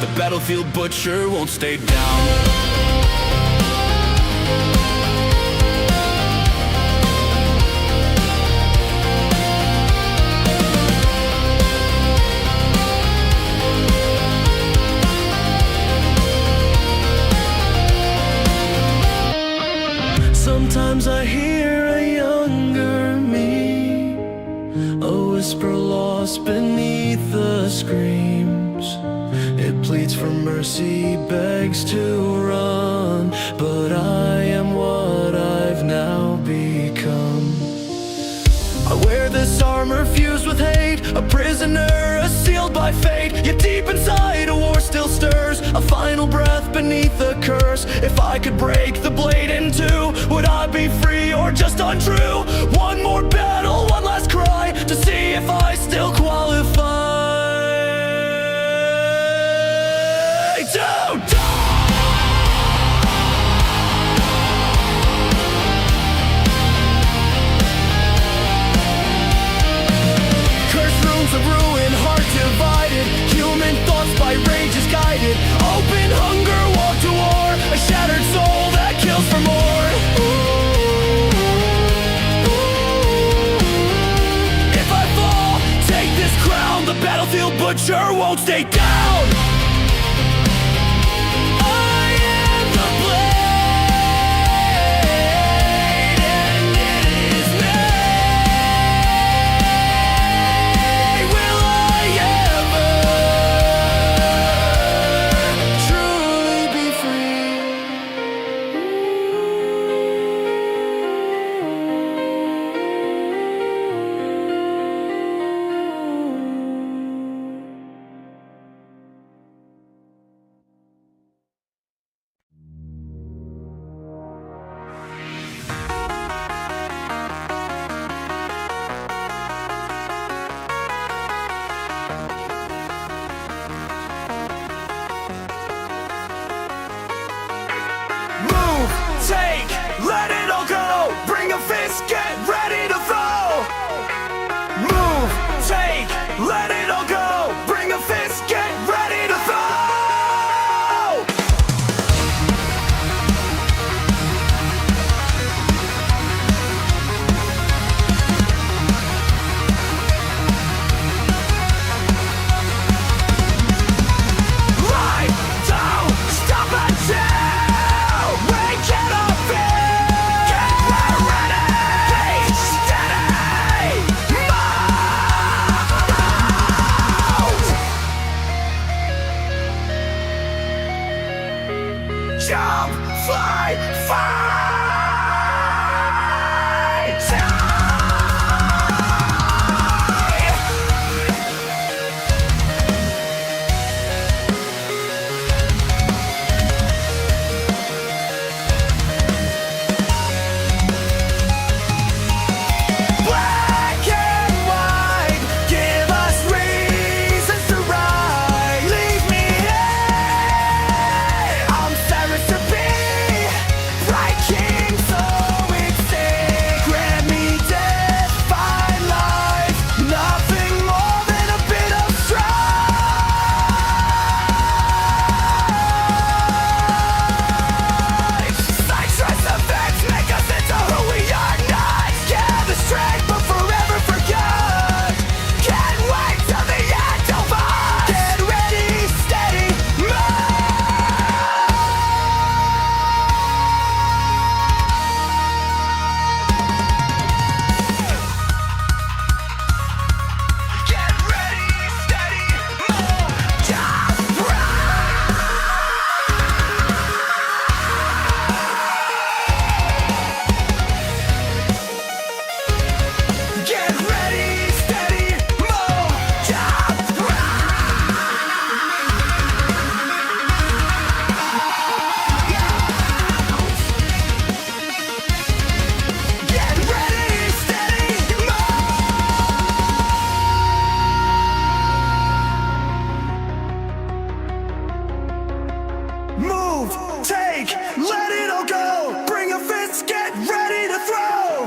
The battlefield butcher won't stay down. Sometimes I hear a younger me, a whisper lost beneath the screams. It pleads for mercy, begs to run, but I am what I've now become. I wear this armor fused with hate, a prisoner, a sealed by fate. Yet deep inside a war still stirs, a final breath beneath the curse. If I could break the blade in two, would I be free or just untrue? One more battle, one last cry, to see if I still qualify to die. Of ruin, heart divided, human thoughts by rage is guided. Open hunger, walk to war, a shattered soul that kills for more. If I fall, take this crown, the battlefield butcher won't stay down. Take, let it all go. Bring a fist, get ready to throw. Move, take, let it all go. Bring a fist, get ready to throw. Lie down, stop until jump, fly, fight! Black and white, give us reasons to ride. Leave me here, I'm Cyrus to be bright king, so instinct. Grant me death, find life, nothing more than a bit of strife. Citrus events make us into who we are not. Gather strength but forever forgot. Can't wait till the end of us. Get ready, steady, get ready, steady, move, jump, get ready, steady, move, jump, get ready, steady, move, take, let it all go. Bring a fist, get ready to throw.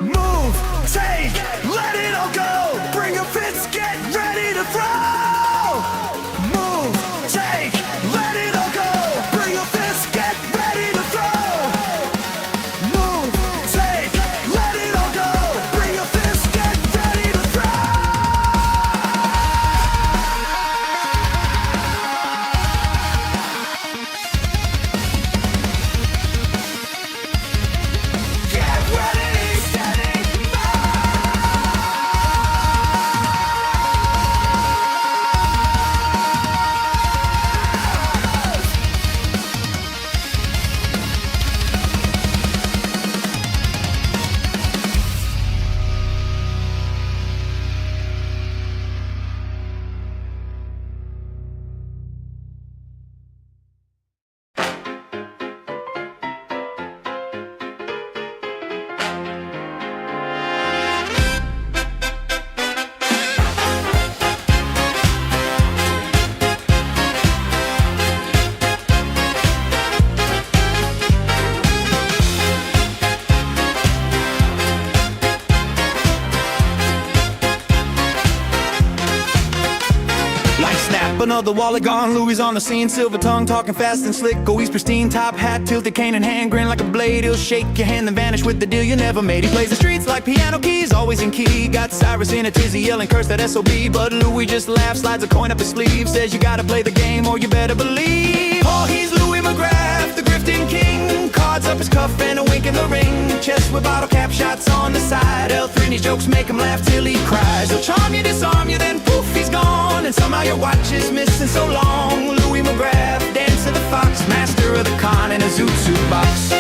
Move, take, let it all go. Bring a fist, get ready to throw. Move, Another wallet gone, Louis on the scene, silver tongue, talking fast and slick. Always pristine, top hat, tilted cane in hand, grin like a blade. He'll shake your hand, then vanish with the deal you never made. He plays the streets like piano keys, always in key. Got Cyrus in a tizzy, yelling curse that SOB. But Louis just laughs, slides a coin up his sleeve, says you gotta play the game or you better believe. Oh, he's Louis McGrath, the grifting king. Cards up his cuff and a wink in the ring. Chest with bottle cap shots on the side. L3 and his jokes make him laugh till he cries. He'll charm you, disarm you, then poof, he's gone. And somehow your watch is missing so long. Louis McGrath, dance of the fox, master of the con in a zoot suit box.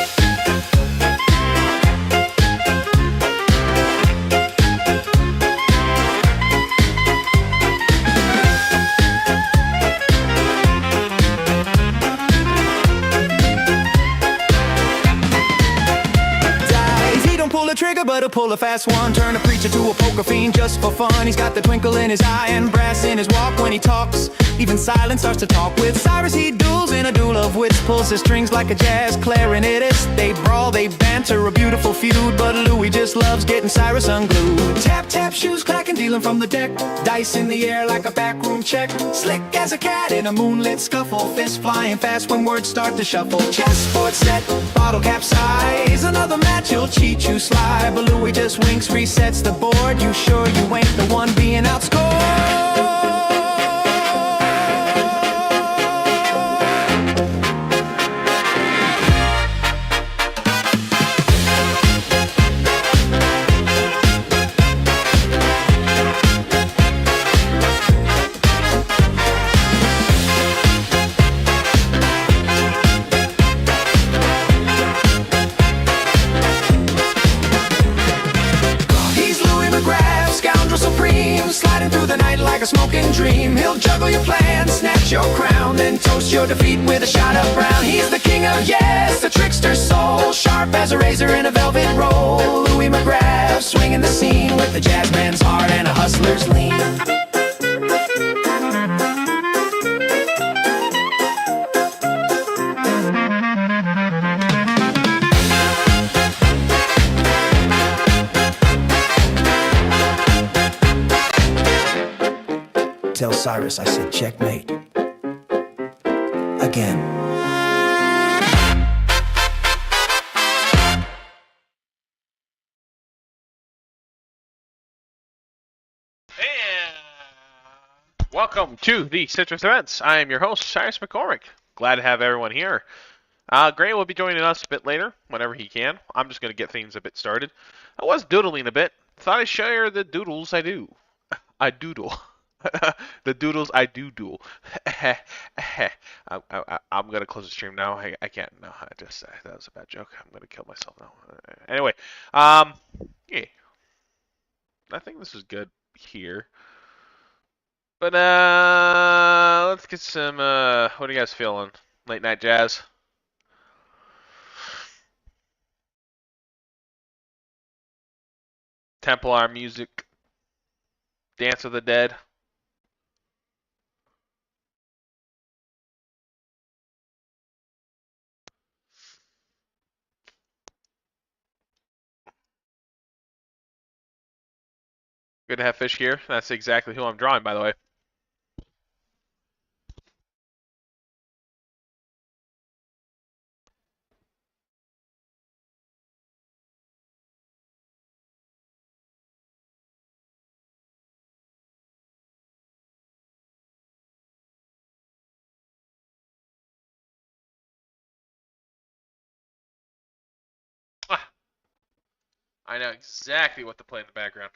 Trigger, but he'll pull a fast one. Turn a preacher to a poker fiend just for fun. He's got the twinkle in his eye and brass in his walk when he talks. Even silence starts to talk with Cyrus. He duels in a duel of wits, pulls his strings like a jazz clarinetist. They brawl, they banter, a beautiful feud, but Louis just loves getting Cyrus unglued. Tap, tap, shoes clacking, dealing from the deck. Dice in the air like a backroom check. Slick as a cat in a moonlit scuffle. Fists flying fast when words start to shuffle. Chessboard set, bottle capsize. Another match, he'll cheat you slide. But Louis just winks, resets the board. You sure you ain't the one being outscored? Sliding through the night like a smoking dream. He'll juggle your plans, snatch your crown, then toast your defeat with a shot of brown. He's the king of yes, the trickster's soul, sharp as a razor in a velvet roll. Louis McGrath, swinging the scene with the jazz man's heart and a hustler's lean. Tell Cyrus I said checkmate. Again. Welcome to the Citrus Events. I am your host, Cyrus McCormick. Glad to have everyone here. Gray will be joining us a bit later, whenever he can. I'm just going to get things a bit started. I was doodling a bit. Thought I'd share the doodles I do. I doodle. The doodles I do duel. I'm gonna close the stream now. I can't. No, that was a bad joke. I'm gonna kill myself now. Anyway, yeah, I think this is good here. But let's get some. What are you guys feeling? Late night jazz. Templar music. Dance of the Dead. Good to have fish here. That's exactly who I'm drawing, by the way. Ah, I know exactly what to play in the background.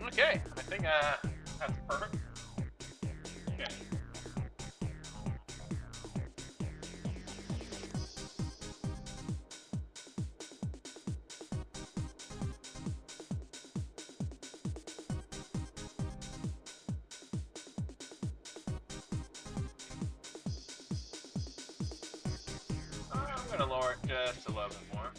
Okay, I think that's perfect. Okay. I'm gonna lower it just a little bit more.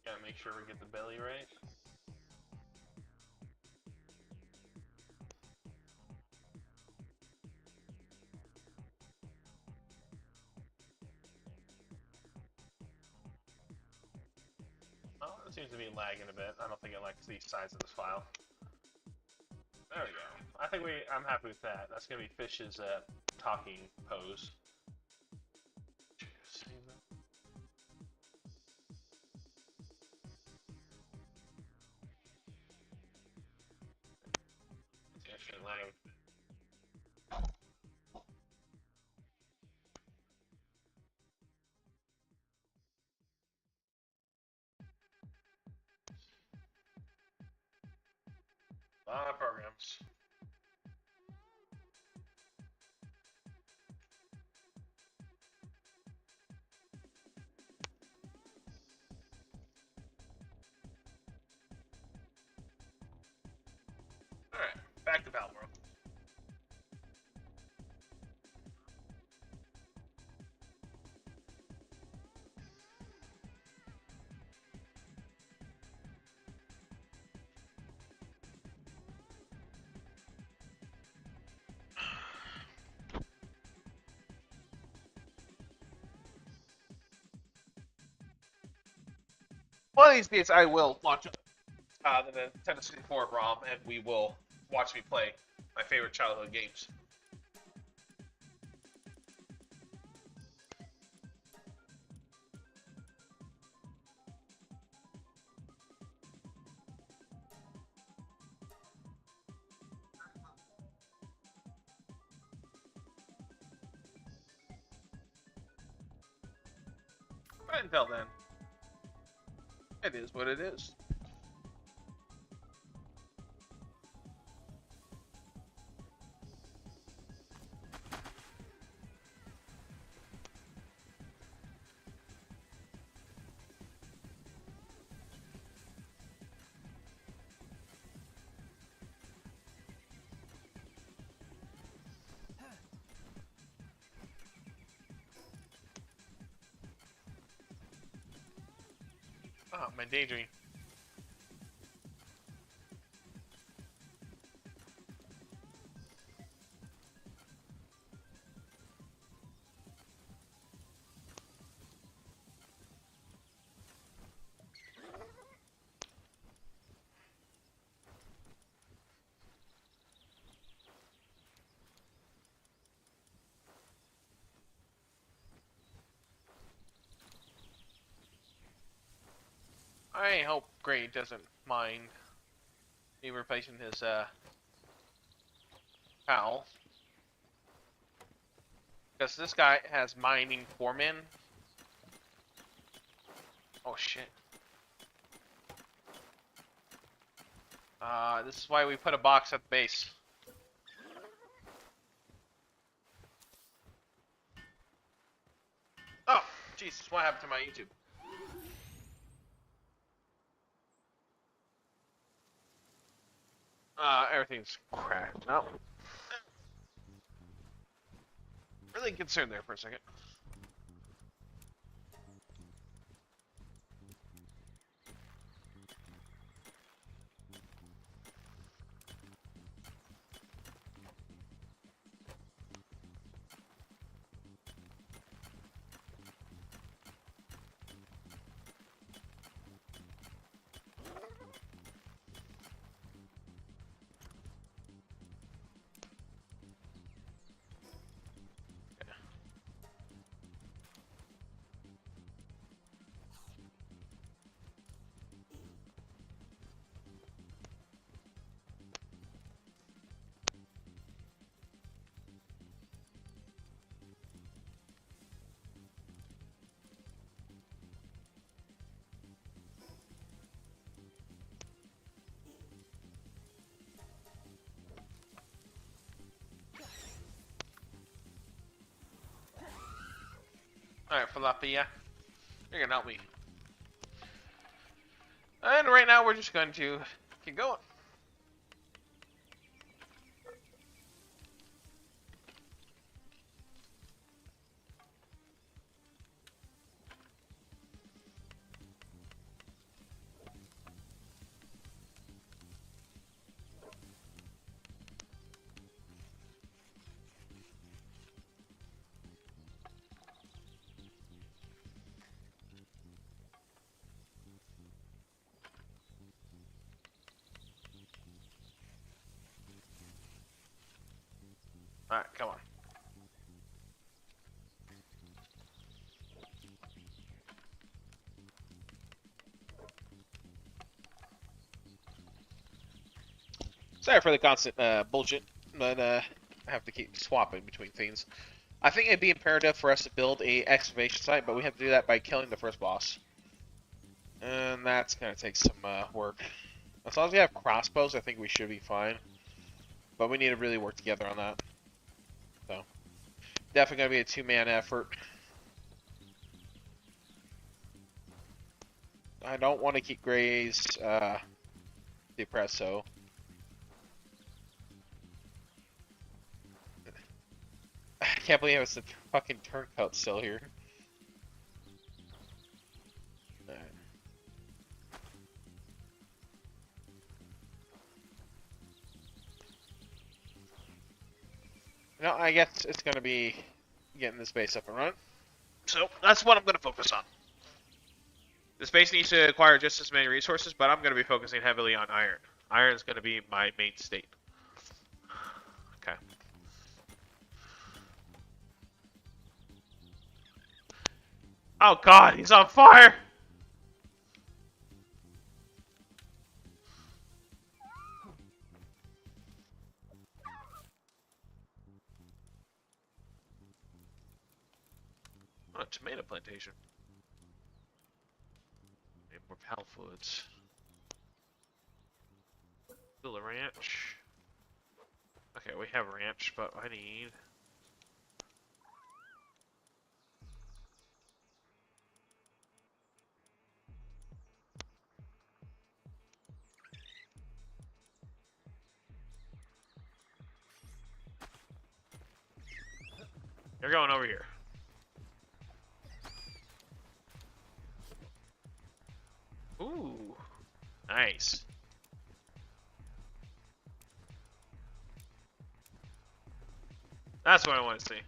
Gotta make sure we get the belly right. Oh, it seems to be lagging a bit. I don't think it likes the size of this file. There we go. I think I'm happy with that. That's gonna be Fish's talking pose. It's actually a lot of. A lot of programs. Alright, back to Palworld. One of these days, I will launch the Nintendo 64 ROM, and we will watch me play my favorite childhood games. But until then, it is what it is. Oh, my daydream. I hope Gray doesn't mind me replacing his PAL. Because this guy has mining foreman. Oh shit. This is why we put a box at the base. Oh, Jesus, what happened to my YouTube? Everything's cracked. No. Really concerned there for a second. Alright, Falapia. You're gonna help me. And right now we're just going to keep going. Alright, come on. Sorry for the constant bullshit, but I have to keep swapping between things. I think it'd be imperative for us to build a excavation site, but we have to do that by killing the first boss. And that's gonna take some work. As long as we have crossbows, I think we should be fine. But we need to really work together on that. So, definitely gonna be a two-man effort. I don't want to keep Gray's depressed, so. I can't believe it's a fucking turncoat still here. Alright. No, I guess it's gonna be getting this base up and running. So that's what I'm gonna focus on. This base needs to acquire just as many resources, but I'm gonna be focusing heavily on iron. Iron is gonna be my main state. Okay. Oh god, he's on fire! Oh, a tomato plantation. Need more palwoods. Build a ranch. Okay, we have a ranch, but I need... You're going over here. Ooh, nice. That's what I want to see.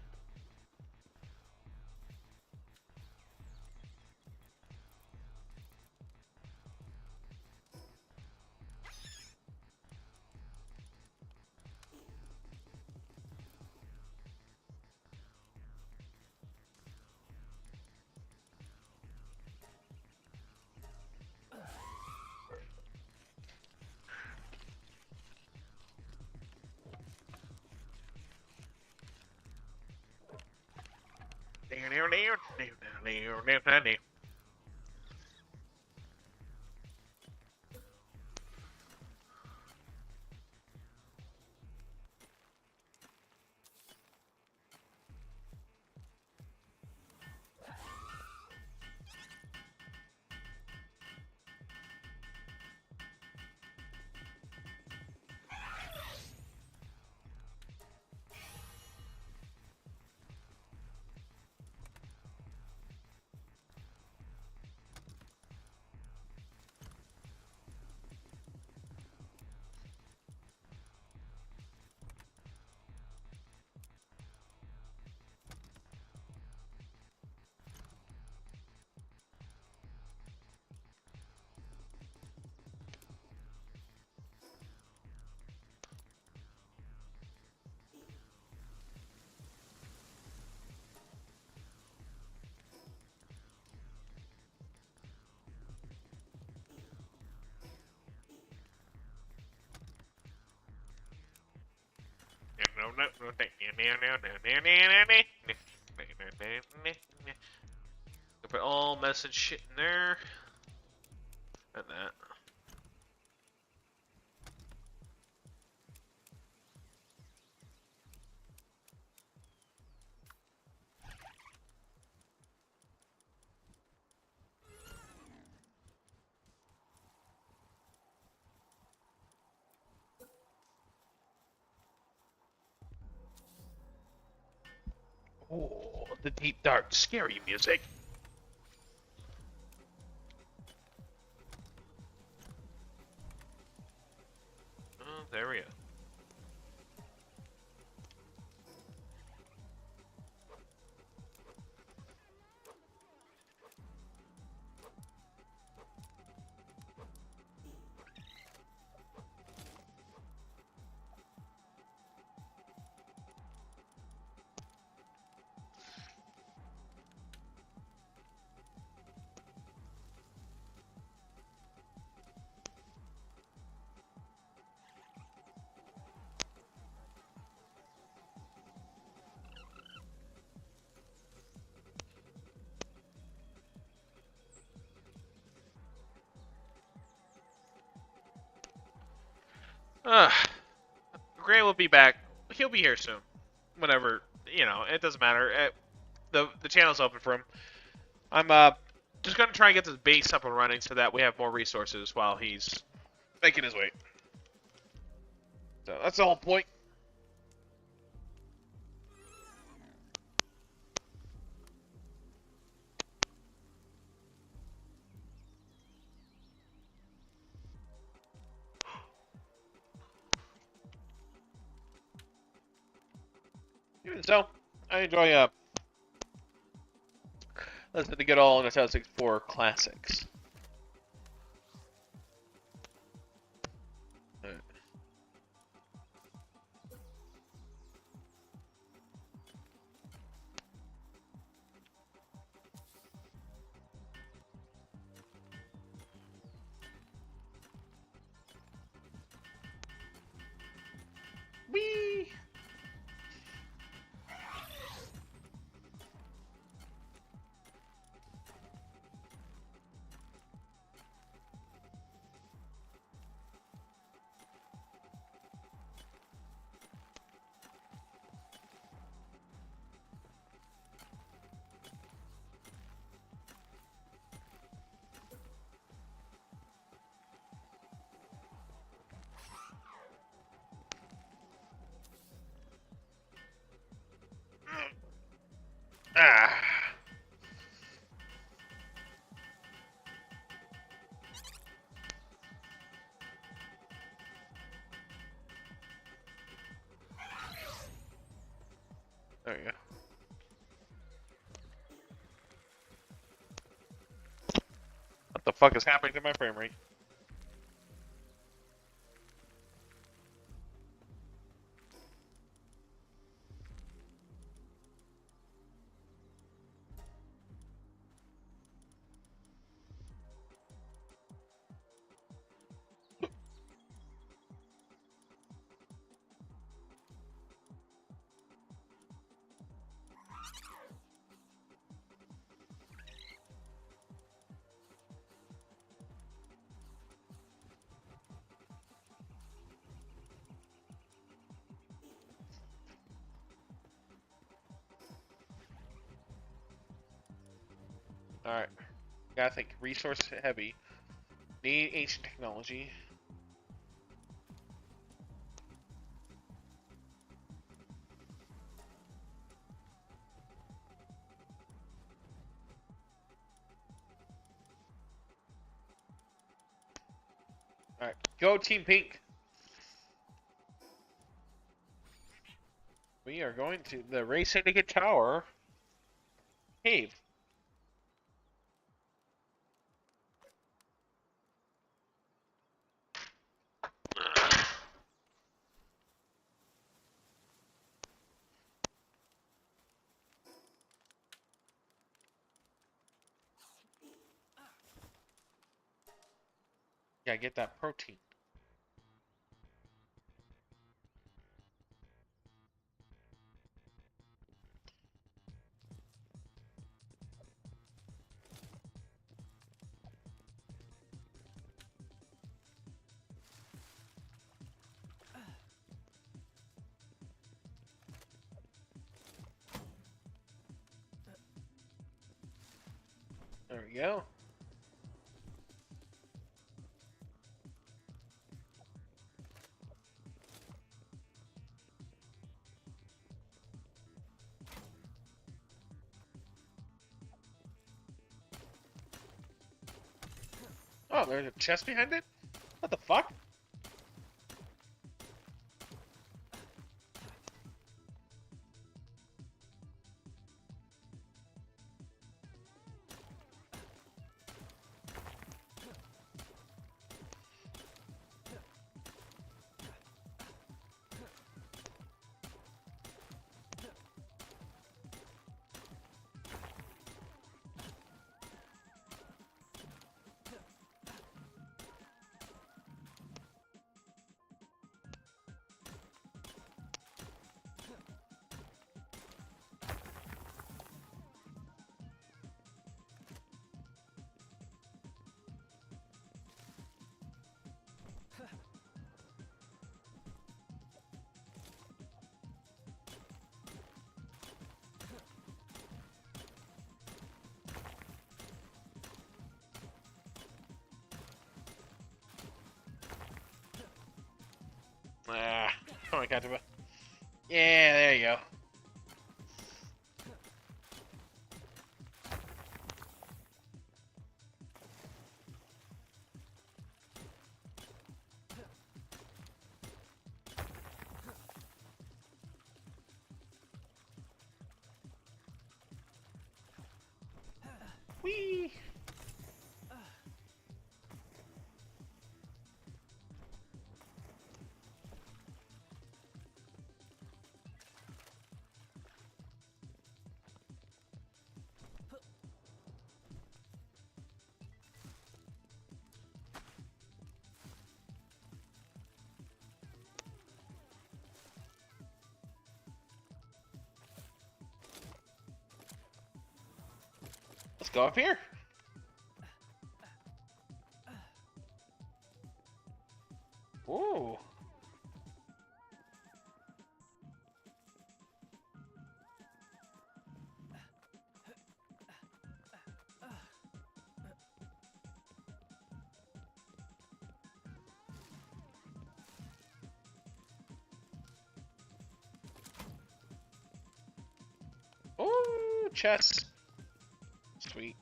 Put all message shit in there. And that. Oh, the deep, dark, scary music. Oh, there we go. Uh, Gray will be back. He'll be here soon. Whenever, it doesn't matter. The channel's open for him. I'm just gonna try and get this base up and running so that we have more resources while he's making his way. So that's the whole point. Even so, I enjoy listening to good old Nintendo 64 classics. Alright. Whee! Ah. There you go. What the fuck is happening to my frame rate? Alright. Gotta think. Resource heavy. Need ancient technology. Alright. Go Team Pink! We are going to the Ray Syndicate Tower cave. Yeah, get that protein. There we go. Oh, there's a chest behind it? What the fuck? Ah, come on, Katsuba. Yeah, there you go. Whee! Let's go up here. Ooh. Ooh, chest. Sweet.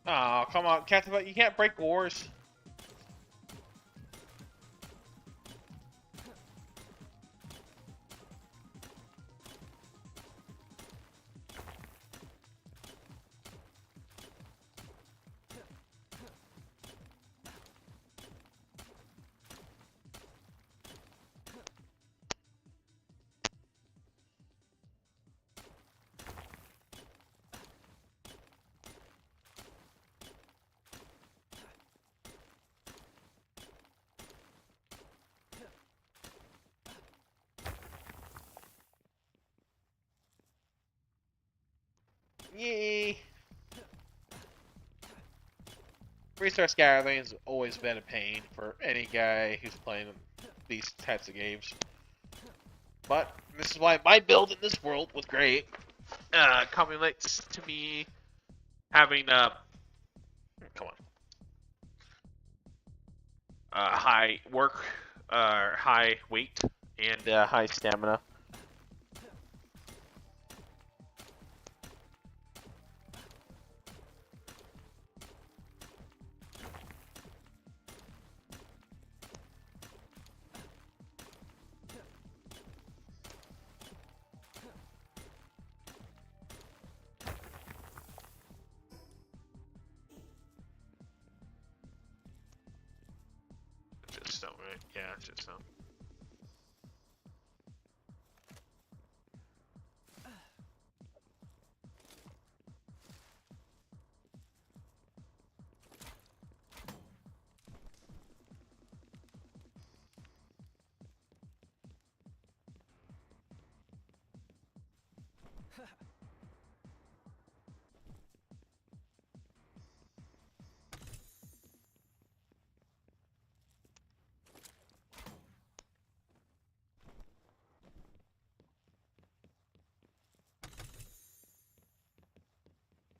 Oh, come on, Katsuba, you can't break ores. Yay! Resource gathering has always been a pain for any guy who's playing these types of games. But this is why my build in this world was great. Accumulates to me having come on, high work, high weight, and high stamina. Just stone, right? Yeah, just stone.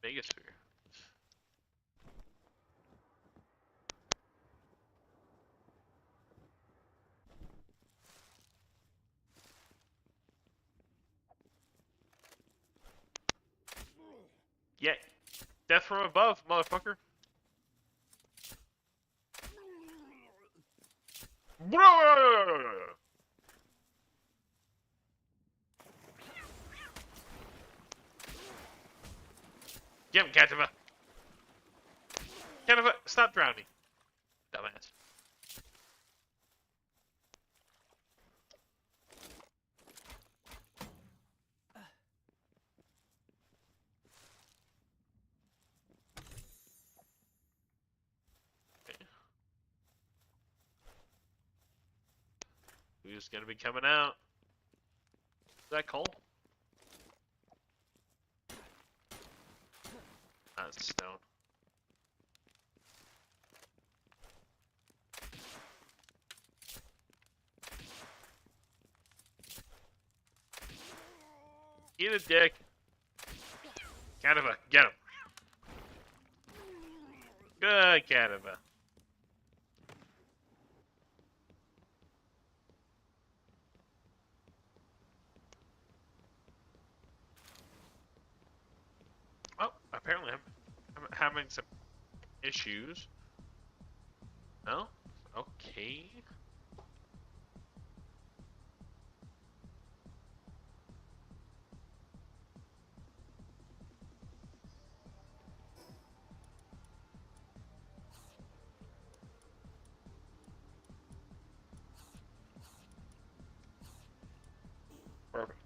Megasphere. Death from above, motherfucker. Get him, Kativa. Kativa, stop drowning. Dumbass. Who's gonna be coming out? Is that Cole? That's stone. Eat a dick. Kativa, get him. Good, Kativa. Oh, apparently I'm having some issues. No? Okay. Perfect.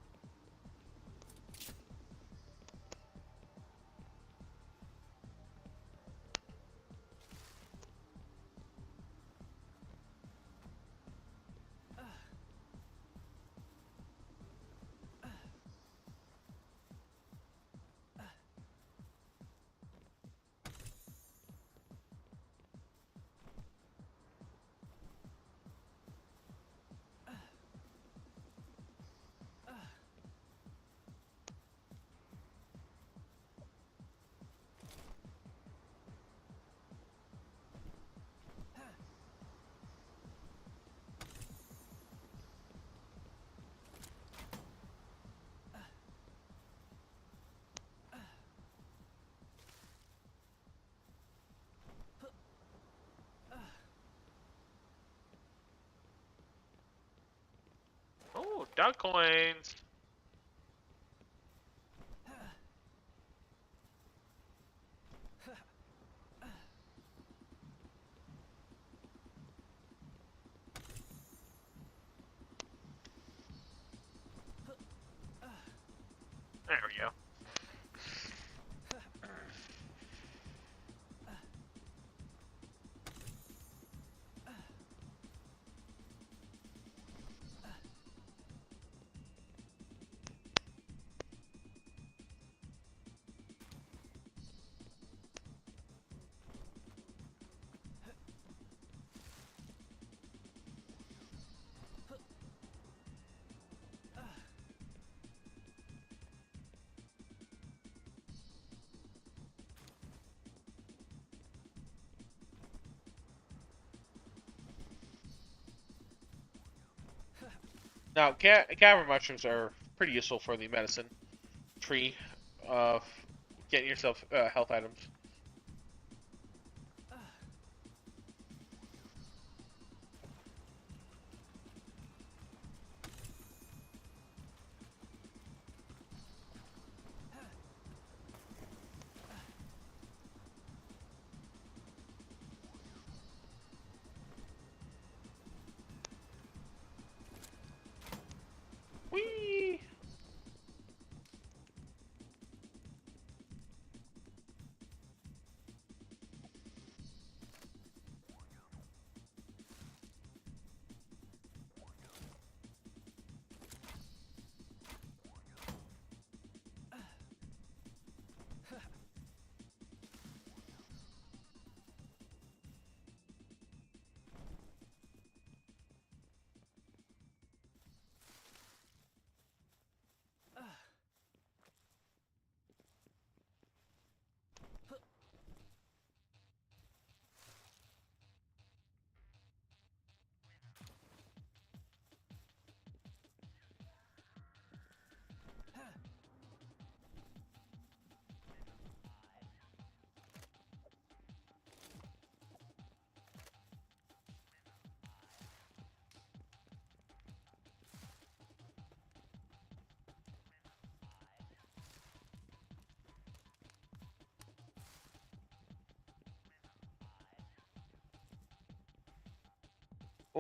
Oh, duck coins. There we go. Now, cavern mushrooms are pretty useful for the medicine tree of getting yourself health items. Whee!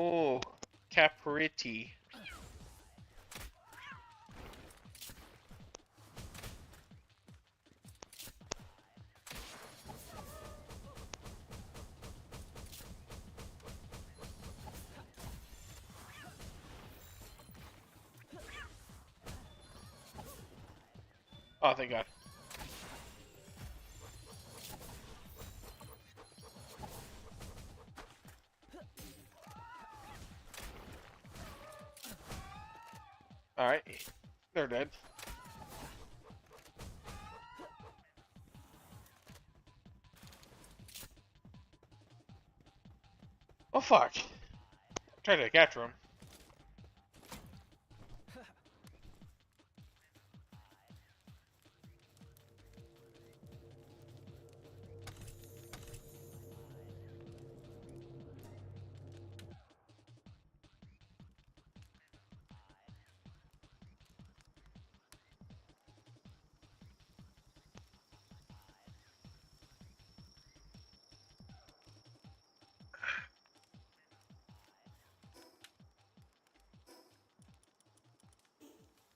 Oh, Capriti. Oh, thank God. Alright, they're dead. Oh fuck. I tried to capture him.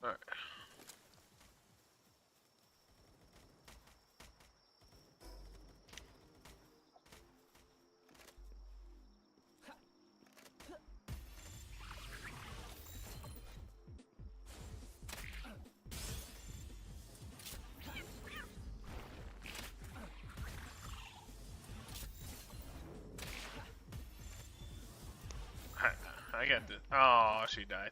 Alright. I got this. Oh, she died.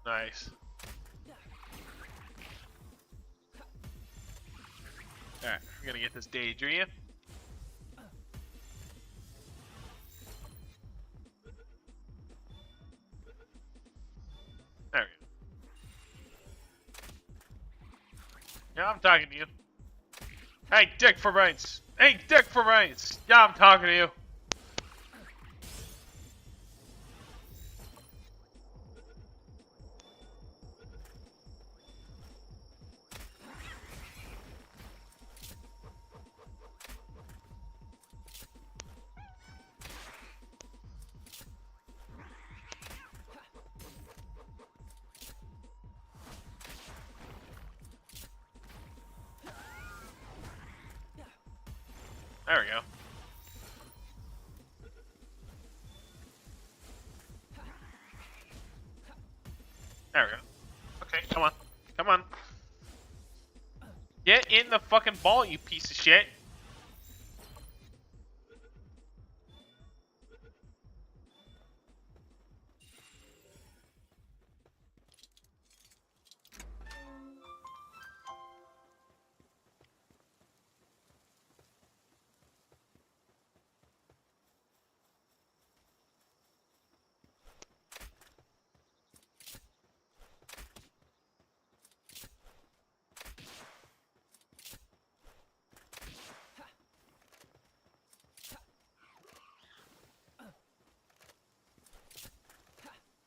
Nice. Alright, we're gonna get this Daydream. There we go. Yeah, I'm talking to you. Hey, Dick for brains. Hey, Dick for brains. Yeah, I'm talking to you. There we go. There we go. Okay, come on. Come on. Get in the fucking ball, you piece of shit.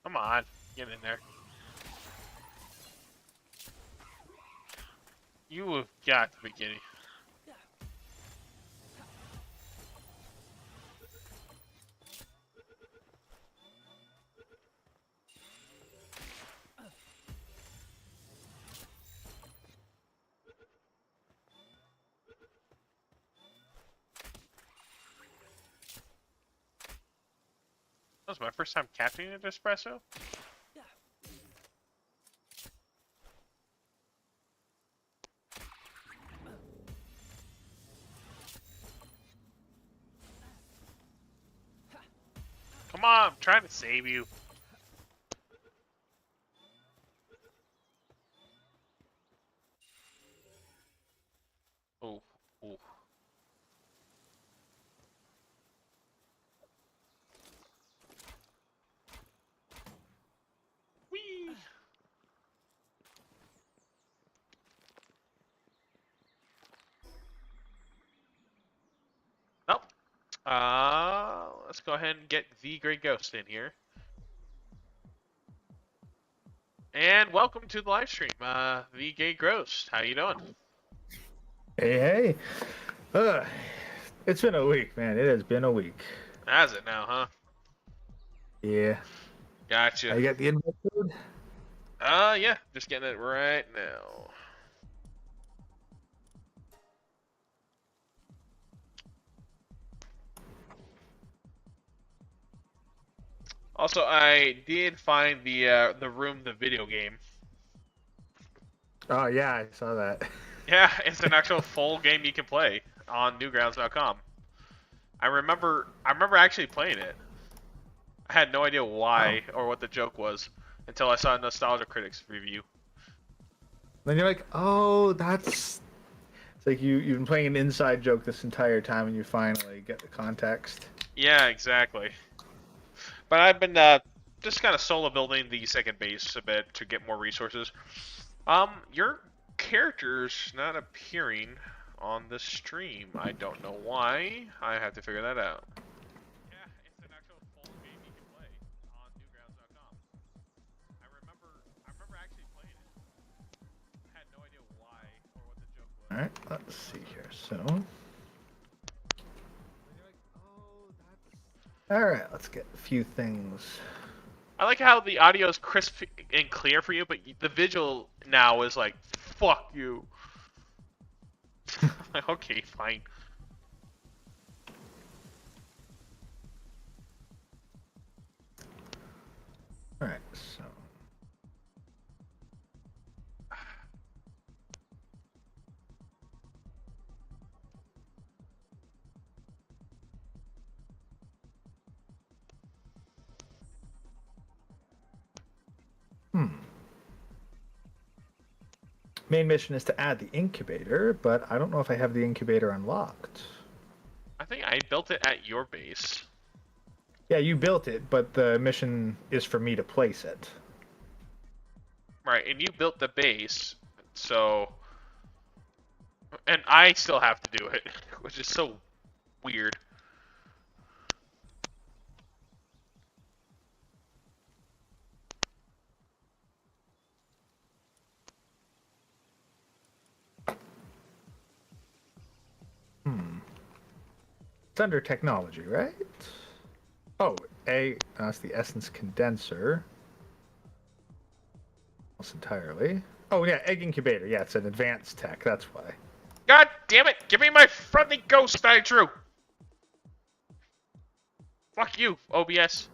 Come on. Get in there. You have got to be kidding. That was my first time capturing an espresso. Come on, I'm trying to save you. Oh, oh. go ahead and get the Grey Ghost in here. And welcome to the live stream, the Grey Ghost. How you doing? Hey, it's been a week, man. It has been a week. Has it now, huh? Yeah. Gotcha. I got the invite code? Yeah, just getting it right now. Also, I did find the room, the video game. Oh, yeah, I saw that. Yeah, it's an actual full game you can play on Newgrounds.com. I remember actually playing it. I had no idea why or what the joke was until I saw a Nostalgia Critics review. Then you're like, oh, that's... It's like you've been playing an inside joke this entire time and you finally get the context. Yeah, exactly. But I've been just kind of solo building the second base a bit to get more resources. Your character's not appearing on the stream. I don't know why. I have to figure that out. Yeah, it's an actual full game you can play on Newgrounds.com. I remember actually playing it. I had no idea why or what the joke was. All right, let's see here. So... All right, let's get a few things. I like how the audio is crisp and clear for you, but the visual now is like, fuck you. Okay, fine. All right, so... Main mission is to add the incubator, but I don't know if I have the incubator unlocked. I think I built it at your base. Yeah, you built it, but the mission is for me to place it. Right, and you built the base, so... And I still have to do it, which is so weird. It's under technology, right? Oh, that's the essence condenser. Almost entirely. Oh, yeah, egg incubator. Yeah, it's an advanced tech. That's why. God damn it! Give me my friendly ghost I drew! Fuck you, OBS.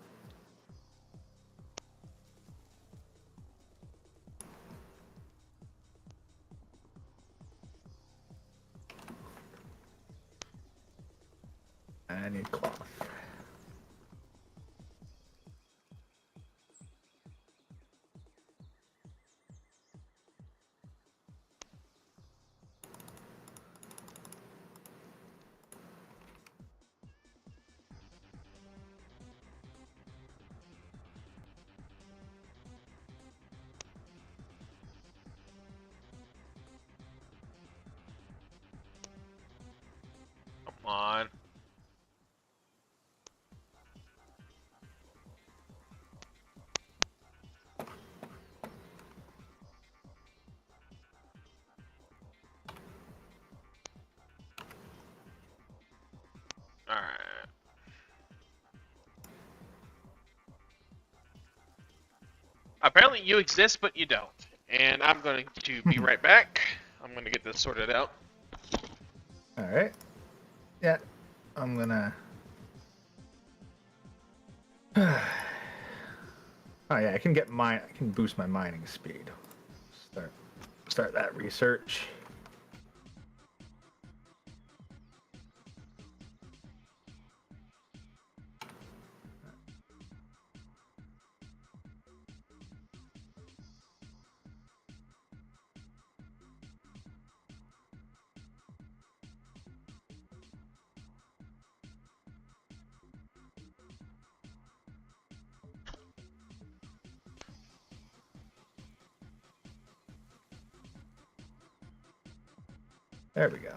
I need cloth. Come on. Alright. Apparently you exist, but you don't. And I'm going to be right back. I'm going to get this sorted out. All right. Yeah, I'm gonna... Oh yeah, I can boost my mining speed. Start that research. There we go.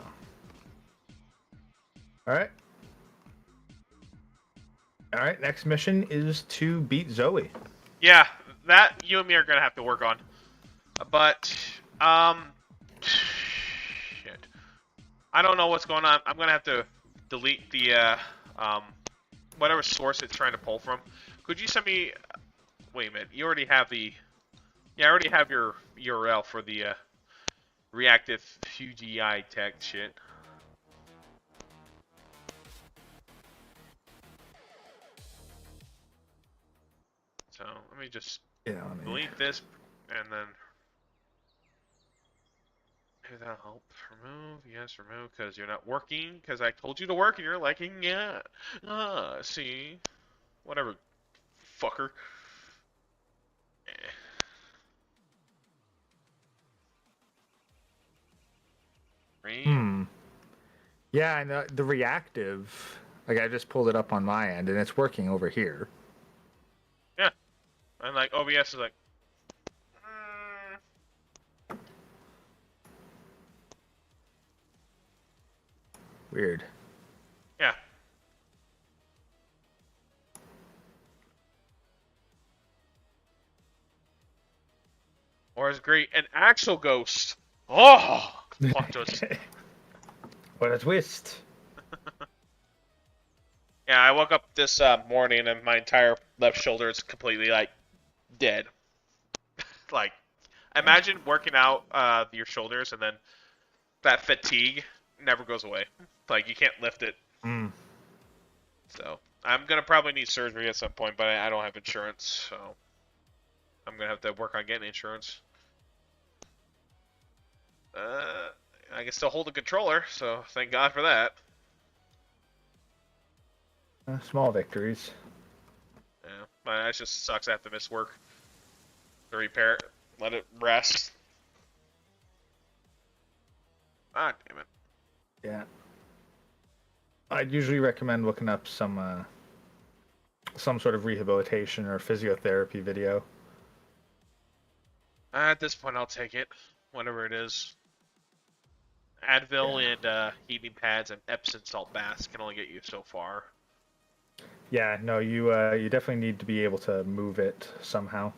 All right. All right, next mission is to beat Zoe. Yeah, that you and me are gonna have to work on. But shit. I don't know what's going on. I'm gonna have to delete the whatever source it's trying to pull from. Could you send me? Wait a minute. You already have the. Yeah, I already have your URL for the reactive QGI tech shit. So let me just Yeah, delete this and then. That'll help. Remove, yes, remove, because you're not working, because I told you to work and you're liking, yeah. See? Whatever, fucker. Eh. Right? Yeah, and the reactive, like I just pulled it up on my end, and it's working over here. Yeah. And like, OBS is like, Weird. yeah. Or as great, an actual ghost. Oh! Plot twist. What a twist. Yeah, I woke up this morning and my entire left shoulder is completely, like, dead. Like, imagine working out your shoulders and then that fatigue never goes away. Like, you can't lift it. So, I'm going to probably need surgery at some point, but I don't have insurance, so I'm going to have to work on getting insurance. I can still hold the controller, so thank God for that. Small victories. Yeah, but it just sucks I have to miss work to repair it, let it rest. Ah, damn it. Yeah. I'd usually recommend looking up some sort of rehabilitation or physiotherapy video. At this point, I'll take it, whatever it is. Advil and heating pads and Epsom salt baths can only get you so far. Yeah, no, you definitely need to be able to move it somehow.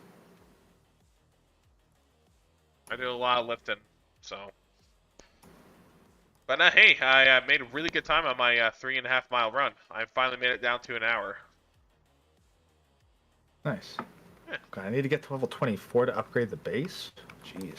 I do a lot of lifting, so. But hey, I made a really good time on my 3.5 mile run. I finally made it down to an hour. Nice. Yeah. God, I need to get to level 24 to upgrade the base? Jeez.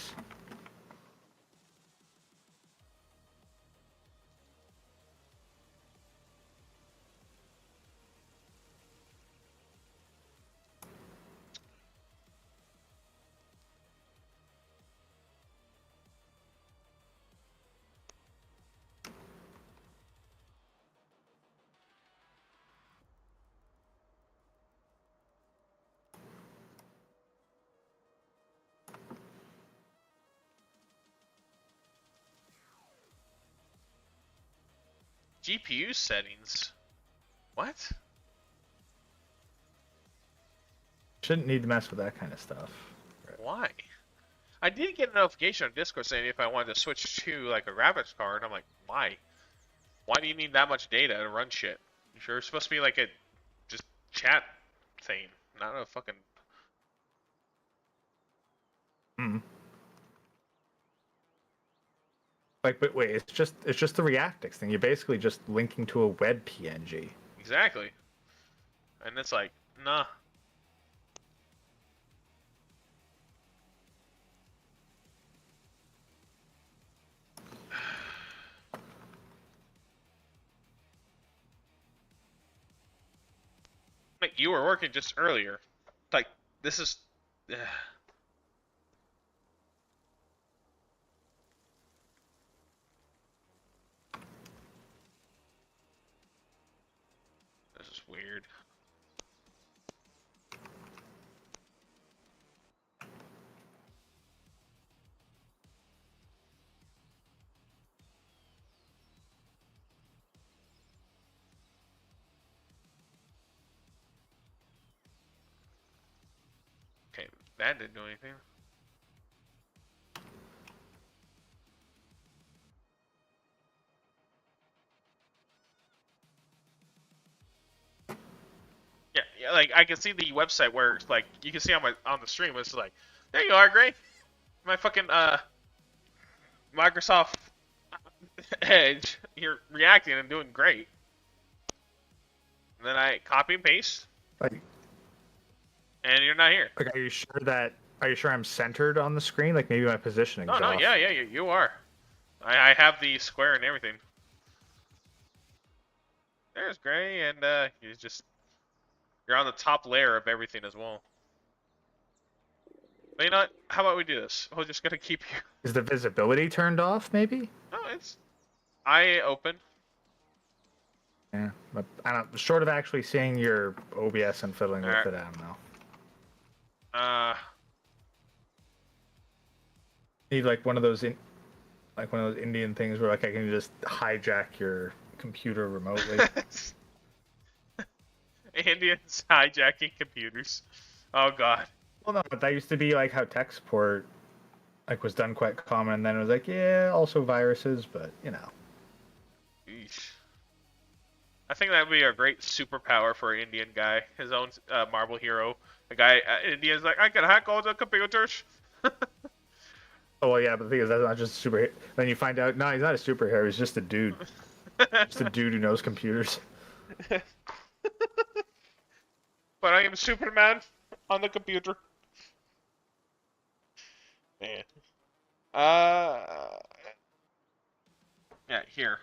GPU settings? What? Shouldn't need to mess with that kind of stuff. Why? I did get a notification on Discord saying if I wanted to switch to like a graphics card. I'm like, why? Why do you need that much data to run shit? You sure it's supposed to be like a just chat thing, not a fucking. Like, but wait, it's just the Reactix thing. You're basically just linking to a web PNG. Exactly. And it's like, nah. Like, you were working just earlier. Like, this is. This is weird. Okay, that didn't do anything. like I can see the website where it's like you can see on the stream. It's like, there you are, Gray. My fucking Microsoft Edge. You're reacting and doing great. And then I copy and paste, Like, and you're not here. are you sure that? Are you sure I'm centered on the screen? Like maybe my positioning's No, off. yeah, you are. I have the square and everything. There's Gray, and you're on the top layer of everything as well. But you know what? How about we do this? We're just gonna keep you. Is the visibility turned off? Maybe. No, it's I open. Yeah, but I don't. Short of actually seeing your OBS and fiddling with it, I don't know. Need like one of those Indian things where like I can just hijack your computer remotely. Indians hijacking computers. Oh god. Well, no, but that used to be like how tech support like was done quite common, and then it was like, yeah, also viruses, but you know. Eesh. I think that would be a great superpower for an Indian guy. His own Marvel hero. The guy India's like, I can hack all the computers. Oh well, yeah, but the thing is, that's not just a superhero. Then you find out, no, he's not a superhero. He's just a dude. Just a dude who knows computers. But I am Superman on the computer. Man. Yeah, here.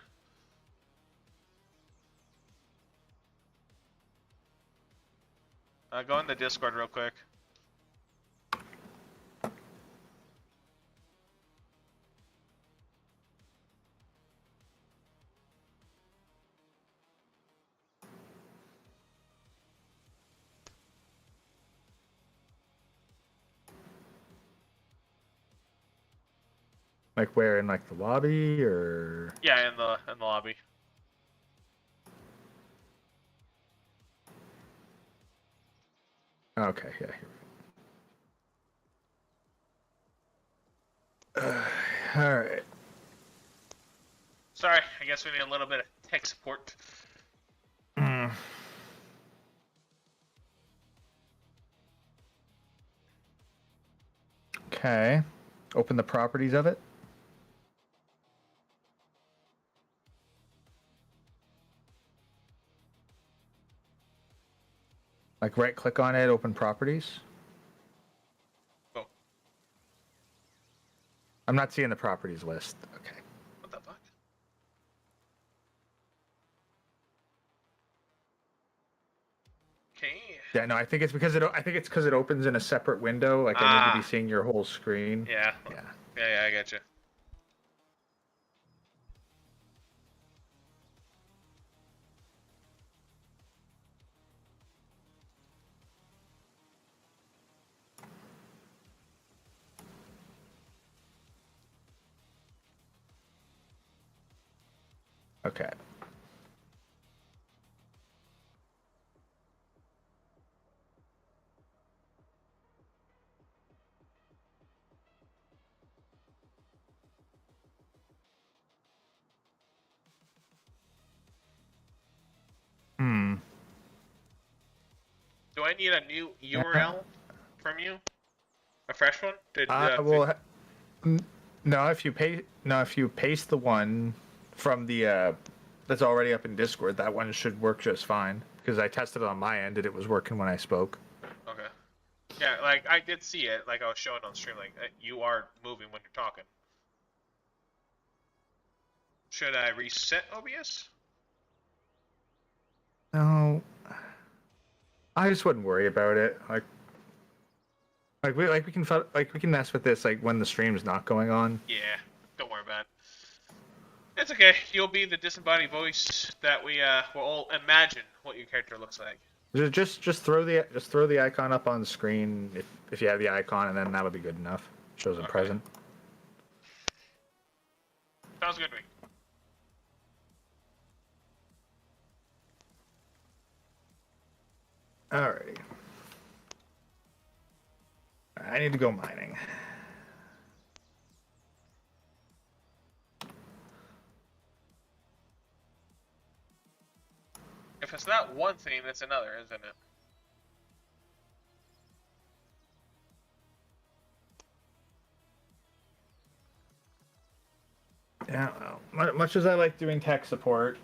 Go in the Discord real quick. Like where, in like the lobby or? Yeah, in the lobby. Okay, yeah. All right. Sorry, I guess we need a little bit of tech support. Okay. Open the properties of it. Like right click on it, open properties. Oh. I'm not seeing the properties list. Okay. What the fuck? Okay. Yeah, no, I think it's because it opens in a separate window. Like I need to be seeing your whole screen. Yeah. Yeah. Yeah, I get you. Okay. Do I need a new URL from you? A fresh one? No, if you paste the one from the that's already up in Discord, that one should work just fine. Because I tested it on my end and it was working when I spoke. Okay. Yeah, like I did see it, like I was showing on stream, like you are moving when you're talking. Should I reset OBS? No, I just wouldn't worry about it. We can mess with this like when the stream's not going on. Yeah, don't worry about it. It's okay. You'll be the disembodied voice that we will all imagine what your character looks like. Just throw the icon up on the screen if you have the icon, and then that would be good enough. Shows I'm present. Sounds good to me. Alrighty. I need to go mining. If it's not one thing, it's another, isn't it? Yeah, well, much as I like doing tech support,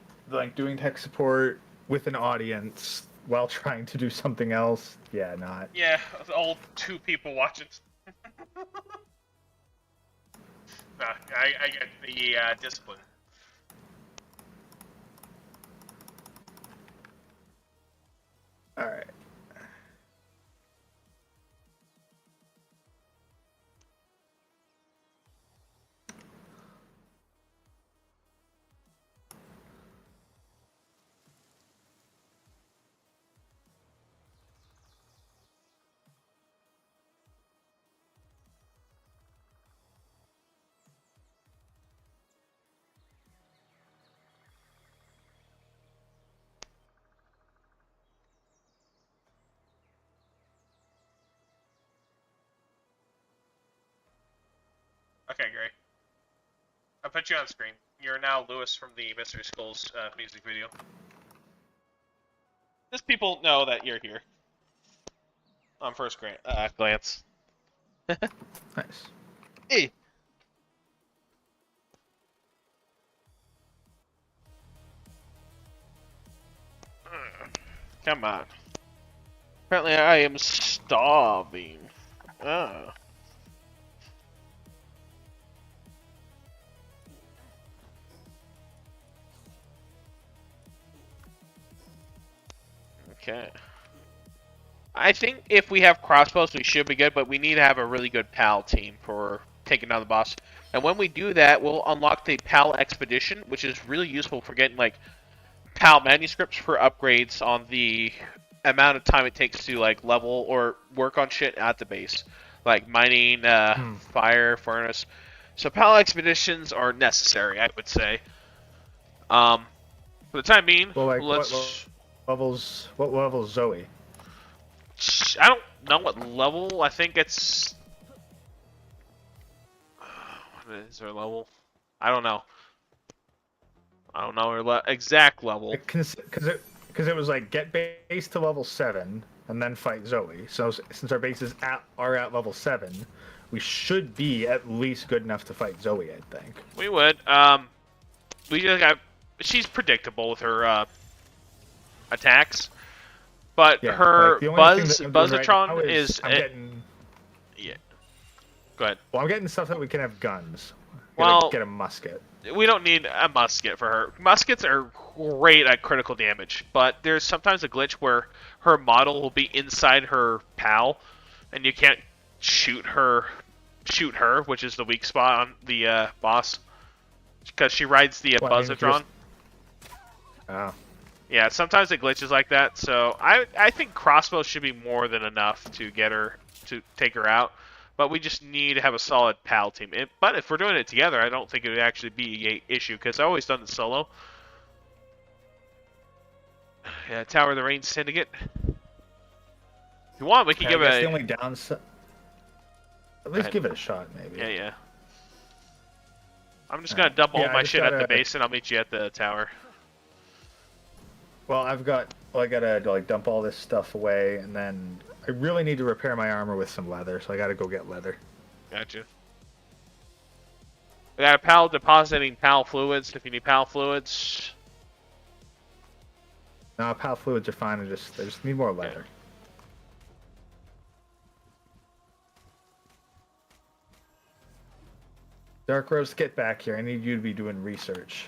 with an audience while trying to do something else, yeah, not. Yeah, all two people watching. I get the discipline. All right. Okay, great. I'll put you on screen. You're now Lewis from the Mystery Skulls music video. Just people know that you're here. On first glance. Nice. Hey. Come on. Apparently I am starving. Oh. Okay. I think if we have crossbows, we should be good, but we need to have a really good PAL team for taking down the boss. And when we do that, we'll unlock the PAL Expedition, which is really useful for getting, like, PAL manuscripts for upgrades on the amount of time it takes to, like, level or work on shit at the base. Like mining, fire, furnace. So PAL Expeditions are necessary, I would say. For the time being, Well, like, let's... what level's Zoe? I don't know what level. I think it's... What is her level? I don't know. I don't know her exact level. Because it was like get base to level 7 and then fight Zoe. So since our bases are at level 7, we should be at least good enough to fight Zoe, I think. We would. We just got... She's predictable with her attacks. But Yeah, her like Buzzatron right is... I'm getting... Yeah. Go ahead. Well, I'm getting stuff that we can have guns. Well, get a musket. We don't need a musket for her. Muskets are great at critical damage, but there's sometimes a glitch where her model will be inside her PAL, and you can't shoot her, which is the weak spot on the boss, because she rides the Buzzatron. Oh. Yeah, sometimes it glitches like that, so I think crossbow should be more than enough to get her, to take her out. But we just need to have a solid PAL team. But if we're doing it together, I don't think it would actually be an issue, because I've always done it solo. Yeah, Tower of the Rain Syndicate. If you want, we can give it the only downside... At least give it a shot, maybe. Yeah. I'm just going to dump all my shit at the base, and I'll meet you at the tower. Well, I gotta like dump all this stuff away, and then I really need to repair my armor with some leather, so I gotta go get leather. Gotcha. We got a PAL depositing PAL fluids if you need PAL fluids. No, PAL fluids are fine. I just need more leather. Okay. Dark Rose, get back here. I need you to be doing research.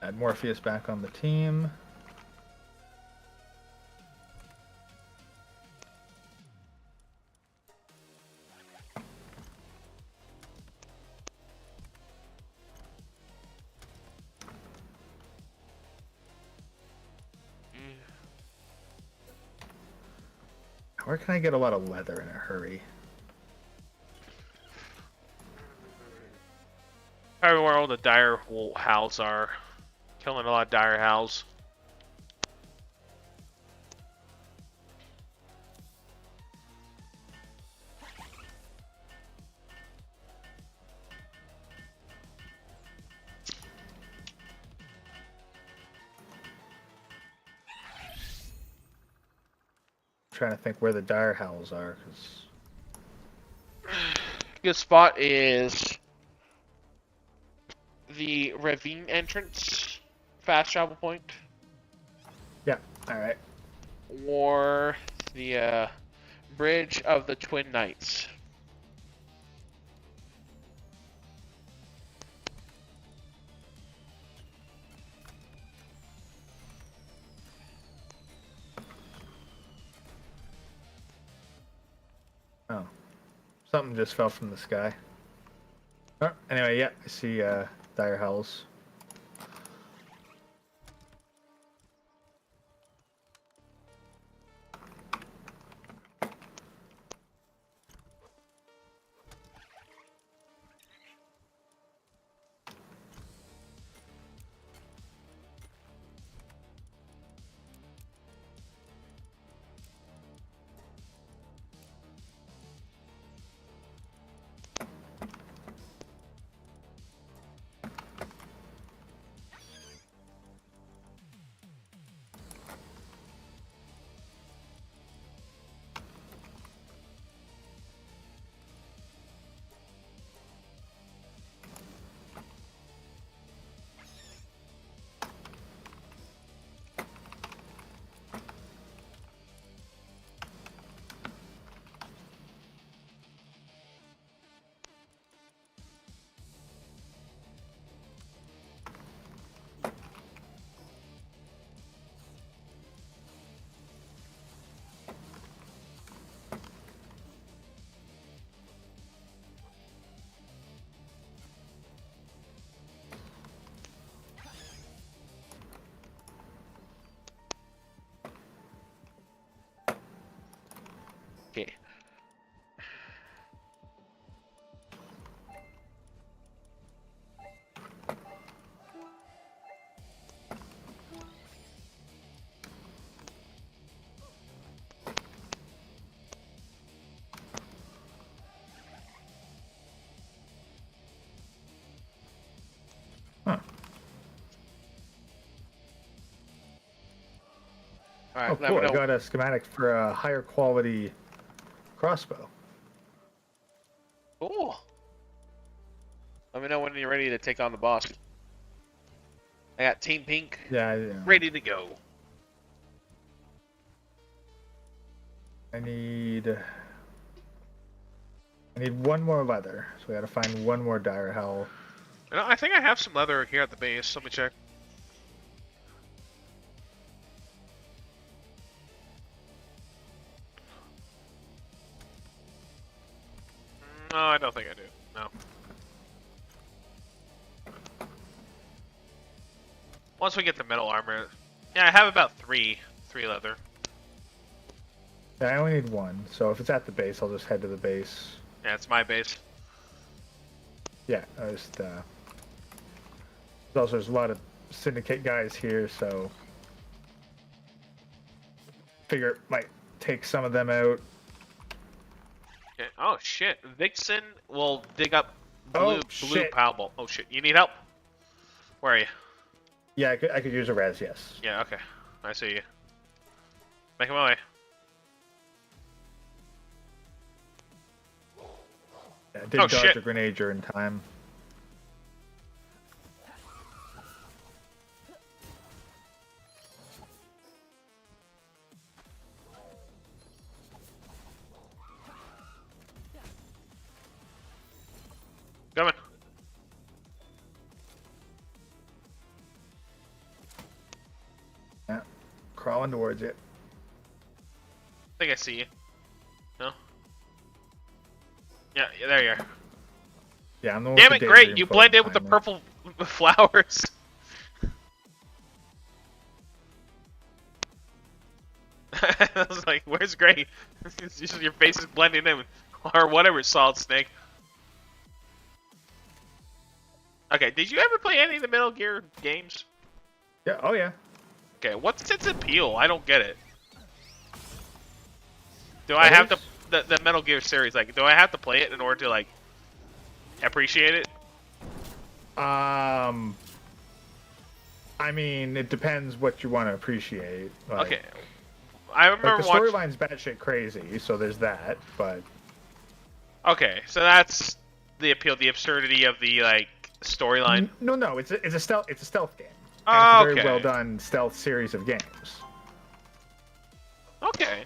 Add Morpheus back on the team. Where can I get a lot of leather in a hurry? Probably where all the dire howls are. Killing a lot of dire howls. Trying to think where the dire howls are, because Good spot is the ravine entrance, fast travel point, yeah, all right. or the bridge of the Twin Knights. Oh, something just fell from the sky. Oh, anyway, yeah, I see dire howls. Okay. Huh. All right, Oh, let cool. me I know. got a schematic for a higher quality crossbow. Cool. Let me know when you're ready to take on the boss. I got Team Pink Yeah, ready to go. I need one more leather, so we got to find one more dire howl. You know, I think I have some leather here at the base. Let me check. No, I don't think I do. No. Once we get the metal armor, yeah, I have about three leather. Yeah, I only need one, so if it's at the base, I'll just head to the base. Yeah, it's my base. Yeah, I just also there's a lot of syndicate guys here, so figure it might take some of them out. Okay. Oh shit, Vixen will dig up Oh, blue shit. Palworld. Oh shit, you need help? Where are you? Yeah, I could use a res, yes. Yeah, okay. I see you. Making my way. Yeah, I did Oh, dodge shit. a grenader in time. Coming. crawling towards it. I think I see you. No? Yeah, there you are. Yeah, I'm the one Damn with it, the great! daydream You floating blend in with the behind me. purple flowers. I was like, where's Gray? It's just your face is blending in. Or whatever, Solid Snake. Okay, did you ever play any of the Metal Gear games? Yeah. Oh yeah. Okay, what's its appeal? I don't get it. Do I have to the Metal Gear series? Like, do I have to play it in order to like appreciate it? I mean, it depends what you want to appreciate. Like, Okay, I remember like the watching. storyline's batshit crazy, so there's that. But Okay, so that's the appeal, the absurdity of the like storyline. no, it's a stealth game. And Oh, it's a very okay. well done stealth series of games. Okay,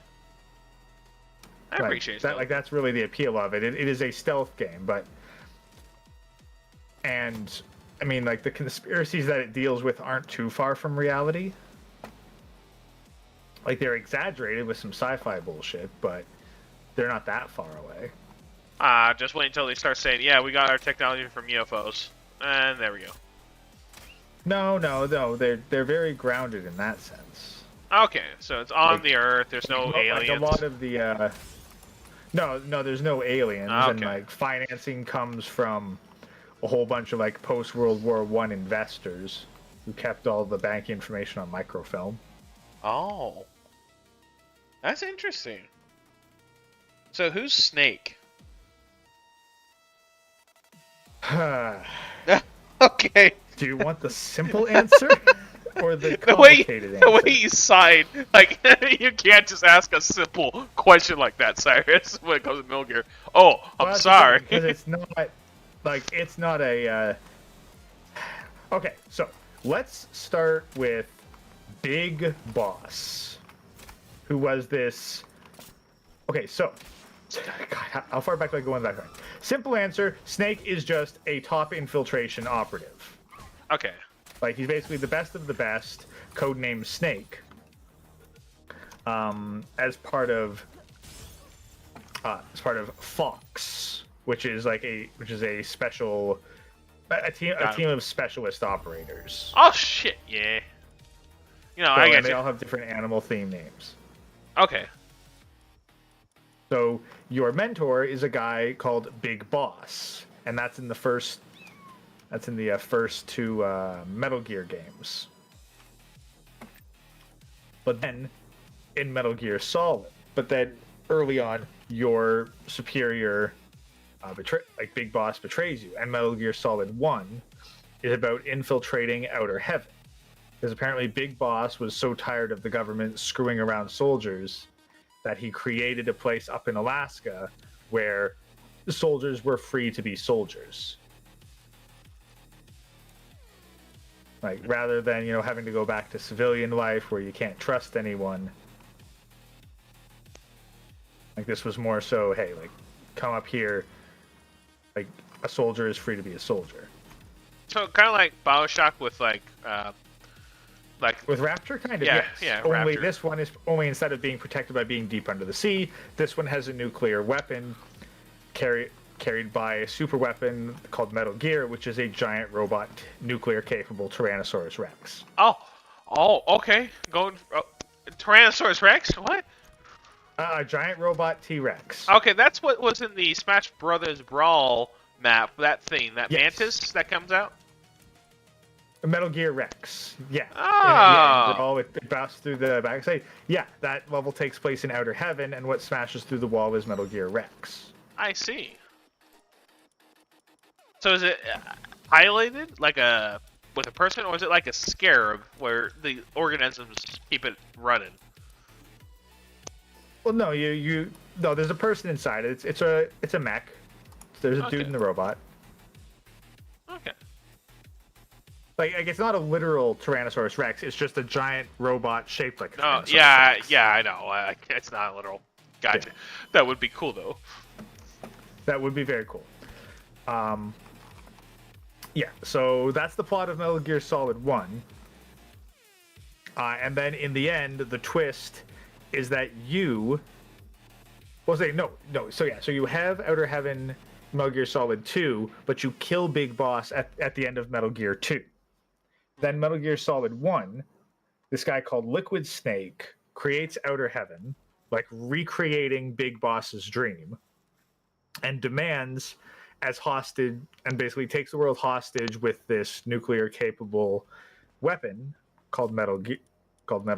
I Like, appreciate that. that. Like that's really the appeal of it. It is a stealth game, and I mean, like the conspiracies that it deals with aren't too far from reality. Like they're exaggerated with some sci-fi bullshit, but they're not that far away. Just wait until they start saying, "Yeah, we got our technology from UFOs," and there we go. No, they're very grounded in that sense. Okay, so it's on Like- the Earth. There's no Like aliens. a lot of the no, there's no aliens, and Okay. like financing comes from a whole bunch of like post World War I investors who kept all the bank information on microfilm. Oh, that's interesting. So who's Snake? Okay. Do you want the simple answer or the The way, complicated the answer? way you sighed, like you can't just ask a simple question like that, Cyrus. When it comes to Metal Gear, oh, I'm Well, sorry. because it's not like it's not a. Okay, so let's start with Big Boss, who was this. Okay, so God, how far back do I go in that? Simple answer: Snake is just a top infiltration operative. Okay. Like he's basically the best of the best, codenamed Snake. As part of Fox, which is a special a team of specialist operators. Oh shit, yeah. You know, So, I and get they you. all have different animal theme names. Okay. So your mentor is a guy called Big Boss, and that's in the first two Metal Gear games. But then in Metal Gear Solid, early on, your superior, Big Boss betrays you, and Metal Gear Solid 1 is about infiltrating Outer Heaven. Because apparently Big Boss was so tired of the government screwing around soldiers that he created a place up in Alaska where the soldiers were free to be soldiers. Like, rather than, having to go back to civilian life where you can't trust anyone. Like, this was more so, hey, like, come up here, like, a soldier is free to be a soldier. So kind of like BioShock with like With Rapture, kind of, Yeah, yes. yeah, Only Rapture. this one is only instead of being protected by being deep under the sea, this one has a nuclear weapon carried by a super weapon called Metal Gear, which is a giant robot, nuclear-capable Tyrannosaurus Rex. oh, okay. Going Tyrannosaurus Rex. What? A giant robot T-Rex. Okay, that's what was in the Smash Brothers Brawl map. That thing, that Yes. mantis that comes out. Metal Gear Rex. Yeah. Ah. It busts through the backside. Yeah, that level takes place in Outer Heaven, and what smashes through the wall is Metal Gear Rex. I see. So is it piloted like with a person, or is it like a scarab where the organisms keep it running? Well, no, no. There's a person inside it. It's a mech. There's a dude Okay. in the robot. Okay. Like it's not a literal Tyrannosaurus Rex. It's just a giant robot shaped like a Oh, Tyrannosaurus yeah, Rex. yeah, I know. It's not literal. Gotcha. Yeah. That would be cool though. That would be very cool. Yeah, so that's the plot of Metal Gear Solid 1. And then in the end, the twist is that you. Well, say no. So yeah, so you have Outer Heaven, Metal Gear Solid 2, but you kill Big Boss at the end of Metal Gear 2. Then Metal Gear Solid 1, this guy called Liquid Snake creates Outer Heaven, like recreating Big Boss's dream, and demands as hostage, and basically takes the world hostage with this nuclear-capable weapon called Metal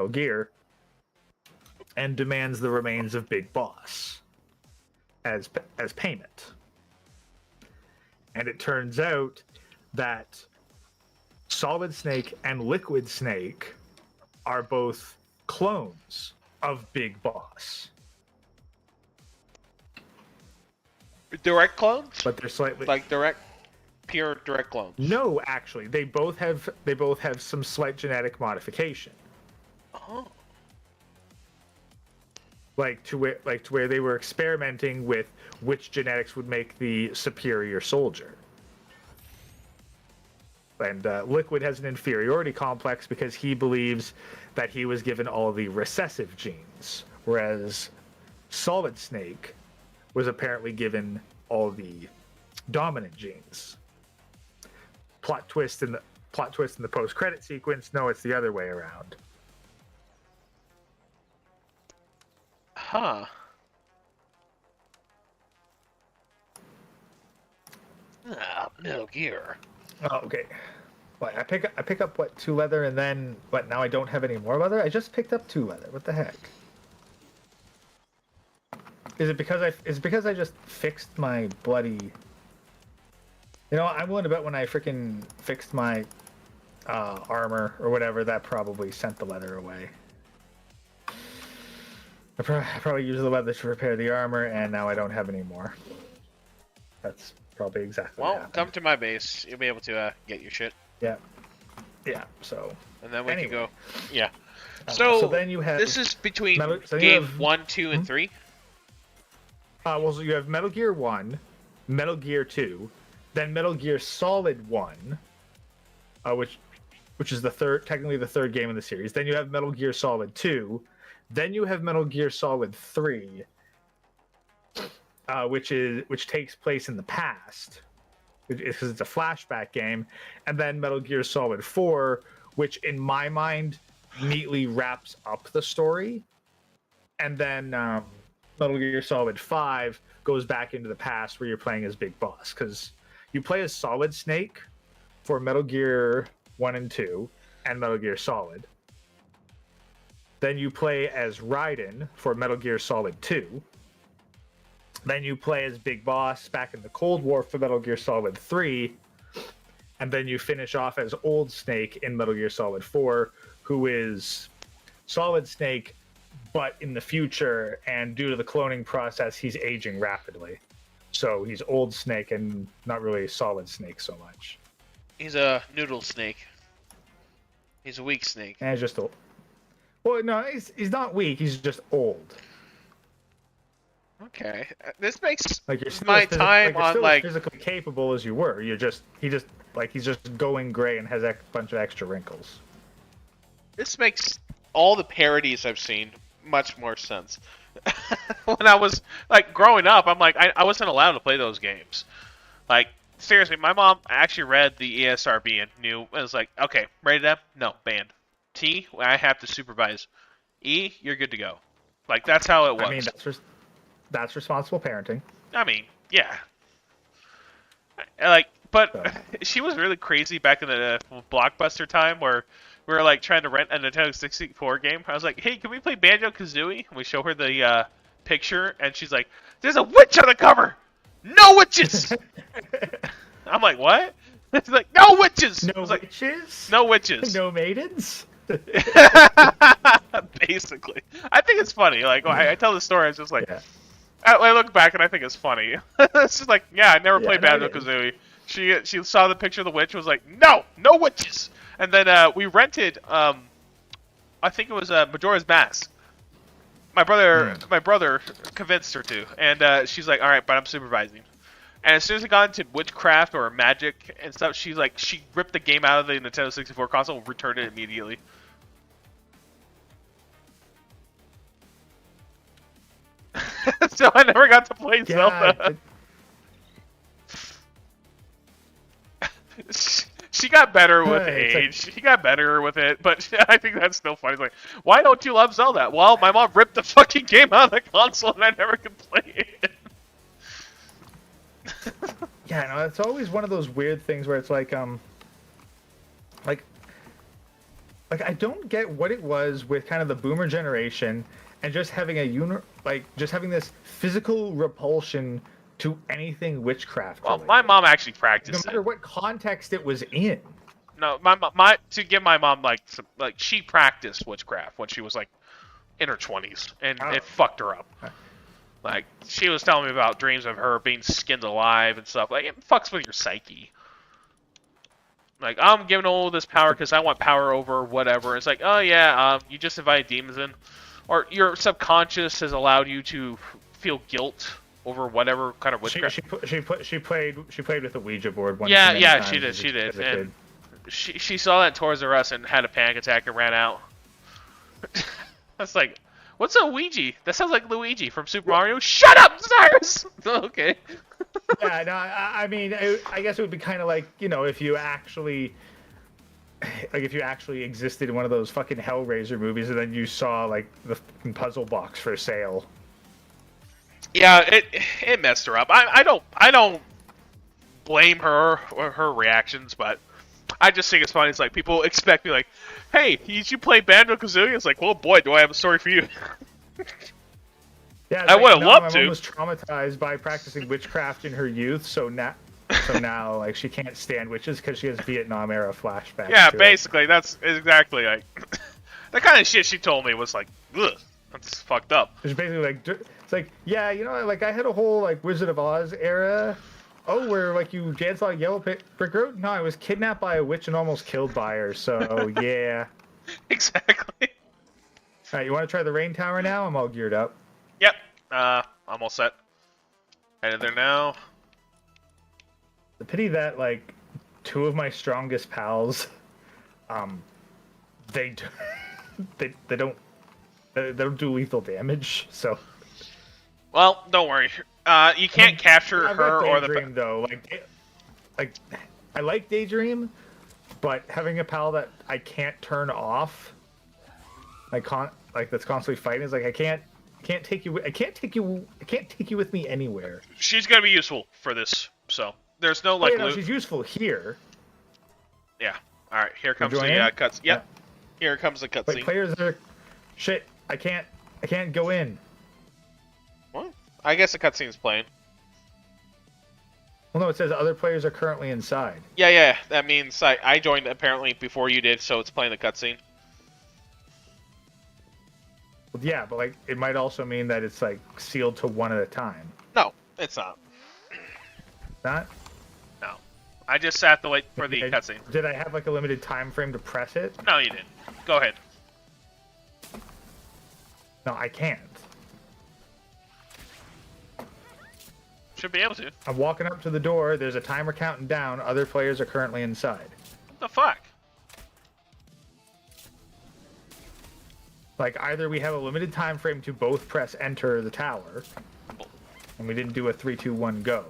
Gear, and demands the remains of Big Boss as payment. And it turns out that Solid Snake and Liquid Snake are both clones of Big Boss. Direct clones? But they're slightly Like pure direct clones? No, actually, they both have some slight genetic modification. Oh. Like to where they were experimenting with which genetics would make the superior soldier. And Liquid has an inferiority complex because he believes that he was given all the recessive genes, whereas Solid Snake was apparently given all the dominant genes. Plot twist in the post-credit sequence. No, it's the other way around. Huh. Metal Gear. Oh, okay. What, I pick up what, 2 leather, and then what? Now I don't have any more leather. I just picked up 2 leather. What the heck? Is it because I just fixed my bloody? You know, I'm willing to bet when I freaking fixed my armor or whatever, that probably sent the leather away. I probably used the leather to repair the armor, and now I don't have any more. That's probably exactly what Well, happened. come to my base. You'll be able to get your shit. Yeah. So. And then we Anyway. can go. Yeah. So then you have. This is between so you game have- 1, 2, and 3. Well, so you have Metal Gear 1, Metal Gear 2, then Metal Gear Solid 1, which is technically the third game in the series. Then you have Metal Gear Solid 2, then you have Metal Gear Solid 3, which takes place in the past, because it's a flashback game, and then Metal Gear Solid 4, which in my mind neatly wraps up the story, and then Metal Gear Solid 5 goes back into the past where you're playing as Big Boss, because you play as Solid Snake for Metal Gear 1 and 2 and Metal Gear Solid. Then you play as Raiden for Metal Gear Solid 2. Then you play as Big Boss back in the Cold War for Metal Gear Solid 3. And then you finish off as Old Snake in Metal Gear Solid 4, who is Solid Snake, but in the future, and due to the cloning process, he's aging rapidly. So he's Old Snake and not really Solid Snake so much. He's a noodle snake. He's a weak snake. And he's just old. Well, no, he's not weak. He's just old. Okay. This makes Like you're still my time you're on still like as physically capable as you were. He's just going gray and has a bunch of extra wrinkles. this makes all the parodies I've seen much more sense. When I was like growing up, I'm like I wasn't allowed to play those games. Like seriously, my mom actually read the ESRB and knew. It was like, okay, rated M, no, banned. T, I have to supervise. E, you're good to go. Like that's how it was. I mean, that's responsible parenting. I mean, yeah. Like, but So. she was really crazy back in the Blockbuster time where we were like trying to rent a Nintendo 64 game. I was like, hey, can we play Banjo-Kazooie? And we show her the picture, and she's like, there's a witch on the cover! No witches! I'm like, what? She's like, no witches! I No was like, witches? no witches. No maidens? Basically. I think it's funny. Like, I tell the story, it's just like, Yeah. I look back and I think it's funny. It's just like, yeah, I never Yeah, played no, it Banjo-Kazooie. She saw the picture of the witch, was like, no witches. And then we rented, I think it was Majora's Mask. My brother convinced her to, and she's like, all right, but I'm supervising. And as soon as it got into witchcraft or magic and stuff, she ripped the game out of the Nintendo 64 console and returned it immediately. So I never got to play Yeah, Zelda. She got better with It's like- age. She got better with it, but I think that's still funny. It's like, why don't you love Zelda? Well, my mom ripped the fucking game out of the console and I never could play it. yeah, no, it's always one of those weird things where it's like I don't get what it was with kind of the boomer generation and just having just having this physical repulsion to anything witchcraft. Well, related. my mom actually no practiced matter it. what context it was in. No, my to give my mom like she practiced witchcraft when she was like in her 20s, and Oh. it fucked her up. Like she was telling me about dreams of her being skinned alive and stuff. Like it fucks with your psyche. Like I'm giving all this power because I want power over whatever. It's like, oh yeah, you just invited demons in, or your subconscious has allowed you to feel guilt over whatever kind of witchcraft. She played with a Ouija board once. Yeah, many yeah, times she did, as a- she did, as a and kid. she saw that Toys R Us and had a panic attack and ran out. That's like, what's a Ouija? That sounds like Luigi from Super Mario. Shut up, Cyrus! Okay. Yeah, no, I mean, I guess it would be kind of like, you know, if you actually existed in one of those fucking Hellraiser movies, and then you saw like the fucking puzzle box for sale. Yeah, it messed her up. I don't blame her or her reactions, but I just think it's funny. It's like people expect me like, hey, did you play Banjo-Kazooie? It's like, well, boy, do I have a story for you. Yeah, I would've loved my to. mom was traumatized by practicing witchcraft in her youth, so now like she can't stand witches because she has Vietnam era flashbacks. Yeah, to it. basically, that's exactly like the kind of shit she told me was like, ugh, that's fucked up. It's basically like, it's like, yeah, you know, like I had a whole like Wizard of Oz era. Oh, where like you dance on a yellow brick road? No, I was kidnapped by a witch and almost killed by her. So yeah. Exactly. All right, you want to try the rain tower now? I'm all geared up. Yep. I'm all set. Headed there now. The pity that like two of my strongest pals, they don't do lethal damage. So Well, don't worry. You can't capture I've her got or the. Daydream though. Like I like Daydream, but having a pal that I can't turn off, like that's constantly fighting is like I can't take you with me anywhere. She's gonna be useful for this, so there's no like. You know, she's useful here. Yeah. All right. Here comes join the in? cuts. Yep. Here comes the Like cutscene. players are shit. I can't go in. What? I guess the cutscene's playing. Well, no, it says other players are currently inside. Yeah. That means I joined apparently before you did, so it's playing the cutscene. Well, yeah, but like it might also mean that it's like sealed to one at a time. No, it's not. Not? No. I just sat to wait for the Did cutscene. Did I have like a limited time frame to press it? No, you didn't. Go ahead. No, I can't. Should be able to. I'm walking up to the door. There's a timer counting down. Other players are currently inside. What the fuck? Like either we have a limited time frame to both press enter the tower, and we didn't do a 3, 2, 1 go.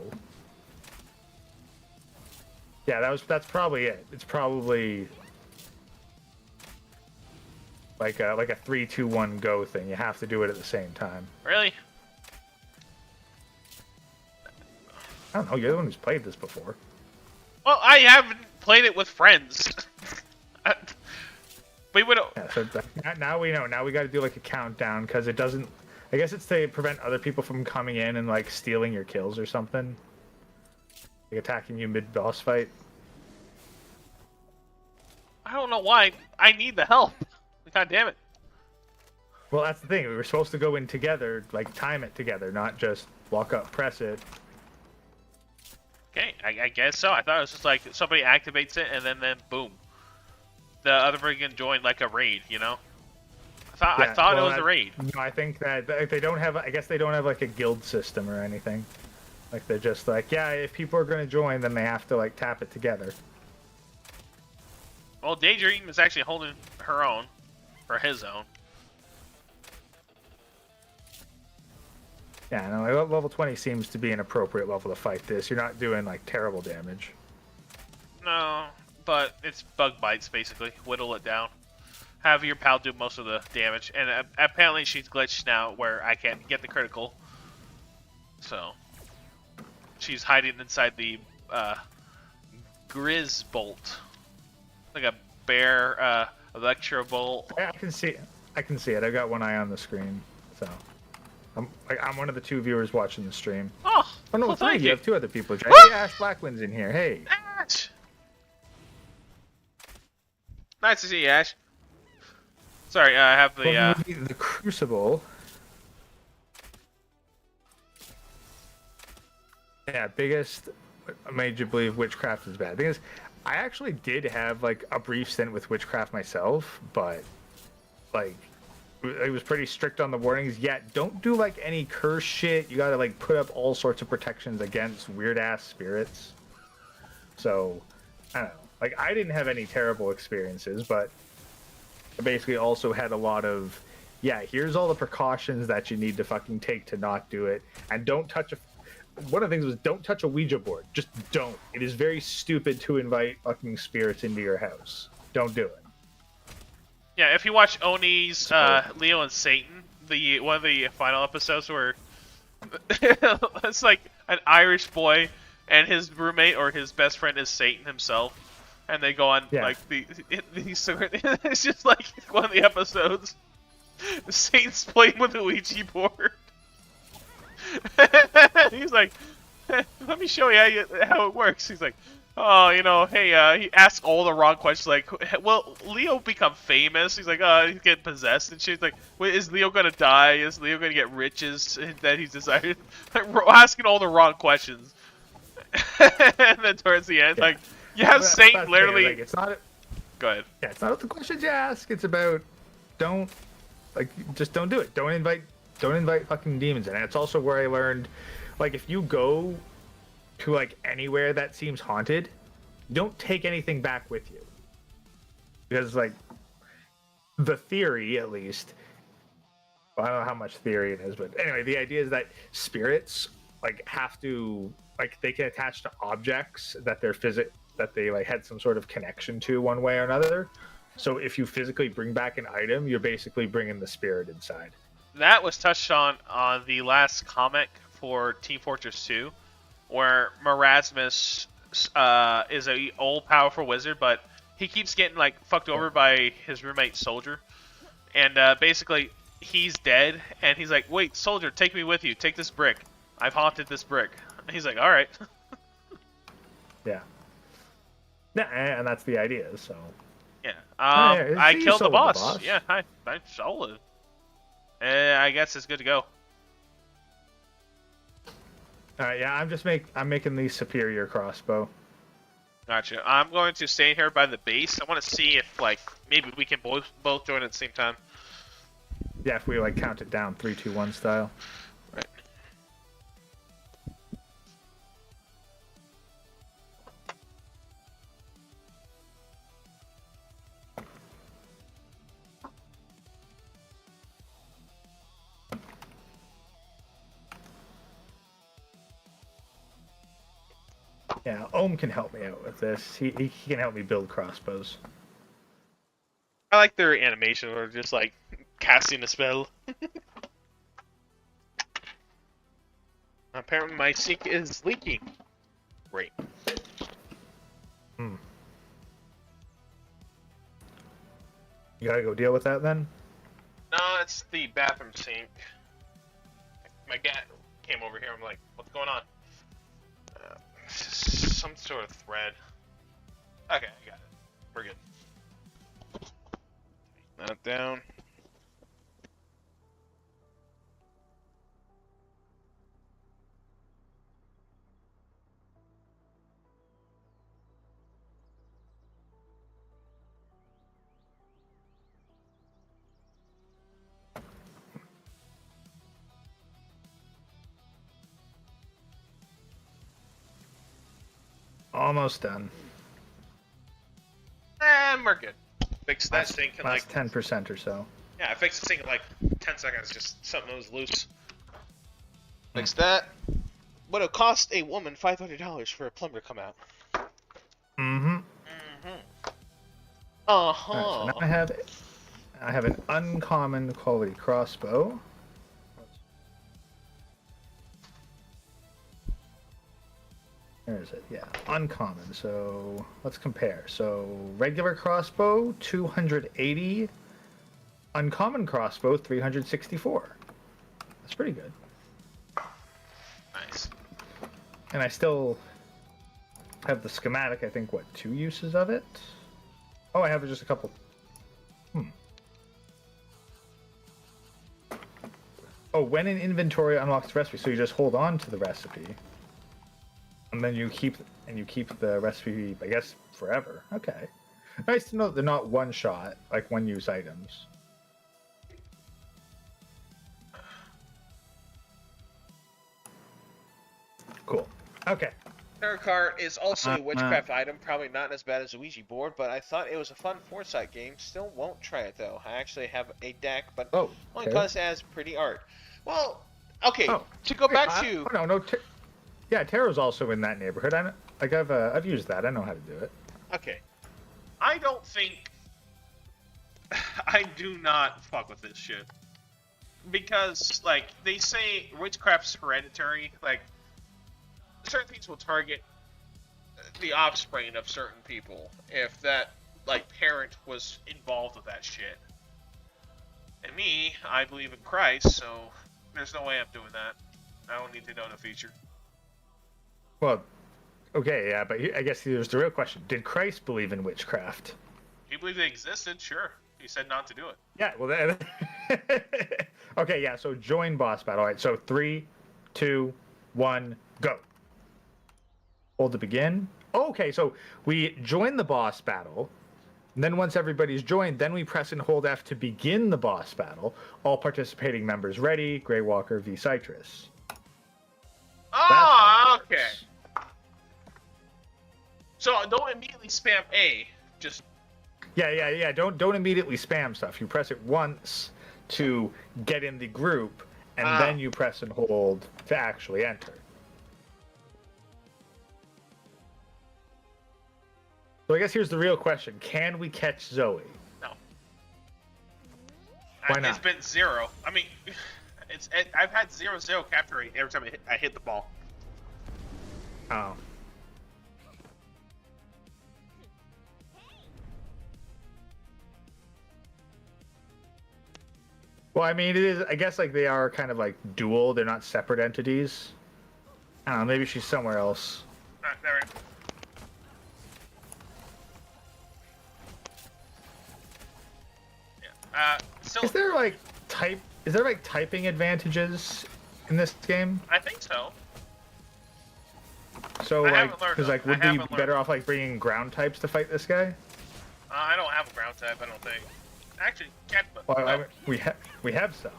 Yeah, that's probably it. It's probably like a 3, 2, 1 go thing. You have to do it at the same time. Really? I don't know. You're the one who's played this before. Well, I haven't played it with friends. We would. Yeah, so now we know. Now we got to do like a countdown because it doesn't. I guess it's to prevent other people from coming in and like stealing your kills or something. Like attacking you mid boss fight. I don't know why. I need the help. God damn it. Well, that's the thing. We were supposed to go in together, like time it together, not just walk up, press it. Okay, I guess so. I thought it was just like somebody activates it and then boom. The other person can join like a raid, you know? I thought it was a raid. No, I think that if they don't have. I guess they don't have like a guild system or anything. Like they're just like, yeah, if people are going to join, then they have to like tap it together. Well, Daydream is actually holding her own, or his own. Yeah, no, like, level 20 seems to be an appropriate level to fight this. You're not doing like terrible damage. No, but it's bug bites basically. Whittle it down. Have your pal do most of the damage, and apparently she's glitched now where I can't get the critical. So she's hiding inside the Grizz bolt, like a bear electro bolt. I can see it. I can see it. I've got one eye on the screen, so I'm one of the 2 viewers watching the stream. Oh no, well, 3. thank You you. have 2 other people. Hey, Ash Blackwind's in here. Hey. Ash! Nice to see you, Ash. Sorry, I have The Crucible. Yeah, biggest made you believe witchcraft is bad. The thing is, I actually did have like a brief stint with witchcraft myself, but like it was pretty strict on the warnings. Yet don't do like any curse shit. You gotta like put up all sorts of protections against weird ass spirits. So I don't know. Like I didn't have any terrible experiences, but I basically also had a lot of, yeah, here's all the precautions that you need to fucking take to not do it, and don't touch a. One of the things was don't touch a Ouija board. Just don't. It is very stupid to invite fucking spirits into your house. Don't do it. Yeah, if you watch Oni's Leo and Satan, one of the final episodes where it's like an Irish boy and his roommate or his best friend is Satan himself, and they go on like it's just like one of the episodes. Satan's playing with the Ouija board. He's like, let me show you how it works. He's like, oh, you know, hey, he asks all the wrong questions. Like, will Leo become famous? He's like, he's getting possessed and shit. He's like, wait, is Leo gonna die? Is Leo gonna get riches that he's decided? Like, asking all the wrong questions. And then towards the end, like, you have Satan literally. Like, it's not. Go ahead. Yeah, it's not about the questions you ask. It's about just don't do it. Don't invite fucking demons in. And it's also where I learned, like, if you go to like anywhere that seems haunted, don't take anything back with you, because like the theory, at least, well, I don't know how much theory it is, but anyway, the idea is that spirits like have to, like, they can attach to objects that they like had some sort of connection to one way or another. So if you physically bring back an item, you're basically bringing the spirit inside. That was touched on the last comic for Team Fortress 2, where Marasmus is a old powerful wizard, but he keeps getting like fucked over by his roommate Soldier, and basically he's dead, and he's like, "Wait, Soldier, take me with you. Take this brick. I've haunted this brick." And he's like, "All right." Yeah. Yeah, and that's the idea. So. Yeah. Yeah, I you killed the sold boss. Yeah, I sold it. I guess it's good to go. Alright, yeah, I'm making the superior crossbow. Gotcha. I'm going to stay here by the base. I want to see if, like, maybe we can both join at the same time. Yeah, if we like count it down 3, 2, 1 style. Right. Yeah, Ohm can help me out with this. He can help me build crossbows. I like their animation, or just like casting a spell. Apparently, my sink is leaking. Great. You gotta go deal with that then? No, it's the bathroom sink. My cat came over here. I'm like, what's going on? Some sort of thread. Okay, I got it. We're good. That down. Almost done. And we're good. Fix that sink in like 10% or so. Yeah, I fixed the sink in like 10 seconds. Just something that was loose. Fix that. Would have cost a woman $500 for a plumber to come out. Mm-hmm. Uh-huh. Alright, so now I have an uncommon quality crossbow. Where is it? Yeah, uncommon. So let's compare. So regular crossbow, 280. Uncommon crossbow, 364. That's pretty good. Nice. And I still have the schematic, I think, what, 2 uses of it? Oh, I have just a couple. Oh, when in inventory unlocks the recipe, so you just hold on to the recipe. And then you keep the recipe, I guess, forever. Okay. Nice to know that they're not one shot, like one use items. Cool. Okay. Tarot card is also a witchcraft item, probably not as bad as a Ouija board, but I thought it was a fun foresight game. Still won't try it though. I actually have a deck, but only because it has pretty art. Well, okay. To go back to yeah, tarot's also in that neighborhood. I've used that. I know how to do it. Okay. I don't think I do not fuck with this shit because like they say witchcraft's hereditary, like. Certain things will target the offspring of certain people if that, like, parent was involved with that shit. And me, I believe in Christ, so there's no way I'm doing that. I don't need to know the future. Well, okay, yeah, but I guess here's the real question. Did Christ believe in witchcraft? He believed it existed, sure. He said not to do it. Yeah, well, okay, yeah, so join boss battle. All right, so 3, 2, 1, go. Hold to begin. Oh, okay, so we join the boss battle. And then once everybody's joined, then we press and hold F to begin the boss battle. All participating members ready. Grey Walker v Citrus. Oh, okay. So don't immediately spam A. Just. Yeah. Don't immediately spam stuff. You press it once to get in the group, and then you press and hold to actually enter. So I guess here's the real question. Can we catch Zoe? No. Why not? It's been 0. I mean, I've had 0-0 capture rate every time I hit the ball. Oh. Well, I mean, it is. I guess like they are kind of like dual. They're not separate entities. I don't know. Maybe she's somewhere else. There. Is there like typing advantages in this game? I think so. So like, because like, would we be better off like bringing ground types to fight this guy? I don't have a ground type. I don't think. Actually, well, we have some.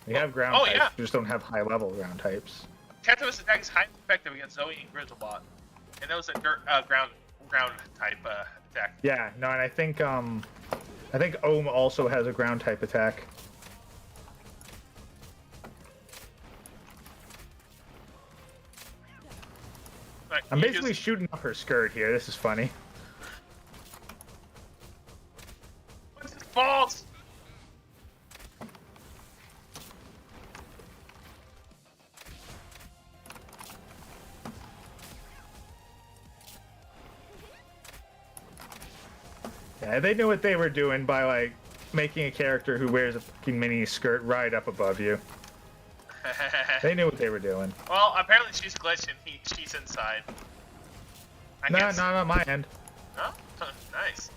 We have ground types. Yeah. We just don't have high level ground types. Cactus attack is highly effective against Zoe and Grizzlebot, and that was a ground type attack. Yeah. No, and I think Ohm also has a ground type attack. Right, I'm basically shooting up her skirt here. This is funny. What's his balls? Yeah, they knew what they were doing by like making a character who wears a fucking mini skirt right up above you. They knew what they were doing. Well, apparently she's glitched and she's inside. No, not on my end. Oh, nice.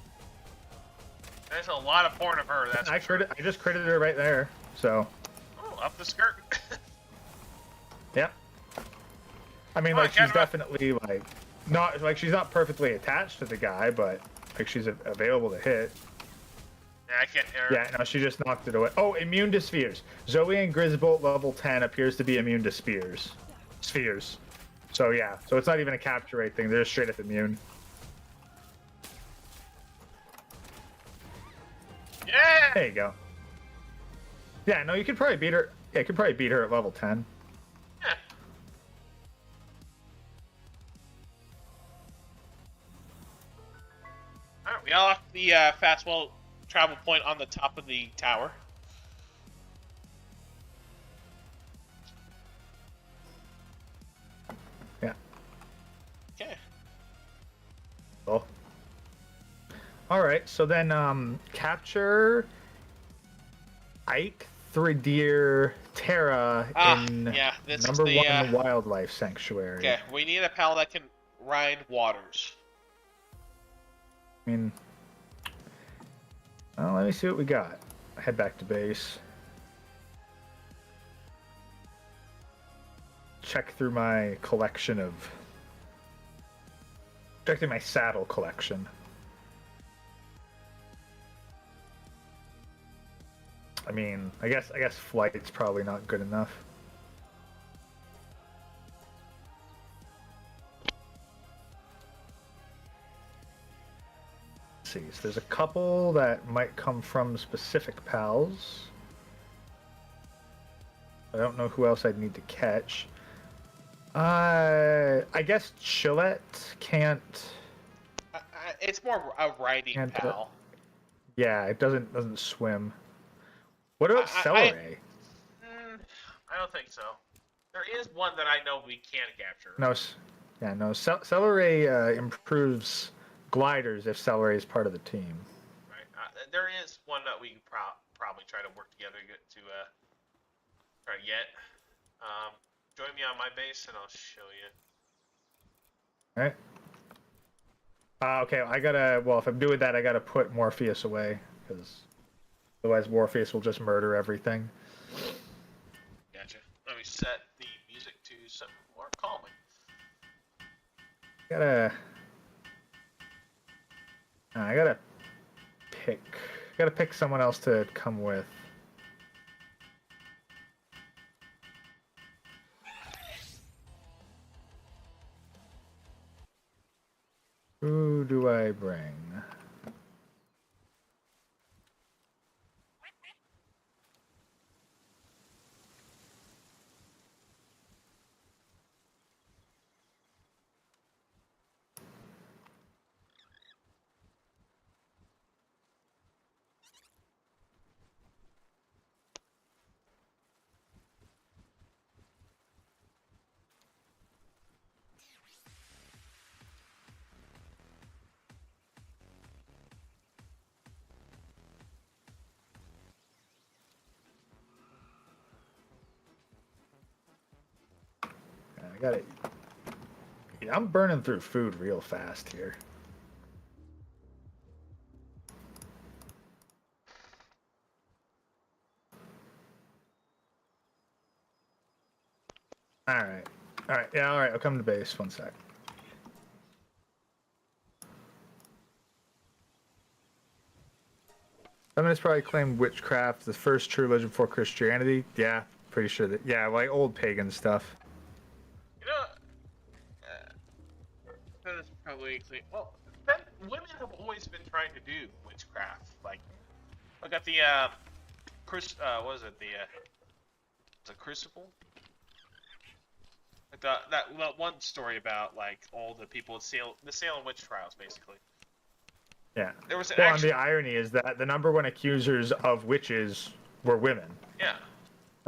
There's a lot of porn of her. I just credited her right there. So. Oh, up the skirt. Yep. I mean, like she's definitely like she's not perfectly attached to the guy, but like she's available to hit. Yeah, I can't hear her. Yeah, no, she just knocked it away. Oh, immune to spheres. Zoe and Grizzbolt level 10 appears to be immune to spheres. So yeah, so it's not even a capture rate thing. They're just straight up immune. Yeah. There you go. Yeah, no, you could probably beat her. Yeah, you could probably beat her at level 10. We unlocked the fast travel point on the top of the tower. Yeah. Okay. Cool. All right, so then capture Ike Thridir Terra in yeah, this number is the, 1 Wildlife Sanctuary. Okay, we need a pal that can ride waters. I mean, well, let me see what we got. Head back to base. Check through my collection of... Check through my saddle collection. I mean, I guess flight's probably not good enough. Let's see, so there's a couple that might come from specific pals. I don't know who else I'd need to catch. I guess Chillette can't. It's more a riding pal. Yeah, it doesn't swim. What about Celeray? I don't think so. There is one that I know we can capture. No, yeah, no. Celeray improves gliders if Celeray is part of the team. Right. There is one that we probably try to work together to try to get. Join me on my base and I'll show you. Alright. Okay, I gotta... Well, if I'm doing that, I gotta put Morpheus away, because otherwise Morpheus will just murder everything. Gotcha. Let me set the music to something more calming. I gotta pick someone else to come with. Who do I bring? I got it. Yeah, I'm burning through food real fast here. Alright. Alright, yeah, alright, I'll come to base. One sec. Feminists probably claim witchcraft, the first true religion before Christianity. Yeah, pretty sure that. Yeah, like old pagan stuff. You know, that's probably well. Women have always been trying to do witchcraft. Like, look at the what is it? The Crucible. Like that one story about like all the people at the Salem witch trials, basically. Yeah. There was well, and the irony is that the number one accusers of witches were women. Yeah.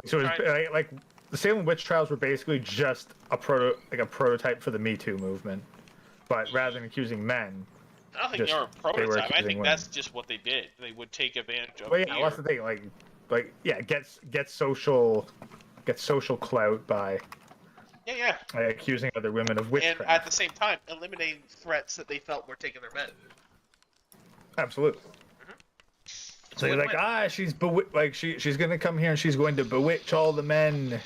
So it was, like the Salem witch trials were basically just a prototype for the Me Too movement, but rather than accusing men. I don't think they were a prototype. I think that's just what they did. They would take advantage of. Well, yeah, that's the thing. Like yeah, get social clout by. Yeah. Accusing other women of witchcraft. And at the same time, eliminating threats that they felt were taking their men. Absolutely. Mm-hmm. So you're like, she's she's gonna come here and she's going to bewitch all the men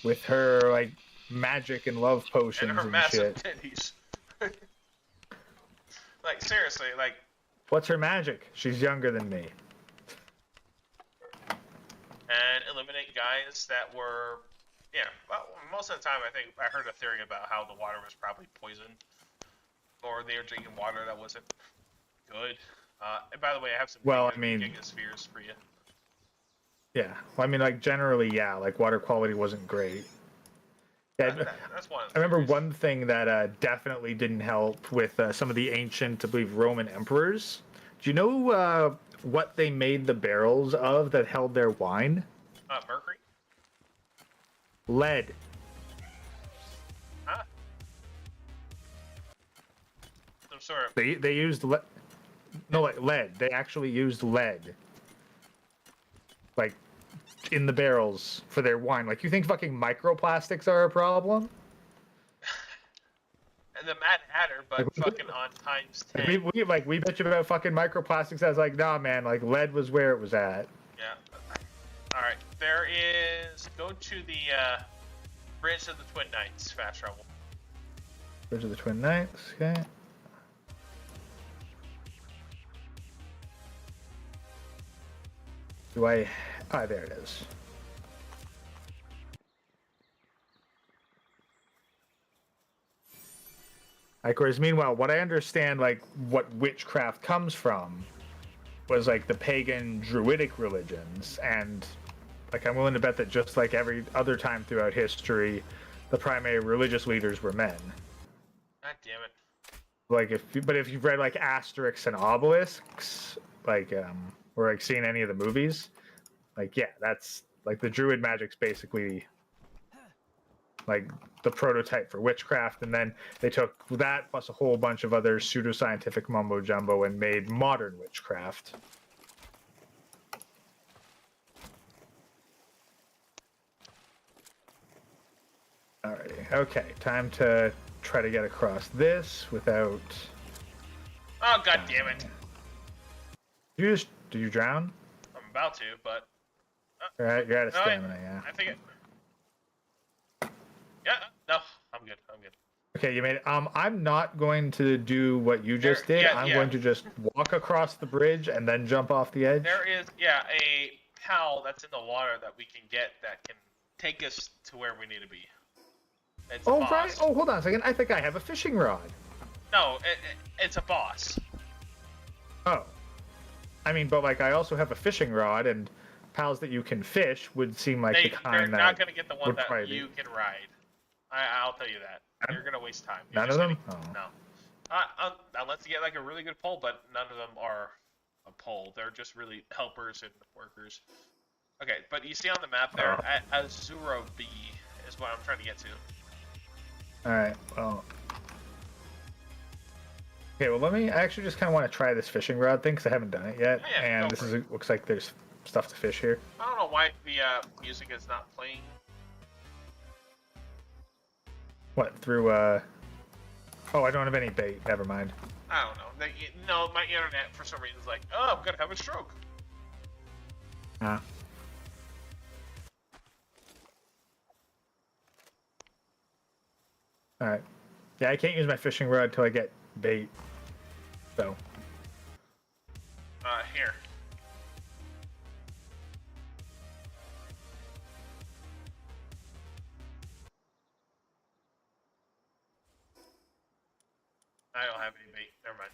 with her like magic and love potions and her and massive shit. titties. Like seriously, like. What's her magic? She's younger than me. And eliminate guys that were. Yeah, well, most of the time I heard a theory about how the water was probably poisoned, or they were drinking water that wasn't good. And by the way, I have some gigaspheres for you. Yeah, well, I mean, like generally, yeah, like water quality wasn't great. Yeah, That's one of I the remember theories. one thing that definitely didn't help with some of the ancient, I believe, Roman emperors. Do you know what they made the barrels of that held their wine? Mercury? Lead. Huh? Some sort of. They used no, like lead. They actually used lead, like in the barrels for their wine. Like, you think fucking microplastics are a problem? And the Mad Hatter, but Like, fucking on times 10. we bet you about fucking microplastics. I was like, nah, man. Like, lead was where it was at. Yeah. Alright, there is. Go to the Bridge of the Twin Knights, fast travel. Bridge of the Twin Knights. Okay. Do I? Ah, there it is. Like, whereas meanwhile, what I understand, like, what witchcraft comes from was, like, the pagan druidic religions. And, like, I'm willing to bet that just like every other time throughout history, the primary religious leaders were men. God damn it. Like, if you've read, like, Asterix and Obelisks, like, or, like, seen any of the movies, like, yeah, that's, like, the druid magic's basically like the prototype for witchcraft, and then they took that plus a whole bunch of other pseudoscientific mumbo jumbo and made modern witchcraft. Alrighty, okay, time to try to get across this without. Oh, god damn it. Did you drown? I'm about to, but. You're out of No, stamina, yeah. I think it. Yeah, no, I'm good. I'm good. Okay, you made it. I'm not going to do what you just did. yeah, I'm yeah. going to just walk across the bridge and then jump off the edge. There is, yeah, a PAL that's in the water that we can get that can take us to where we need to be. It's a Oh, boss. right. Oh, hold on a second. I think I have a fishing rod. No, it's a boss. Oh. I mean, but, like, I also have a fishing rod, and pals that you can fish would seem like the They're kind that not going to get the one would that probably you can ride. I'll tell you that. You're going to waste time. You're None of just them? gonna- Oh. No. Unless you get, like, a really good pole, but none of them are a pole. They're just really helpers and workers. Okay, but you see on the map there, Azuro B is what I'm trying to get to. Alright, well. Okay, well, I actually just kind of want to try this fishing rod thing, because I haven't done it yet. Yeah, and go this for is looks like there's stuff to fish here. I don't know why the music is not playing. What, through, Oh, I don't have any bait. Never mind. I don't know. No, my internet for some reason is like, oh, I'm gonna have a stroke. Ah. Alright. Yeah, I can't use my fishing rod till I get bait. So. Here. I don't have any bait. Never mind.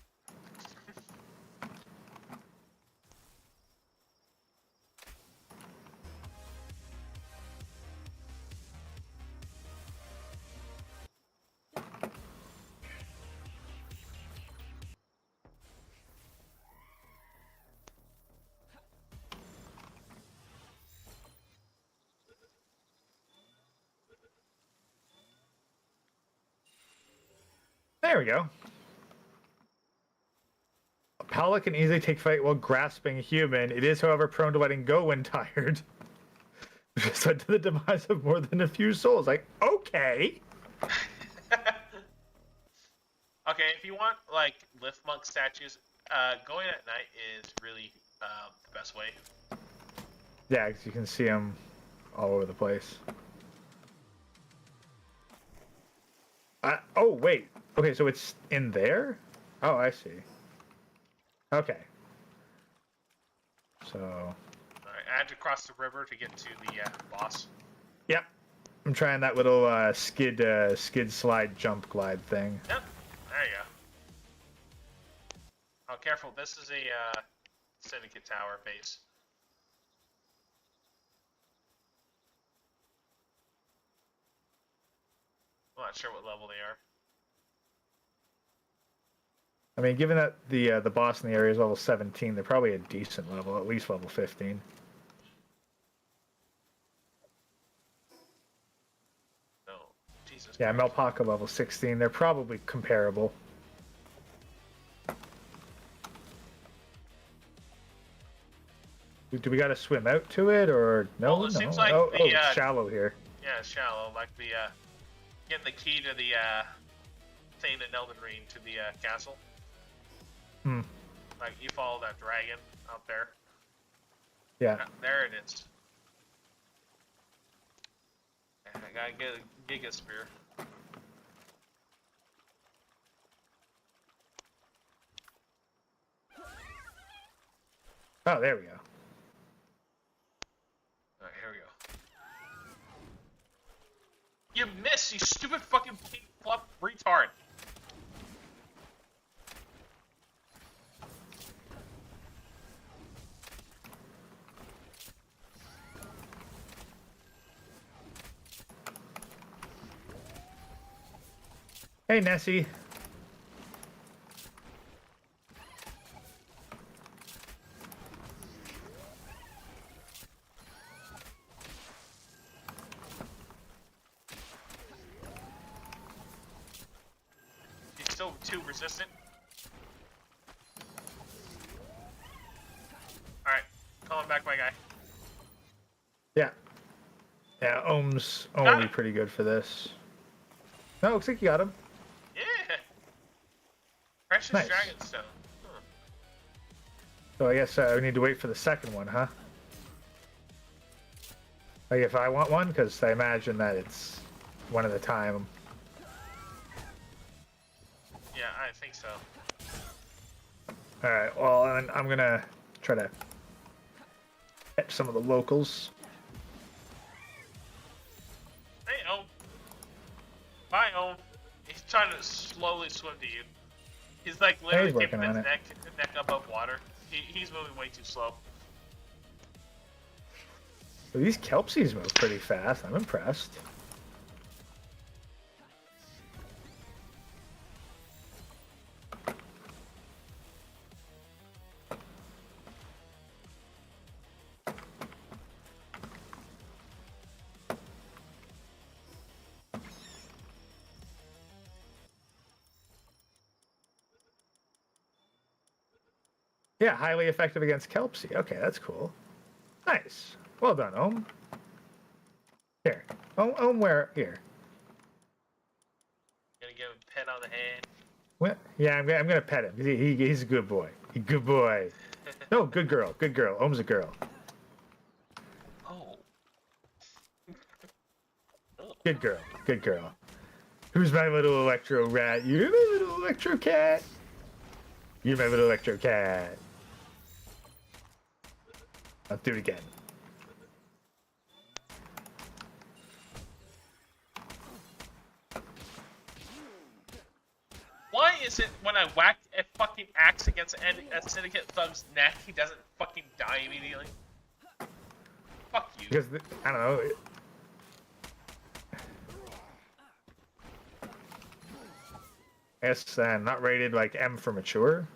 There we go. A pala can easily take fight while grasping a human. It is, however, prone to letting go when tired. Which led to the demise of more than a few souls. Like, okay. Okay, if you want like lift monk statues, going at night is really the best way. Yeah, because you can see them all over the place. Oh, wait. Okay, so it's in there? Oh, I see. Okay. So... Alright, I had to cross the river to get to the boss. Yep. I'm trying that little skid slide jump glide thing. Yep, there you go. Oh, careful, this is a Syndicate Tower base. not sure what level they are. I mean, given that the boss in the area is level 17, they're probably a decent level, at least level 15. No, Jesus. Yeah, Christ. Melpaka level 16. They're probably comparable. Do we got to swim out to it or no? Well, it no. seems like oh, the, it's shallow here. Yeah, it's shallow. Like the getting the key to the thing in Elden Ring to the castle. Hmm. Like you follow that dragon out there. Yeah. There it is. I gotta get a Giga Spear. Oh, there we go. Alright, here we go. You missed, you stupid fucking pink fluff retard. Hey, Nessie. He's still too resistant. Alright, calling back my guy. Yeah. Yeah, Ohm's Got only him. pretty good for this. No, looks like you got him. Yeah! Precious Nice. Dragonstone. Huh. So I guess we need to wait for the second one, huh? Like if I want one, because I imagine that it's one at a time. Yeah, I think so. Alright, well, and I'm gonna try to catch some of the locals. Hey, Ohm. Bye, Ohm. He's trying to slowly swim to you. He's like literally He's keeping working his on neck above water. He's moving way too slow. Well, these Kelpsies move pretty fast. I'm impressed. Yeah, highly effective against Kelpsie. Okay, that's cool. Nice. Well done, Ohm. Here. Ohm, where? Here. Gonna give him a pet on the head. What? Yeah, I'm gonna pet him. He's a good boy. He's a good boy. No, good girl. Good girl. Ohm's a girl. Oh. Good girl. Good girl. Who's my little electro rat? You're my little electro cat. You're my little electro cat. Let's do it again. Why is it when I whack a fucking axe against a syndicate thug's neck, he doesn't fucking die immediately? Fuck you. Because, I don't know. I guess not rated like M for mature.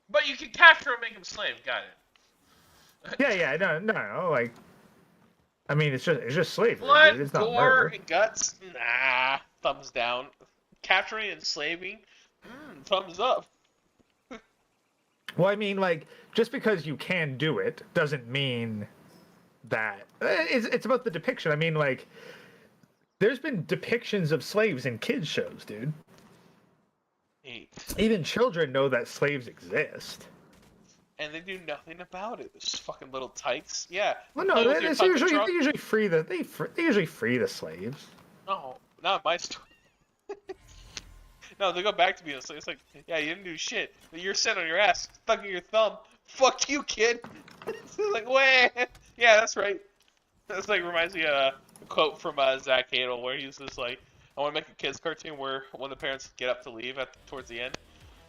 But you can capture and make him slave. Got it. Yeah, no, like, I mean, it's just slavery. Blood, Dude. It's not gore, murder. and guts. Nah. Thumbs down. Capturing and enslaving. Thumbs up. Well, I mean, like, just because you can do it doesn't mean that it's about the depiction. I mean, like, there's been depictions of slaves in kids shows, dude. 8. Even children know that slaves exist. And they do nothing about it. Those fucking little tykes. Yeah. Well, no, play with they your fucking usually truck. they usually free the they usually free the slaves. No, not my story. No, they go back to being a slave. It's like, yeah, you didn't do shit. You're sitting on your ass, thugging your thumb. Fuck you, kid. It's like, wait. Yeah, that's right. That's like reminds me of a quote from Zach Hadel where he's just like, I want to make a kids cartoon where when the parents get up to leave towards the end,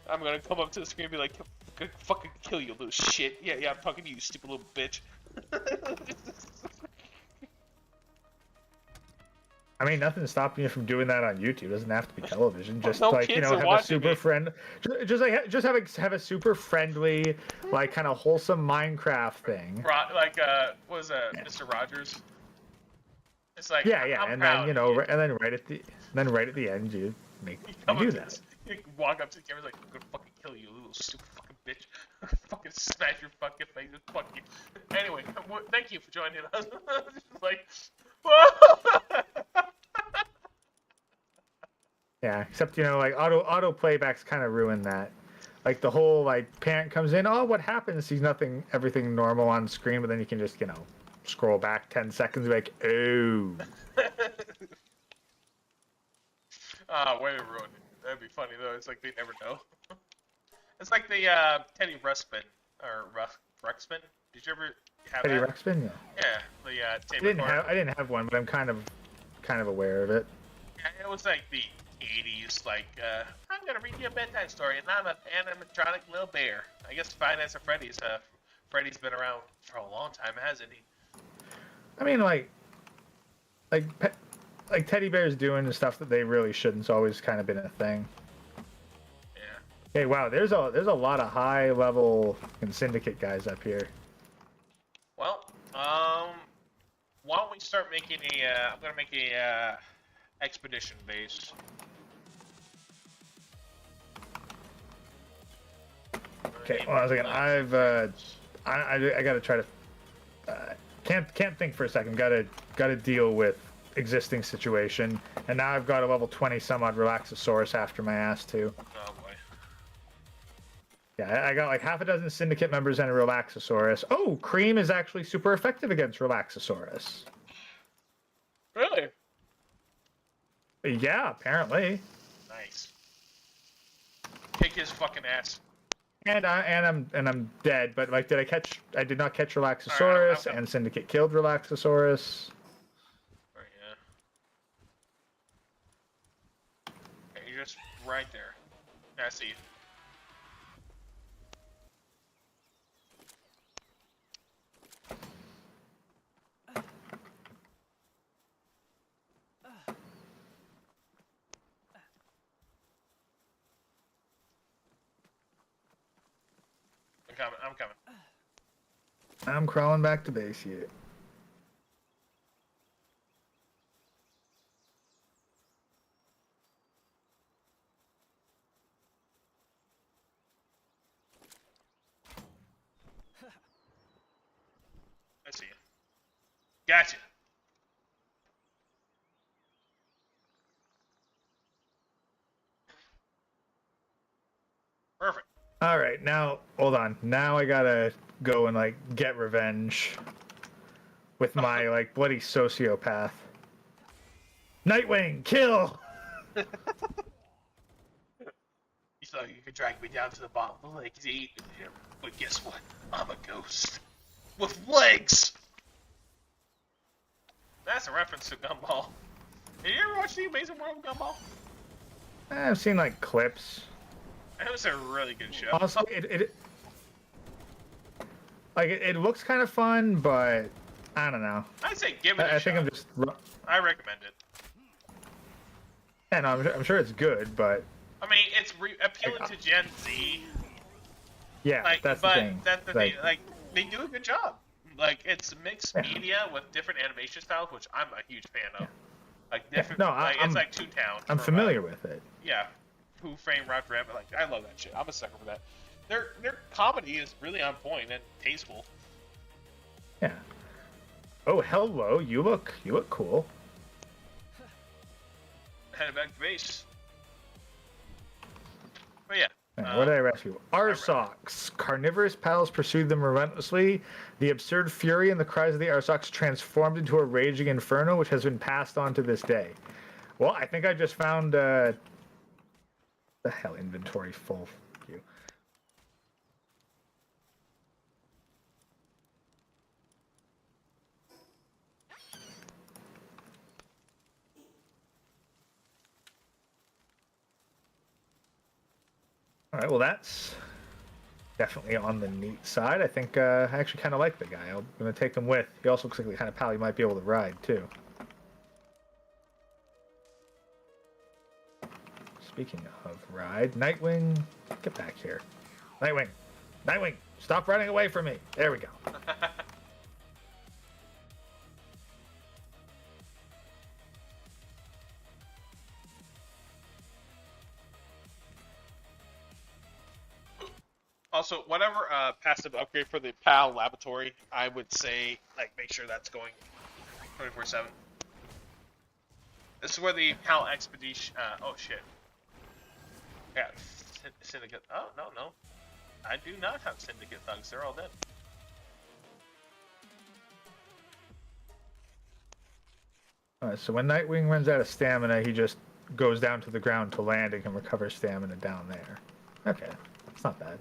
I'm gonna come up to the screen and be like, I'm gonna fucking kill you, little shit. Yeah, I'm talking to you, stupid little bitch. I mean, nothing's stopping you from doing that on YouTube. It doesn't have to be television. Just no like, you kids know, are have a watching super me. friend. Just have a super friendly, like kind of wholesome Minecraft thing. Like what was Mr. Rogers? It's like Yeah, I'm and proud then you of know, you. and then right at the end, you Come do up to that. you walk up to the camera like, I'm gonna fucking kill you, little stupid fucking bitch. Fucking smash your fucking face. Fuck you. Anyway, thank you for joining us. Like, Yeah, except you know, like auto playbacks kind of ruin that. Like the whole like parent comes in, oh, what happens? Sees nothing, everything normal on screen, but then you can just scroll back 10 seconds, like, oh. way to ruin it. That'd be funny though. It's like they never know. It's like the Teddy Ruxpin or Ruxpin. Did you ever have Teddy that? Ruxpin, yeah. Yeah, the tape recorder. I didn't have one, but I'm kind of aware of it. Yeah, it was like the 80s. Like, I'm gonna read you a bedtime story, and I'm an animatronic little bear. I guess Five Nights at Freddy's. Freddy's been around for a long time, hasn't he? I mean, like teddy bears doing the stuff that they really shouldn't. It's always kind of been a thing. Yeah. Hey, wow, there's a lot of high level and syndicate guys up here. Well, why don't we start making a? I'm gonna make a expedition base. Okay, well, I was thinking, I gotta try to can't think for a second. Gotta deal with existing situation, and now I've got a level 20 some odd Relaxosaurus after my ass too. Oh boy. Yeah, I got like half a dozen syndicate members and a Relaxosaurus. Oh, Cream is actually super effective against Relaxosaurus. Really? Yeah, apparently. Nice. Kick his fucking ass. And I'm dead, but like, I did not catch Relaxosaurus, Alright, I'm and Syndicate killed Relaxosaurus. Right, yeah. Okay, you're just right there. Yeah, I see you. I'm coming. I'm crawling back to base here. I see you. Gotcha. Perfect. All right, now hold on. Now I gotta go and like get revenge with my like bloody sociopath. Nightwing, kill! You thought you could drag me down to the bottom of the lake to eat him, but guess what? I'm a ghost. With legs! That's a reference to Gumball. Did you ever watch The Amazing World of Gumball? I've seen like clips. It was a really good show. Also, it looks kind of fun, but I don't know. I'd say give it a I shot. think I'm just. I recommend it. Yeah, no, I'm sure it's good, but I mean, it's appealing to Gen Z. yeah, Like, that's the but thing. that's the thing. Like, they do a good job. Like, it's mixed media with different animation styles, which I'm a huge fan of. Like, different. No, it's like Toontown. I'm familiar with it. Yeah. Who Framed Roger Rabbit? Like, I love that shit. I'm a sucker for that. Their comedy is really on point and tasteful. Yeah. Oh, hello. You look cool. Headed back to base. But yeah. What did I rescue? Arsox. Carnivorous pals pursued them relentlessly. The absurd fury and the cries of the Arsox transformed into a raging inferno, which has been passed on to this day. Well, I think I just found the hell inventory full. Thank you. All right, well, that's definitely on the neat side. I think I actually kind of like the guy. I'm going to take him with. He also looks like the kind of pal you might be able to ride, too. Speaking of ride, Nightwing, get back here. Nightwing, Nightwing, stop running away from me. There we go. Also, whatever passive upgrade for the PAL laboratory, I would say, like, make sure that's going 24/7. This is where the PAL expedition. Oh shit. Yeah, syndicate. Oh no. I do not have syndicate thugs. They're all dead. Alright, so when Nightwing runs out of stamina, he just goes down to the ground to land and can recover stamina down there. Okay, it's not bad.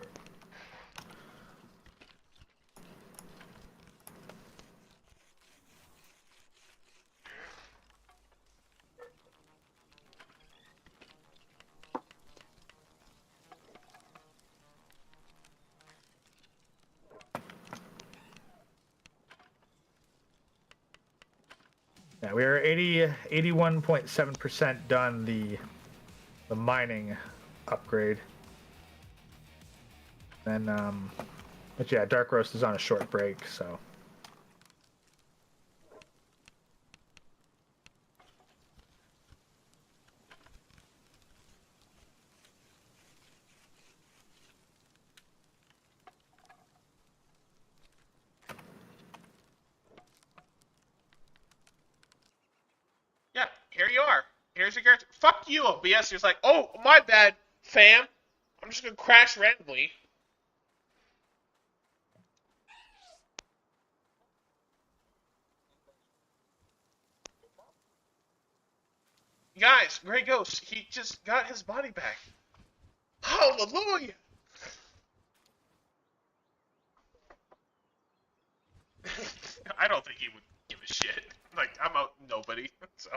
Yeah, we are 81.7% done the mining upgrade. Then, but yeah, Dark Roast is on a short break, so. Yeah, here you are. Here's your character. Fuck you, OBS. He's like, oh, my bad, fam. I'm just gonna crash randomly. Guys, Grey Ghost, he just got his body back. Hallelujah! I don't think he would give a shit. Like, I'm out nobody, so.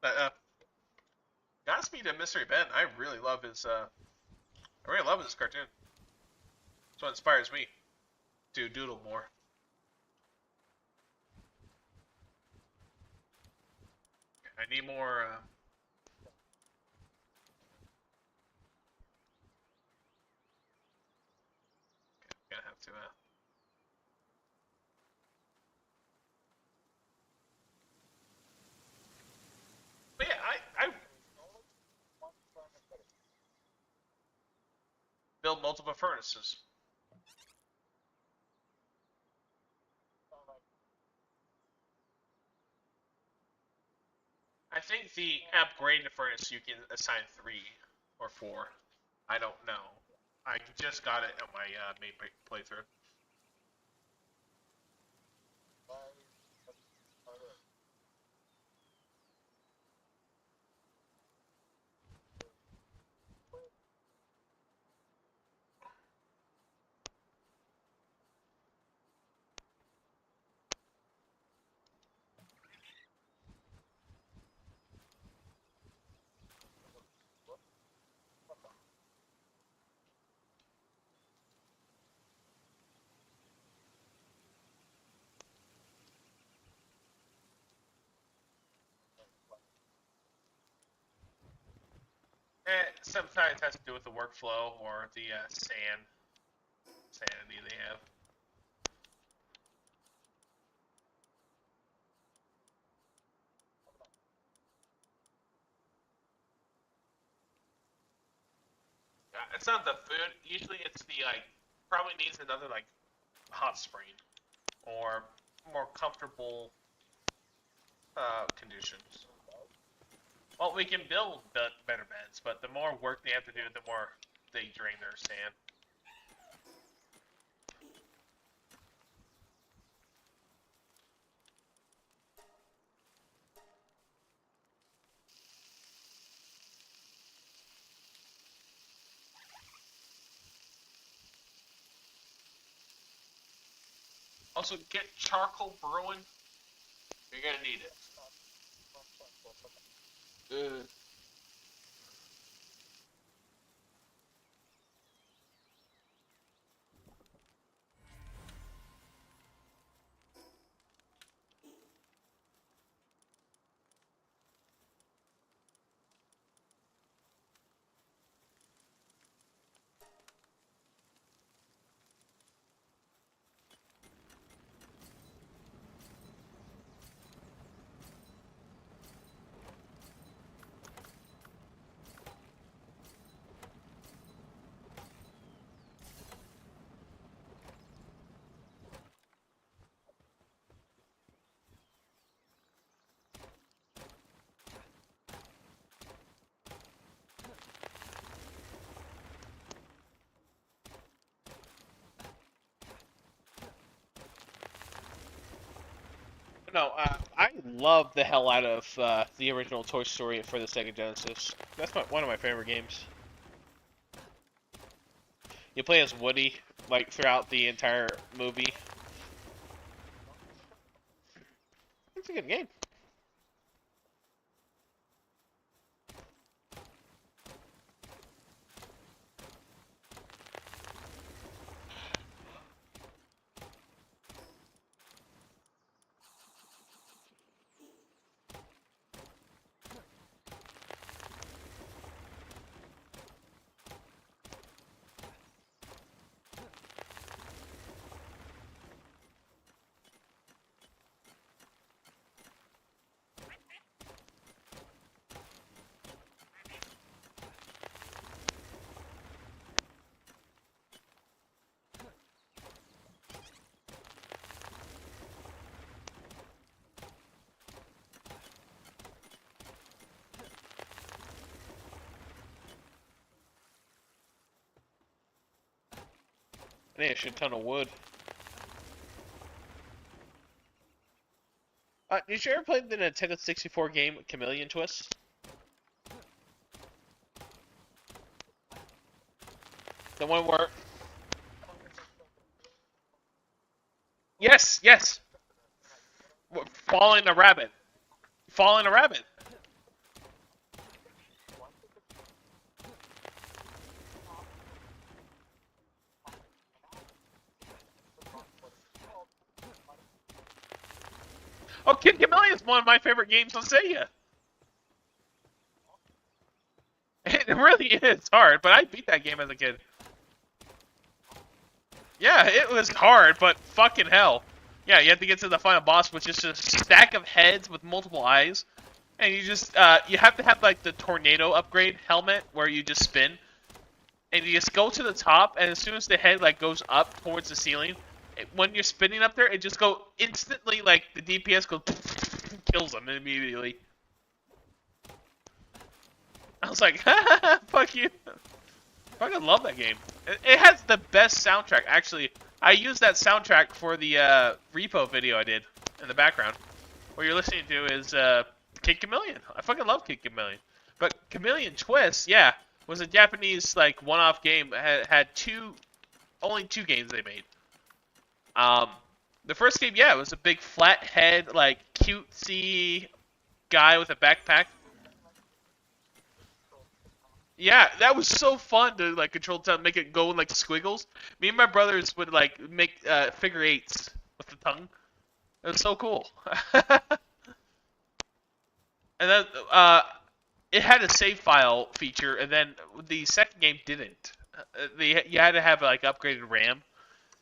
But, Godspeed to Mystery Ben. I really love his, cartoon. That's what inspires me to doodle more. I need more, gonna have to, But yeah, I build multiple furnaces. I think the upgraded furnace you can assign 3 or 4. I don't know. I just got it on my main playthrough. Sometimes it has to do with the workflow or the sanity they have. It's not the food. Usually it's the, like, probably needs another, like, hot spring or more comfortable conditions. Well, we can build better beds, but the more work they have to do, the more they drain their sand. Also, get charcoal brewing. You're gonna need it. no, I love the hell out of the original Toy Story for the Sega Genesis. That's one of my favorite games. You play as Woody, like, throughout the entire movie. It's a good game. I need a shit ton of wood. Did you ever play the Nintendo 64 game Chameleon Twist? The one where... Yes, yes! Following a rabbit. Following a rabbit. Oh, Kid Chameleon is one of my favorite games on Sega. It really is hard, but I beat that game as a kid. Yeah, it was hard, but fucking hell. Yeah, you have to get to the final boss, which is a stack of heads with multiple eyes. And you just, you have to have, like, the tornado upgrade helmet, where you just spin. And you just go to the top, and as soon as the head, like, goes up towards the ceiling, when you're spinning up there, it just go instantly, like, the DPS goes, kills them immediately. I was like, fuck you. I fucking love that game. It has the best soundtrack. Actually, I used that soundtrack for the repo video I did in the background. What you're listening to is Kid Chameleon. I fucking love Kid Chameleon. But Chameleon Twist, yeah, was a Japanese like one-off game. Had only two games they made. The first game, yeah, it was a big flat head, like cutesy guy with a backpack. Yeah, that was so fun to like control the tongue, make it go in like squiggles. Me and my brothers would like make figure eights with the tongue. It was so cool. And then it had a save file feature, and then the second game didn't. You had to have like upgraded RAM.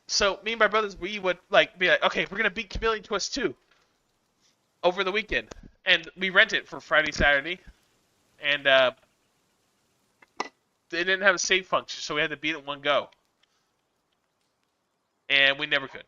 So me and my brothers, we would like be like, okay, we're gonna beat Chameleon Twist 2 over the weekend, and we rent it for Friday, Saturday, and they didn't have a save function, so we had to beat it in one go. And we never could.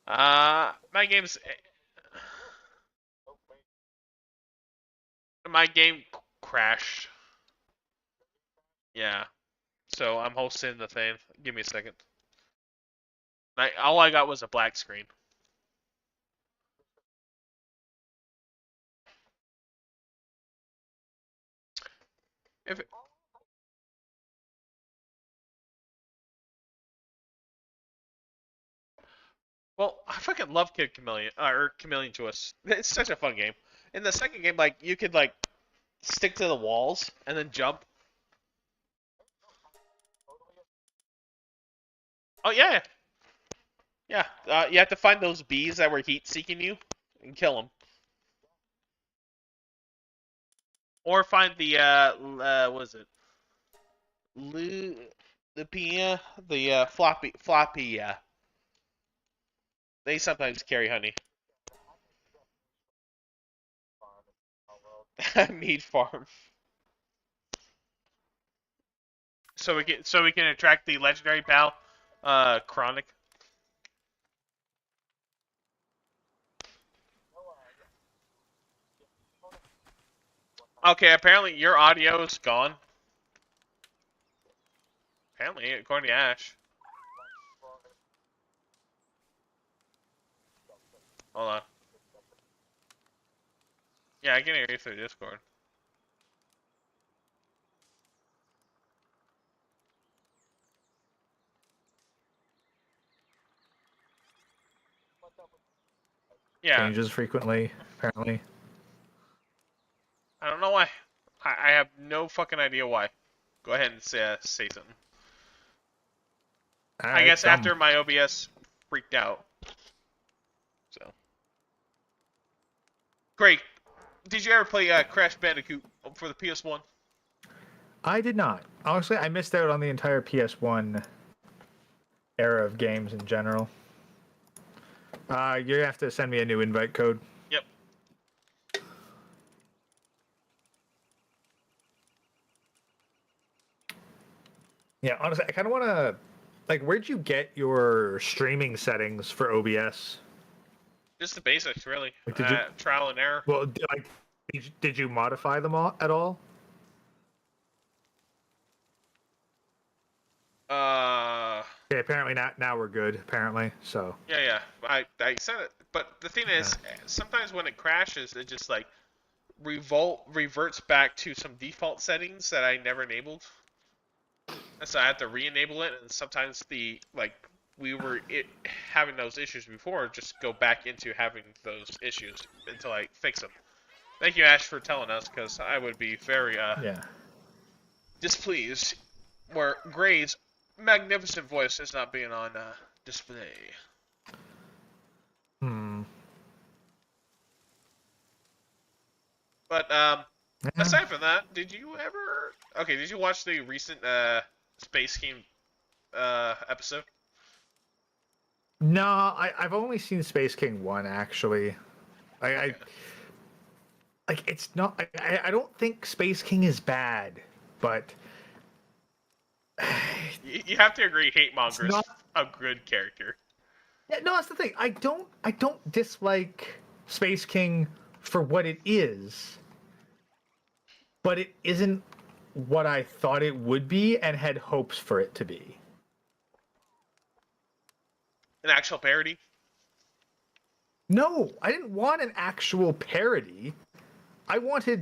My game's... My game crashed. Yeah. So I'm hosting the thing. Give me a second. All I got was a black screen. If it, well, I fucking love Kid Chameleon or Chameleon Twist. It's such a fun game. In the second game, like you could like stick to the walls and then jump. Oh yeah, yeah. You have to find those bees that were heat seeking you and kill them, or find the what is it? The floppy. They sometimes carry honey. Meat farm. So we can attract the legendary pal, Chronic. Okay, apparently your audio's gone. Apparently, according to Ash. Hold on. Yeah, I can hear you through Discord. Yeah, Changes frequently, apparently. I don't know why. I have no fucking idea why. Go ahead and say something. I guess after my OBS freaked out. So. Great. Did you ever play Crash Bandicoot for the PS1? I did not. Honestly, I missed out on the entire PS1 era of games in general. You have to send me a new invite code. Yep. Yeah, honestly, I kind of want to... Like, where'd you get your streaming settings for OBS? Just the basics, really. Like, did you... Trial and error. Well, like, did you modify them all, at all? Okay, apparently now we're good, apparently, so... Yeah. I said it. But the thing is, sometimes when it crashes, it just, like, reverts back to some default settings that I never enabled. And so I had to re-enable it, and sometimes we were having those issues before, just go back into having those issues until I fix them. Thank you, Ash, for telling us, because I would be very displeased where Gray's magnificent voice is not being on display. But aside from that, did you watch the recent Space King episode? No, I've only seen Space King 1, actually. I like, it's not... I don't think Space King is bad, but... You have to agree, Hate Monger is a good character. Yeah, no, that's the thing. I don't dislike Space King for what it is, but it isn't what I thought it would be and had hopes for it to be. An actual parody? No, I didn't want an actual parody. I want this.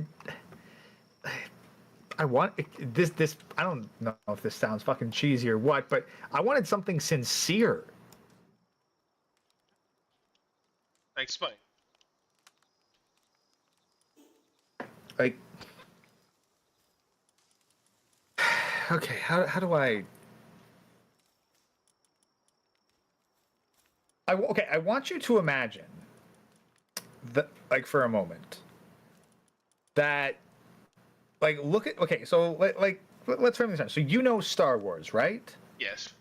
I don't know if this sounds fucking cheesy or what, but I wanted something sincere. Explain. Like, okay, how do I want you to imagine that, like, for a moment, that, like, look at, okay, so let's frame this out. So you know Star Wars, right? Yes.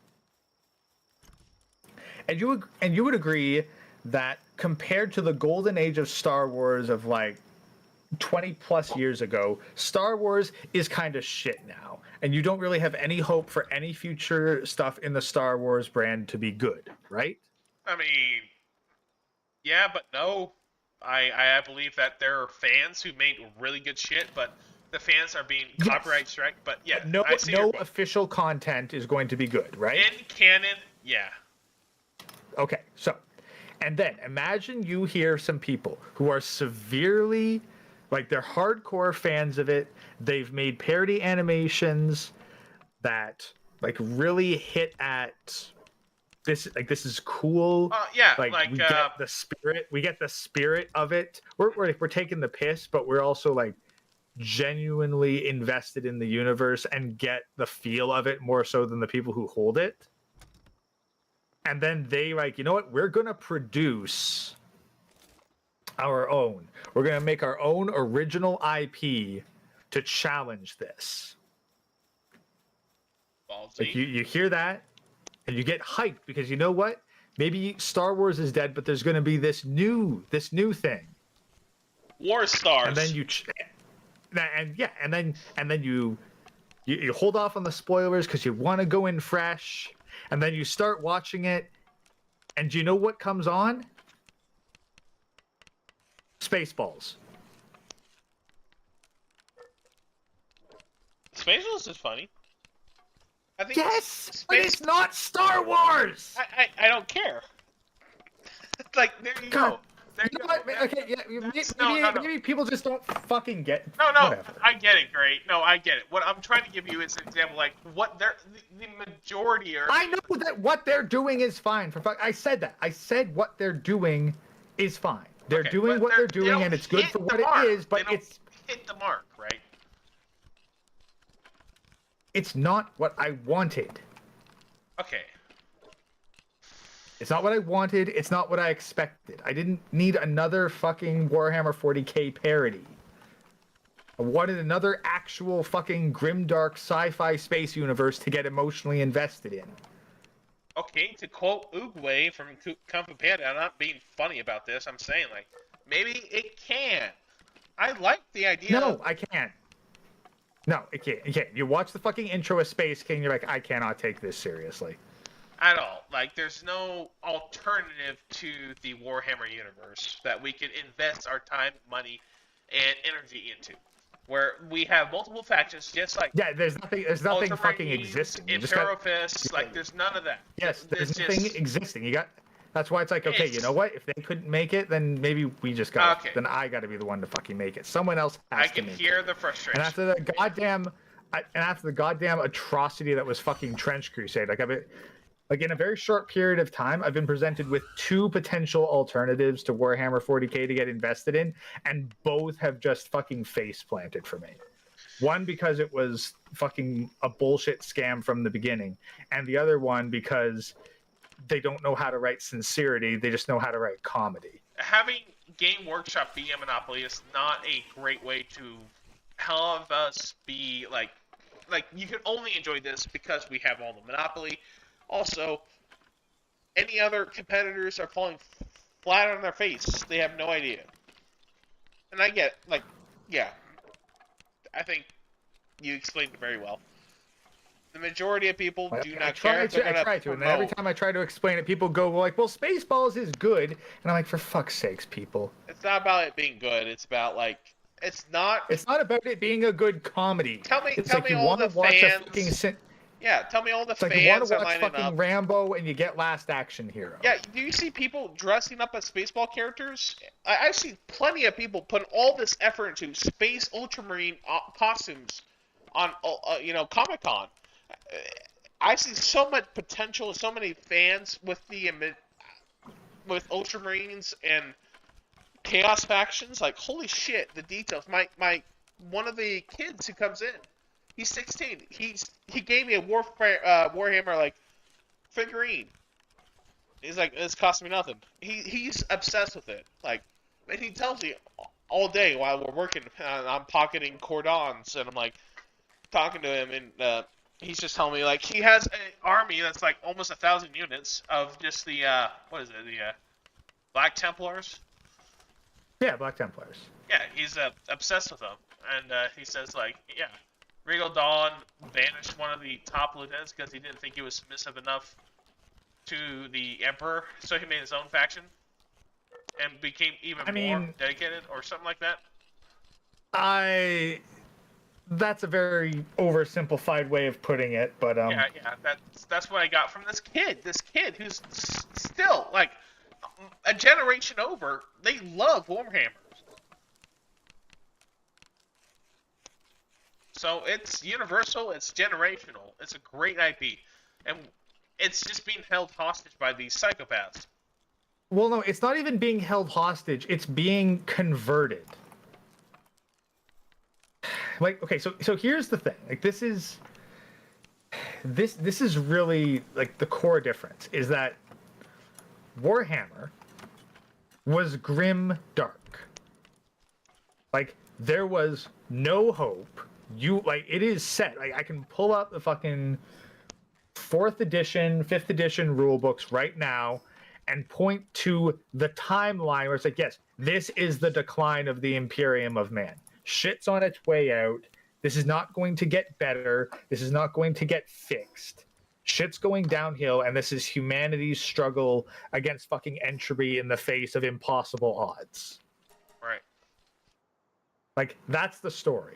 And you would agree that compared to the golden age of Star Wars of like 20 plus years ago, Star Wars is kind of shit now, and you don't really have any hope for any future stuff in the Star Wars brand to be good, right? I mean, yeah, but no. I believe that there are fans who made really good shit, but the fans are being copyright strike. But yeah, no official content is going to be good, right? In canon, yeah. Okay, so, and then imagine you hear some people who are severely, like, they're hardcore fans of it. They've made parody animations that, like, really hit at this. Like, this is cool. Yeah, like we get the spirit. We get the spirit of it. We're taking the piss, but we're also, like, genuinely invested in the universe and get the feel of it more so than the people who hold it. And then they, like, you know what? We're going to produce our own. We're going to make our own original IP to challenge this. Like, you hear that and you get hyped because you know what? Maybe Star Wars is dead, but there's going to be this new thing. War Stars. And then you hold off on the spoilers because you want to go in fresh. And then you start watching it, and do you know what comes on? Spaceballs. Space Wolves is funny. I think Yes, but it's not Star Wars. I don't care. Like, there you go. There you You know go. what? Okay, yeah, No. maybe people just don't fucking get. No, Whatever. I get it, Gray. No, I get it. What I'm trying to give you is an example, like what the majority are. I know that what they're doing is fine. I said that. I said what they're doing is fine. They're Okay, doing but what they're they doing, don't and it's good hit for the what mark. it is. But They don't hit the mark, right? it's not what I wanted. Okay. It's not what I wanted. It's not what I expected. I didn't need another fucking Warhammer 40k parody. I wanted another actual fucking grimdark sci-fi space universe to get emotionally invested in. Okay, to quote Oogway from Kung Fu Panda, I'm not being funny about this. I'm saying, like, maybe it can. I like the idea. No, I can't. No, it can't. You can't. You watch the fucking intro of Space King, you're like, I cannot take this seriously. At all. Like, there's no alternative to the Warhammer universe that we could invest our time, money, and energy into. Where we have multiple factions, just like There's nothing fucking Ultramarines, existing. Imperial Fists, like there's none of that. Yes, there's It's nothing just, existing. That's why it's like, okay, you know what? If they couldn't make it, then maybe we just got. Okay. Then I got to be the one to fucking make it. Someone else has I to can make hear it. the frustration. And after the goddamn atrocity that was fucking Trench Crusade, like in a very short period of time, I've been presented with two potential alternatives to Warhammer 40k to get invested in, and both have just fucking face planted for me. One because it was fucking a bullshit scam from the beginning, and the other one because they don't know how to write sincerity, they just know how to write comedy. Having Game Workshop be a monopoly is not a great way to have us be like you can only enjoy this because we have all the monopoly. Also, any other competitors are falling flat on their face. They have no idea. And I get, like, yeah. I think you explained it very well. The majority of people do not care. I try to, and then every time I try to explain it, people go like, well, Spaceballs is good. And I'm like, for fuck's sakes, people. It's not about it being good. It's about, like, it's not about it being a good comedy. Tell me you all the fans. Yeah, tell me all the it's like fans you want to are watch lining fucking up. Rambo and you get Last Action Hero. Yeah, do you see people dressing up as Spaceball characters? I've seen plenty of people put all this effort into Space Ultramarine costumes on, Comic-Con. I see so much potential, so many fans with with Ultramarines and Chaos factions. Like, holy shit, the details. My one of the kids who comes in, he's 16. He gave me a Warhammer like figurine. He's like, this cost me nothing. He's obsessed with it. Like, and he tells me all day while we're working, I'm pocketing cordons, and I'm like talking to him, and he's just telling me like he has an army that's like almost 1,000 units of just the the Black Templars. Yeah, Black Templars. Yeah, he's obsessed with them, and he says like, yeah. Regal Dawn banished one of the top lieutenants because he didn't think he was submissive enough to the Emperor, so he made his own faction and became even more dedicated, or something like that. That's a very oversimplified way of putting it, but yeah, that's what I got from this kid. This kid who's still like a generation over. They love Warhammer. So it's universal, it's generational, it's a great IP, and it's just being held hostage by these psychopaths. Well, no, it's not even being held hostage, it's being converted. Like, okay, so here's the thing. Like, this is really, like, the core difference, is that Warhammer was grim dark. Like, there was no hope. It is set. Like, I can pull up the fucking 4th edition, 5th edition rule books right now and point to the timeline where it's like, yes, this is the decline of the Imperium of Man. Shit's on its way out. This is not going to get better. This is not going to get fixed. Shit's going downhill, and this is humanity's struggle against fucking entropy in the face of impossible odds. Right. Like, that's the story.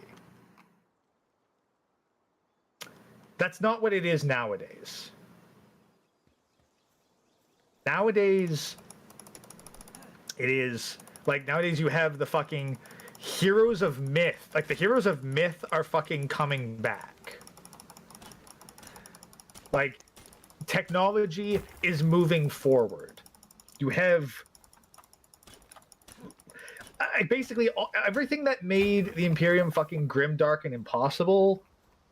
That's not what it is nowadays. Nowadays, it is like nowadays you have the fucking heroes of myth. Like the heroes of myth are fucking coming back. Like technology is moving forward. You have basically everything that made the Imperium fucking grimdark and impossible,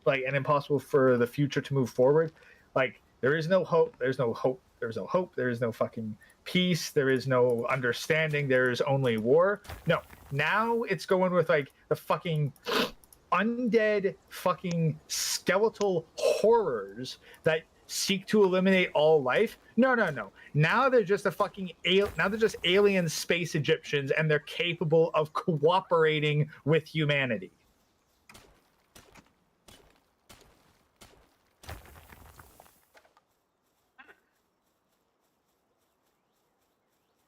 like and impossible for the future to move forward. Like there is no hope. There's no hope. There's no hope. There is no fucking peace. There is no understanding. There is only war. No. Now it's going with like the fucking undead fucking skeletal horrors that seek to eliminate all life. No. Now they're just now they're just alien space Egyptians, and they're capable of cooperating with humanity.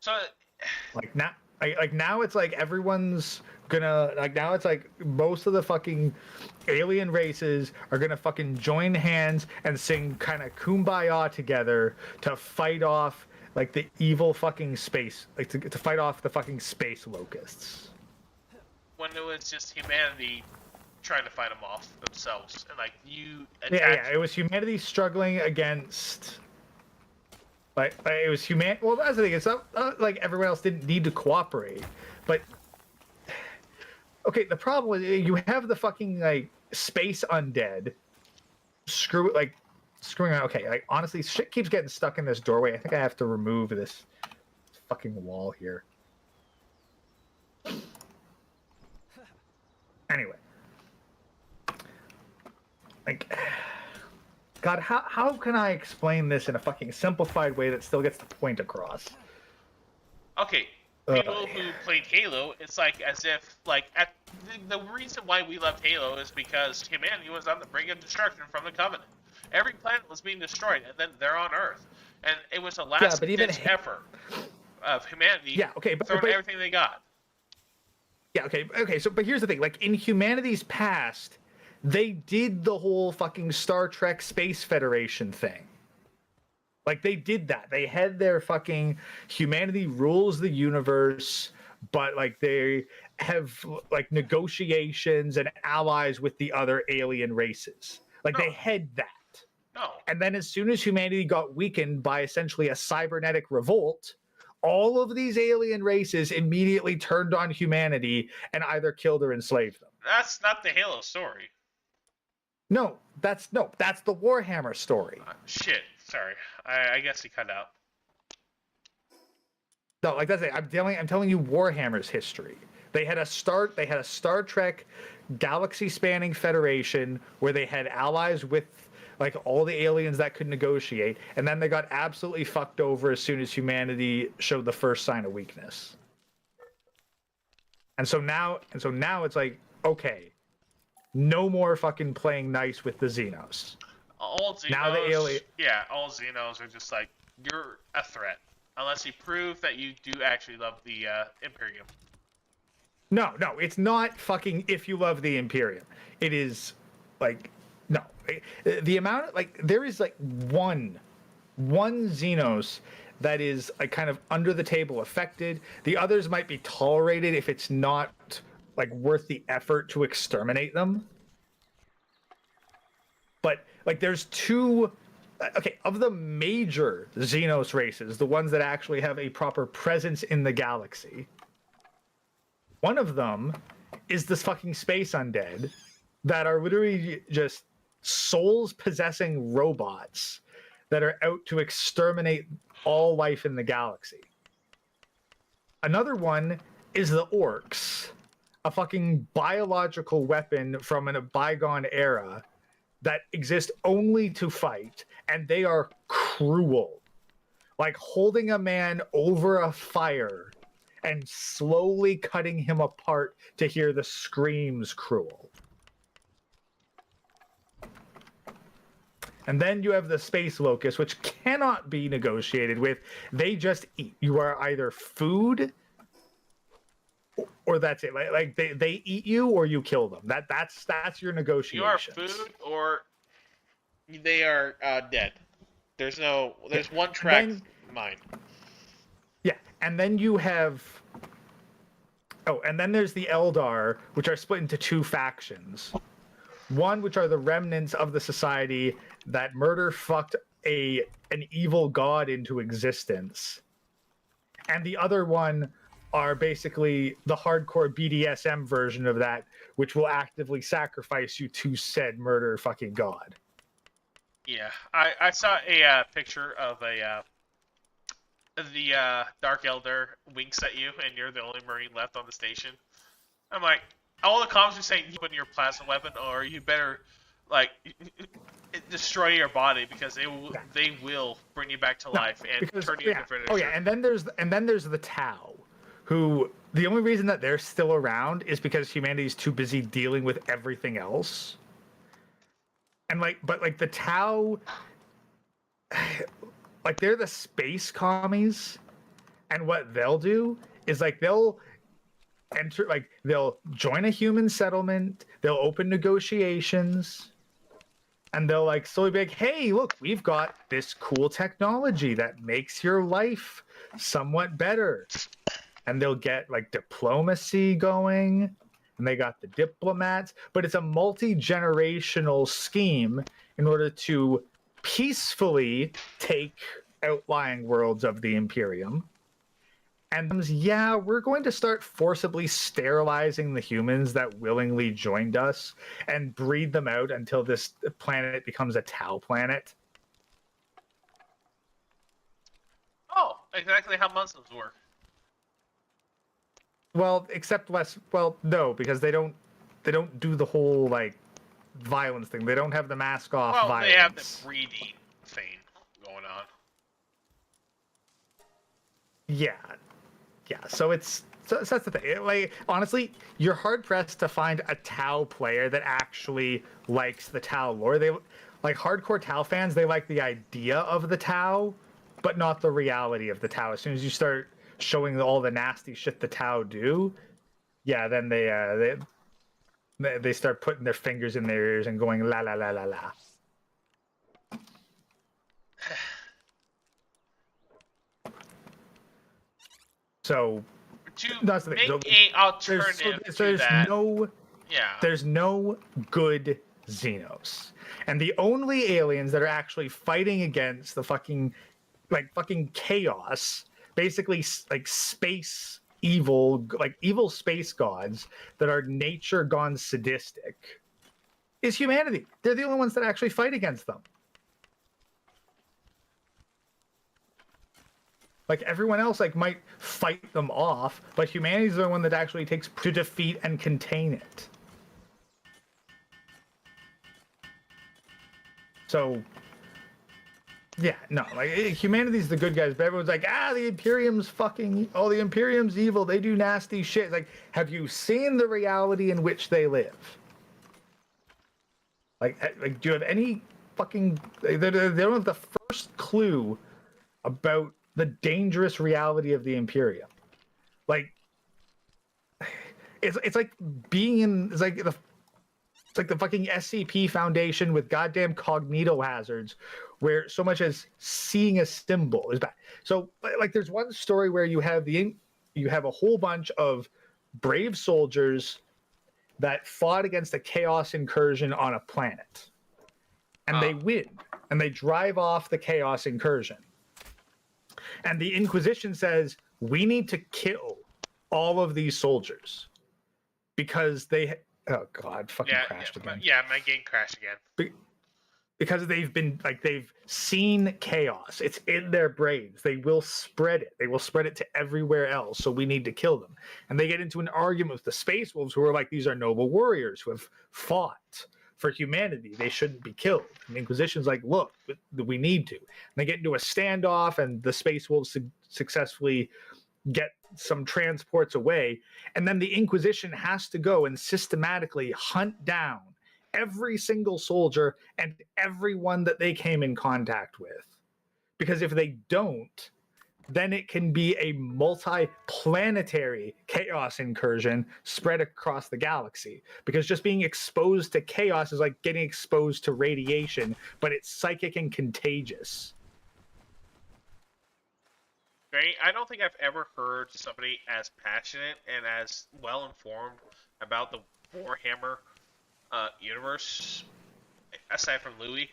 So, now it's like everyone's gonna now it's like most of the fucking alien races are gonna fucking join hands and sing kind of kumbaya together to fight off like the evil fucking space, like to fight off the fucking space locusts. when it was just humanity trying to fight them off themselves, and like you Yeah, it was humanity struggling against. Like it was human. Well, that's the thing. It's not like everyone else didn't need to cooperate, but okay. The problem is you have the fucking like space undead. Screwing around. Okay, like honestly, shit keeps getting stuck in this doorway. I think I have to remove this fucking wall here. Anyway, like. God, how can I explain this in a fucking simplified way that still gets the point across? Okay, people who played Halo, it's like as if like the reason why we loved Halo is because humanity was on the brink of destruction from the Covenant. Every planet was being destroyed, and then they're on Earth, and it was a last-ditch effort of humanity. Yeah, okay, but everything they got. Yeah, okay. So, but here's the thing: like in humanity's past, they did the whole fucking Star Trek Space Federation thing. Like they did that. They had their fucking humanity rules the universe, but like they have like negotiations and allies with the other alien races. Like they had that. No. And then as soon as humanity got weakened by essentially a cybernetic revolt, all of these alien races immediately turned on humanity and either killed or enslaved them. That's not the Halo story. No, that's the Warhammer story. Shit, sorry. I guess he cut out. No, like that's it. I'm telling you Warhammer's history. They had a Star Trek galaxy-spanning federation where they had allies with like all the aliens that could negotiate, and then they got absolutely fucked over as soon as humanity showed the first sign of weakness. And so now it's like, okay, no more fucking playing nice with the Xenos. All Xenos, now the alien. Yeah, all Xenos are just like, you're a threat. Unless you prove that you do actually love the Imperium. No, it's not fucking if you love the Imperium. It is like, no. The amount, like, there is like one Xenos that is like kind of under the table affected. The others might be tolerated if it's not like worth the effort to exterminate them. But like there's two, okay, of the major Xenos races, the ones that actually have a proper presence in the galaxy, one of them is this fucking space undead that are literally just souls possessing robots that are out to exterminate all life in the galaxy. Another one is the orcs, a fucking biological weapon from a bygone era that exist only to fight, and they are cruel. Like holding a man over a fire and slowly cutting him apart to hear the screams cruel. And then you have the space locust, which cannot be negotiated with. They just eat. You are either food or that's it. Like they eat you or you kill them. That's your negotiation. You are food or They are dead. There's one track then- mine. Yeah, and then you have. Oh, and then there's the Eldar, which are split into two factions. One, which are the remnants of the society that murder fucked an evil god into existence, and the other one are basically the hardcore BDSM version of that, which will actively sacrifice you to said murder fucking god. Yeah, I saw a picture of the Dark Elder winks at you, and you're the only Marine left on the station. I'm like, all the comments are saying you put in your plasma weapon, or you better like destroy your body because they will bring you back to life and turn you into Predator. Oh yeah, and then there's the Tau, who the only reason that they're still around is because humanity's too busy dealing with everything else. And but the Tau, like they're the space commies, and what they'll do is they'll enter, they'll join a human settlement, they'll open negotiations, and they'll slowly be like, hey, look, we've got this cool technology that makes your life somewhat better. And they'll get diplomacy going, and they got the diplomats, but it's a multi-generational scheme in order to peacefully take outlying worlds of the Imperium. And yeah, we're going to start forcibly sterilizing the humans that willingly joined us and breed them out until this planet becomes a Tau planet. Oh, exactly how Muslims work. Well, except less. Well, no, because they don't do the whole violence thing. They don't have the mask off violence. They have the breeding thing going on. Yeah. So that's the thing. Honestly, you're hard pressed to find a Tau player that actually likes the Tau lore. They hardcore Tau fans. They like the idea of the Tau, but not the reality of the Tau. As soon as you start showing all the nasty shit the Tau do, yeah, then they start putting their fingers in their ears and going la la la la la. So that's the thing. Make a alternative to that. There's no good Xenos, and the only aliens that are actually fighting against the fucking chaos, basically space evil, evil space gods that are nature gone sadistic, is humanity. They're the only ones that actually fight against them. Everyone else might fight them off, but humanity's the one that actually takes to defeat and contain it. So yeah, no, humanity's the good guys, but everyone's the Imperium's the Imperium's evil, they do nasty shit. Have you seen the reality in which they live? Do you have any fucking they don't have the first clue about the dangerous reality of the Imperium. It's like being in it's like the fucking SCP Foundation with goddamn cognito hazards, where so much as seeing a symbol is bad. So there's one story where you have a whole bunch of brave soldiers that fought against a chaos incursion on a planet, and they win, and they drive off the chaos incursion. And the Inquisition says, we need to kill all of these soldiers because they... Oh, God, crashed again. Yeah, my game crashed again. Because they've seen chaos. It's in their brains. They will spread it. They will spread it to everywhere else, so we need to kill them. And they get into an argument with the Space Wolves, who are these are noble warriors who have fought for humanity. They shouldn't be killed. And the Inquisition's look, we need to. And they get into a standoff, and the Space Wolves successfully get some transports away. And then the Inquisition has to go and systematically hunt down every single soldier and everyone that they came in contact with. Because if they don't, then it can be a multi-planetary chaos incursion spread across the galaxy. Because just being exposed to chaos is like getting exposed to radiation, but it's psychic and contagious. Great. I don't think I've ever heard somebody as passionate and as well informed about the Warhammer universe, aside from Louis.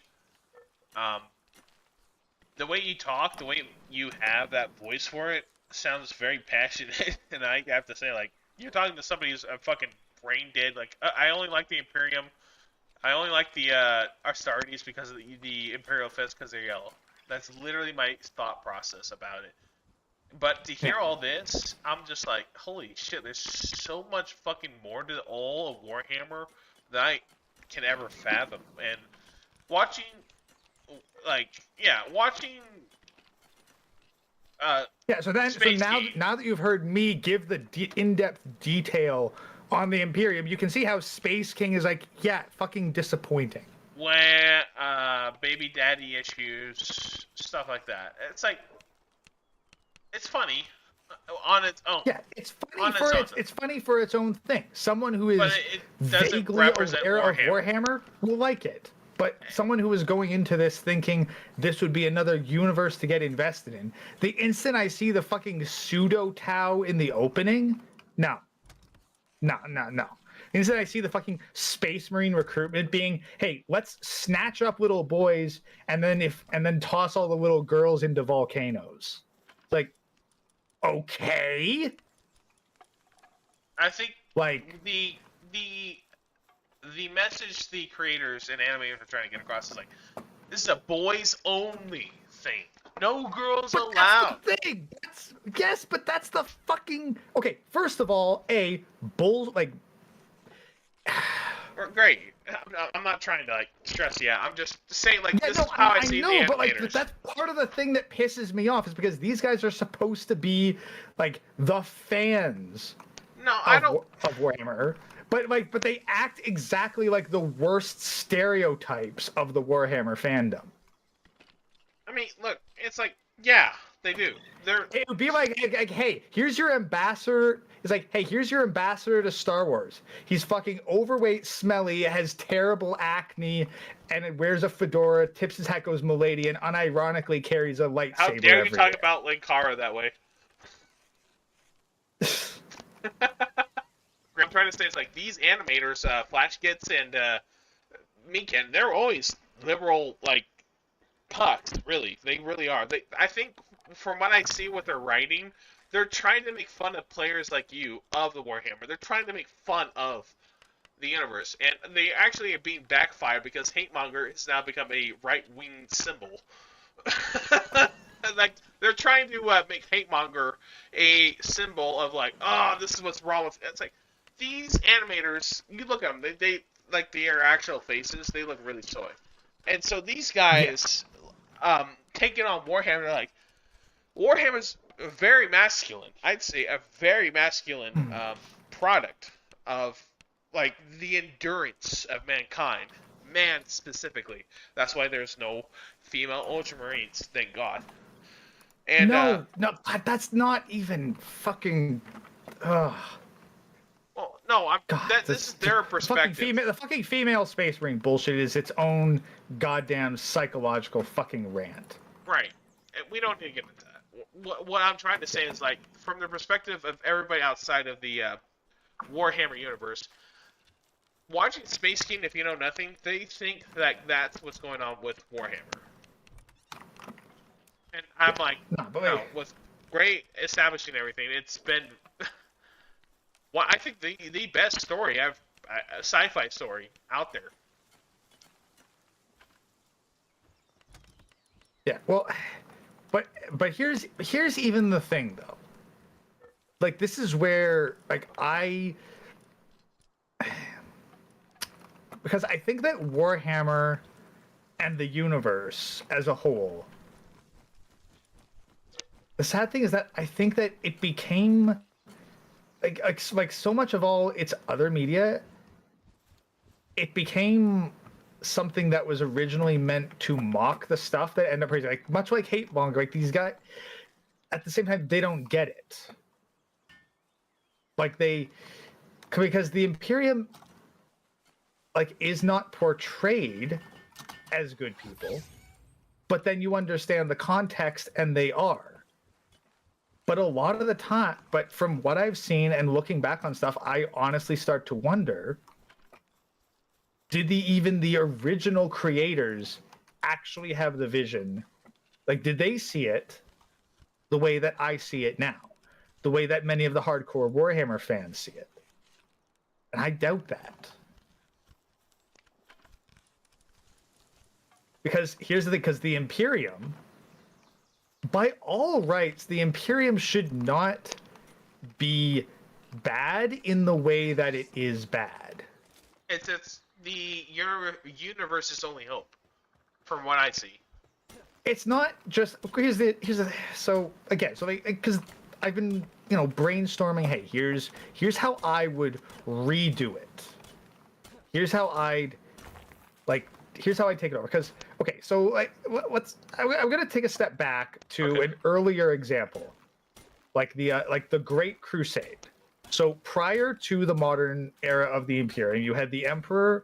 The way you talk, the way you have that voice for it, sounds very passionate. And I have to say, like, you're talking to somebody who's fucking brain dead. Like, I only like the Imperium. I only like the Astartes because of the Imperial Fist because they're yellow. That's literally my thought process about it. But to hear all this, I'm just like, holy shit, there's so much fucking more to all of Warhammer than I can ever fathom. And watching, so now that you've heard me give the in-depth detail on the Imperium, you can see how Space King is like, fucking disappointing. When, baby daddy issues, stuff like that. It's like, it's funny on its own. Yeah, it's funny for its own thing. Someone who is vaguely aware of Warhammer will like it. But someone who is going into this thinking this would be another universe to get invested in, the instant I see the fucking pseudo Tau in the opening, no. The instant I see the fucking Space Marine recruitment being, hey, let's snatch up little boys and then toss all the little girls into volcanoes. Like, okay. I think like the message the creators and animators are trying to get across is like, this is a boys only thing. No girls allowed. That's the thing. Yes, but that's the fucking okay. First of all, Great. I'm not trying to like stress you out. I'm just saying this is how I see the animators. But that's part of the thing that pisses me off is because these guys are supposed to be like the fans. No, I don't. Of Warhammer, but they act exactly like the worst stereotypes of the Warhammer fandom. I mean, look, it's like, yeah, they do. It would be like, hey, here's your ambassador. It's like, hey, here's your ambassador to Star Wars. He's fucking overweight, smelly, has terrible acne, and wears a fedora, tips his hat, goes milady, and unironically carries a lightsaber. How dare you talk about Linkara that way? What I'm trying to say is like these animators, Flash Gits and Meekin, they're always liberal, like pucks. Really, they really are. I think from what I see with their writing, they're trying to make fun of players like you of the Warhammer. They're trying to make fun of the universe, and they actually are being backfired because Hatemonger has now become a right-wing symbol. Like they're trying to make Hatemonger a symbol of like, oh, this is what's wrong with it. It's like these animators. You look at them; they like their actual faces. They look really soy, and so these guys taking on Warhammer. They're like, Warhammer's very masculine. I'd say a very masculine product of like the endurance of mankind, man specifically. That's why there's no female Ultramarines, thank God. And no, that's not even fucking. Well, no, this is their perspective. The fucking female Space Marine bullshit is its own goddamn psychological fucking rant. Right, and we don't need to get into that. What I'm trying to say is like from the perspective of everybody outside of the Warhammer universe, watching Space King, if you know nothing, they think that that's what's going on with Warhammer. And I'm like, no, with great establishing everything, it's been, well, I think the best story, a sci-fi story out there. Yeah, well, but here's even the thing though. Like this is where like because I think that Warhammer and the universe as a whole. The sad thing is that I think that it became like so much of all its other media, it became something that was originally meant to mock the stuff that ended up praising. Like much like Hatemonger, like these guys, at the same time, they don't get it. Like because the Imperium like is not portrayed as good people, but then you understand the context and they are. But a lot of the time, but from what I've seen and looking back on stuff, I honestly start to wonder, did even the original creators actually have the vision? Like, did they see it the way that I see it now? The way that many of the hardcore Warhammer fans see it? And I doubt that. Because here's the thing, because the Imperium, by all rights, the Imperium should not be bad in the way that it is bad. It's your universe's only hope, from what I see. It's not just so again, so because I've been brainstorming. Hey, here's how I would redo it. Here's how I'd take it over. Because okay, so I'm gonna take a step back to an earlier example, like the Great Crusade. So prior to the modern era of the Imperium, you had the Emperor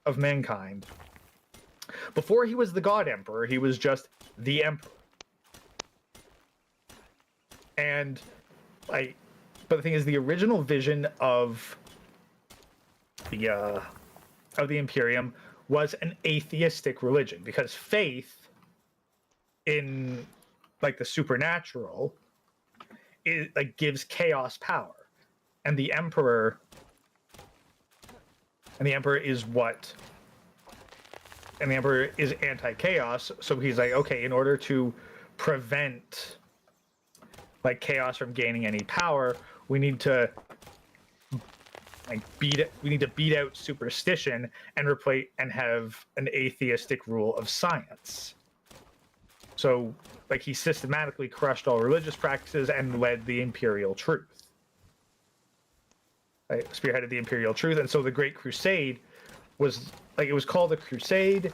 of Mankind. Before he was the God Emperor, he was just the Emperor. And but the thing is, the original vision of the Imperium was an atheistic religion, because faith in the supernatural gives chaos power. And the Emperor is anti-chaos, so he's like, okay, in order to prevent chaos from gaining any power, we need to beat out superstition and have an atheistic rule of science. So he systematically crushed all religious practices and led the imperial truth. Spearheaded the imperial truth, and so the Great Crusade was it was called a crusade,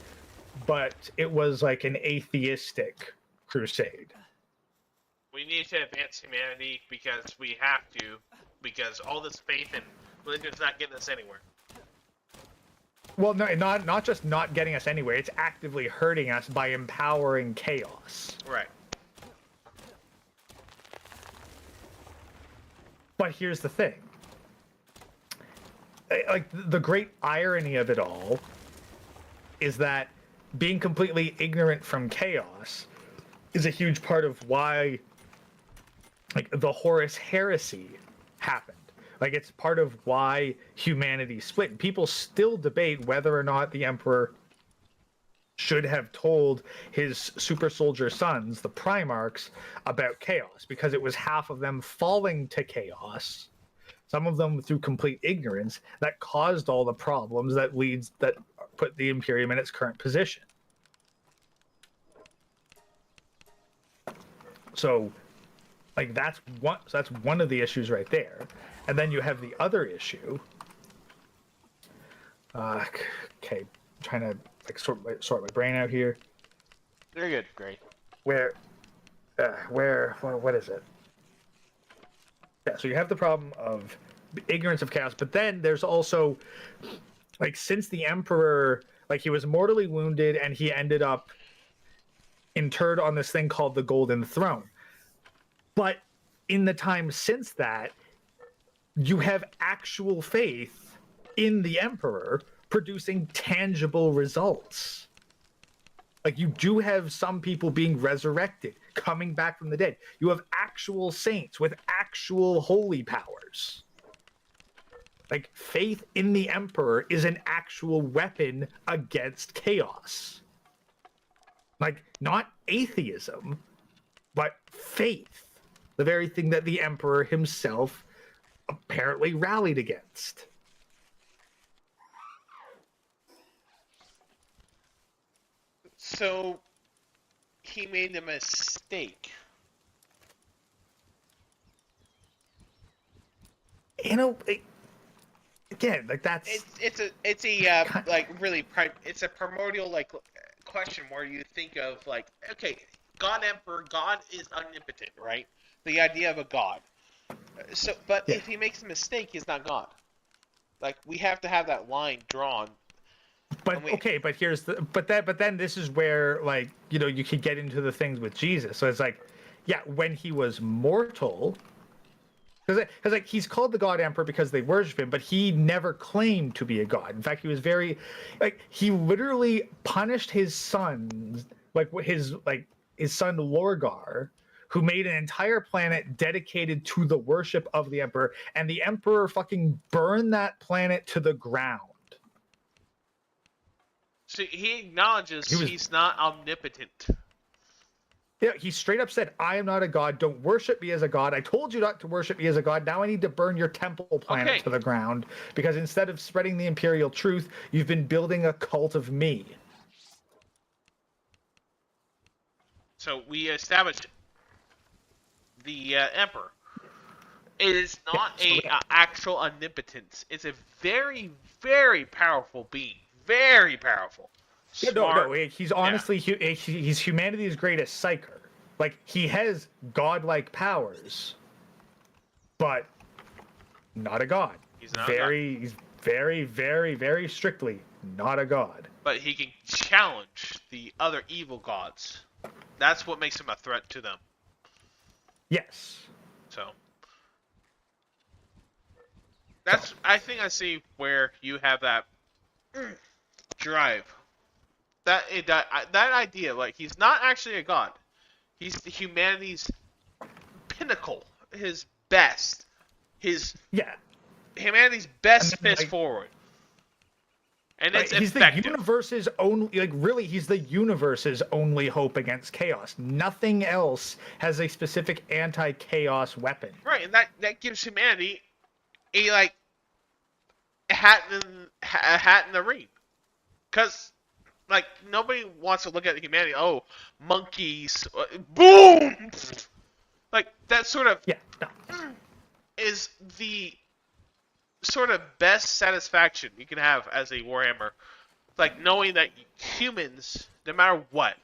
but it was an atheistic crusade. We need to advance humanity because we have to, because all this faith and religion's not getting us anywhere. Well, no, not just not getting us anywhere, it's actively hurting us by empowering chaos. Right. But here's the thing. The great irony of it all is that being completely ignorant from chaos is a huge part of why the Horus heresy happened. It's part of why humanity split. And people still debate whether or not the Emperor should have told his super soldier sons, the Primarchs, about chaos, because it was half of them falling to chaos, some of them through complete ignorance, that caused all the problems that put the Imperium in its current position. So that's one of the issues right there. And then you have the other issue. Okay, I'm trying to sort my brain out here. You're good, great. What is it? Yeah, so you have the problem of ignorance of chaos, but then there's also since the Emperor he was mortally wounded and he ended up interred on this thing called the Golden Throne. But in the time since that, you have actual faith in the Emperor producing tangible results. You do have some people being resurrected, coming back from the dead. You have actual saints with actual holy powers. Faith in the Emperor is an actual weapon against chaos. Not atheism, but faith. The very thing that the Emperor himself apparently rallied against. So, he made a mistake. Again, that's it's a primordial question where you think of okay, God Emperor, God is omnipotent, right? The idea of a God. So, but Yeah. if he makes a mistake, he's not God. Like, we have to have that line drawn. But we, okay, but then this is where, like, you know, you could get into the things with Jesus. So it's like, yeah, when he was mortal, because like he's called the God Emperor because they worship him, but he never claimed to be a god. In fact, he was very, like, he literally punished his sons, his son Lorgar, who made an entire planet dedicated to the worship of the Emperor, and the Emperor fucking burned that planet to the ground. So he acknowledges he's not omnipotent. Yeah, he straight up said, I am not a god. Don't worship me as a god. I told you not to worship me as a god. Now I need to burn your temple planet to the ground because instead of spreading the imperial truth, you've been building a cult of me. So we established the Emperor. It is not actual omnipotence. It's a very, very powerful being. Very powerful. No, he's honestly he's humanity's greatest psyker. Like, he has godlike powers, but not a god. He's not a god. He's very, very, very strictly not a god. But he can challenge the other evil gods. That's what makes him a threat to them. Yes. So that's I think I see where you have that drive. That idea, like, he's not actually a god. He's humanity's pinnacle, his best, humanity's best fist forward, and it's effective. The universe's only, like, really, he's the universe's only hope against chaos. Nothing else has a specific anti-chaos weapon. Right, and that gives humanity a hat in the ring, because, like, nobody wants to look at humanity. Oh, monkeys, boom! Like, that sort of is the sort of best satisfaction you can have as a Warhammer. Like, knowing that humans, no matter what,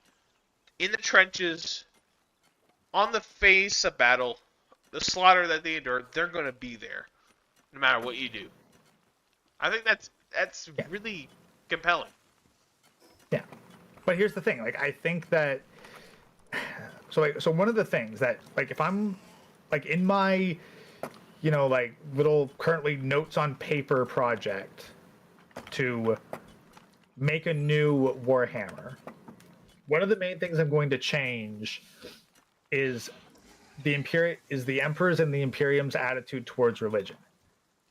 in the trenches, on the face of battle, the slaughter that they endure, they're going to be there, no matter what you do. I think that's really compelling. Yeah, but here's the thing. Like, I think that so one of the things that, like, if I'm, like, in my, you know, like, little currently notes on paper project to make a new Warhammer, one of the main things I'm going to change is the Emperor's and the Imperium's attitude towards religion.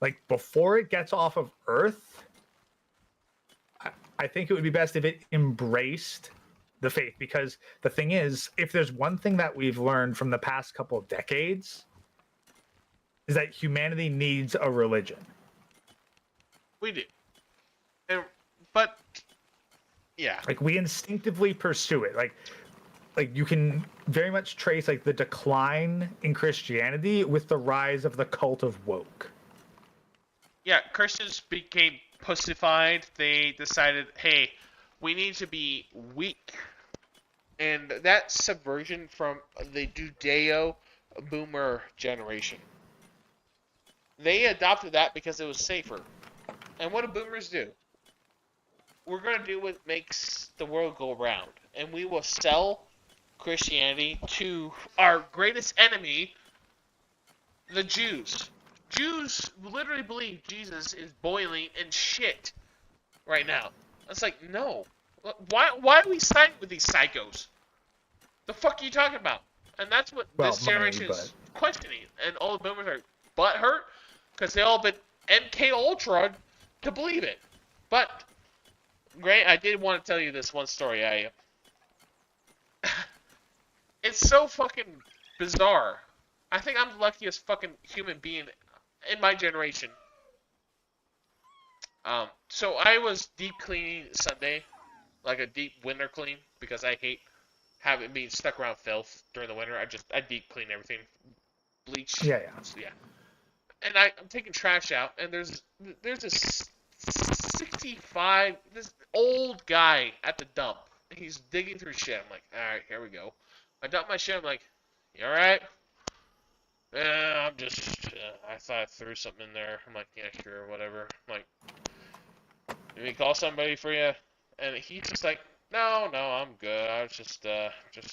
Like, before it gets off of Earth, I think it would be best if it embraced the faith, because the thing is, if there's one thing that we've learned from the past couple of decades, is that humanity needs a religion. We do. Yeah. Like, we instinctively pursue it. Like you can very much trace, like, the decline in Christianity with the rise of the cult of woke. Yeah, Christians became pussified. They decided, hey, we need to be weak. And that subversion from the Judeo-Boomer generation. They adopted that because it was safer. And what do boomers do? We're going to do what makes the world go round. And we will sell Christianity to our greatest enemy, the Jews. Jews literally believe Jesus is boiling in shit right now. It's like, no. Why are we siding with these psychos? The fuck are you talking about? And that's what this generation is questioning. And all the boomers are butthurt because they all been MK Ultra to believe it. But, Grant, I did want to tell you this one story. It's so fucking bizarre. I think I'm the luckiest fucking human being in my generation. So I was deep cleaning Sunday, like a deep winter clean, because I hate having being stuck around filth during the winter. I deep clean everything, bleach. Yeah. And I'm taking trash out, and there's this 65, this old guy at the dump. He's digging through shit. I'm like, all right, here we go. I dump my shit. I'm like, you alright? Yeah, I'm just, I thought I threw something in there. I'm like, yeah, sure, whatever. I'm like, did we call somebody for you? And he's just like, no, I'm good. I was just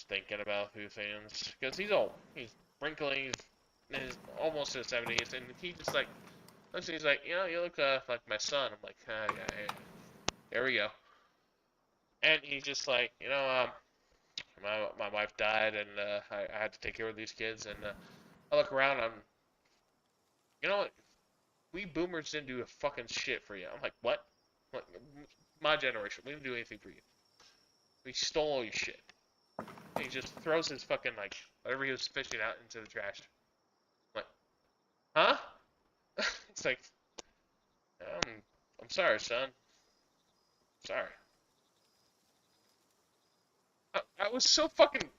thinking about a few things. Because he's old. He's wrinkly. He's almost in his 70s. And he just like, looks, he's like, you look like my son. I'm like, yeah, there we go. And he's just like, my wife died, and I had to take care of these kids. And I look around, you know what? We boomers didn't do a fucking shit for you. I'm like, what? Like, my generation, we didn't do anything for you. We stole all your shit. And he just throws his fucking, like, whatever he was fishing out into the trash. I'm like, huh? It's like, I'm sorry, son. Sorry. I was so fucking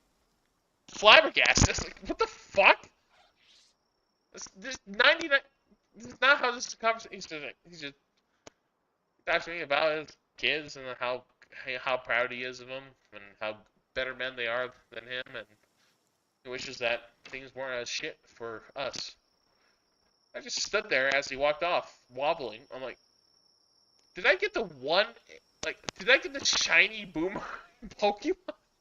flabbergasted. Like, what the fuck? This 99. This is not how this conversation. He's just talking to me about his kids and how proud he is of them and how better men they are than him, and he wishes that things weren't as shit for us. I just stood there as he walked off, wobbling. I'm like, did I get the shiny boomer Pokemon?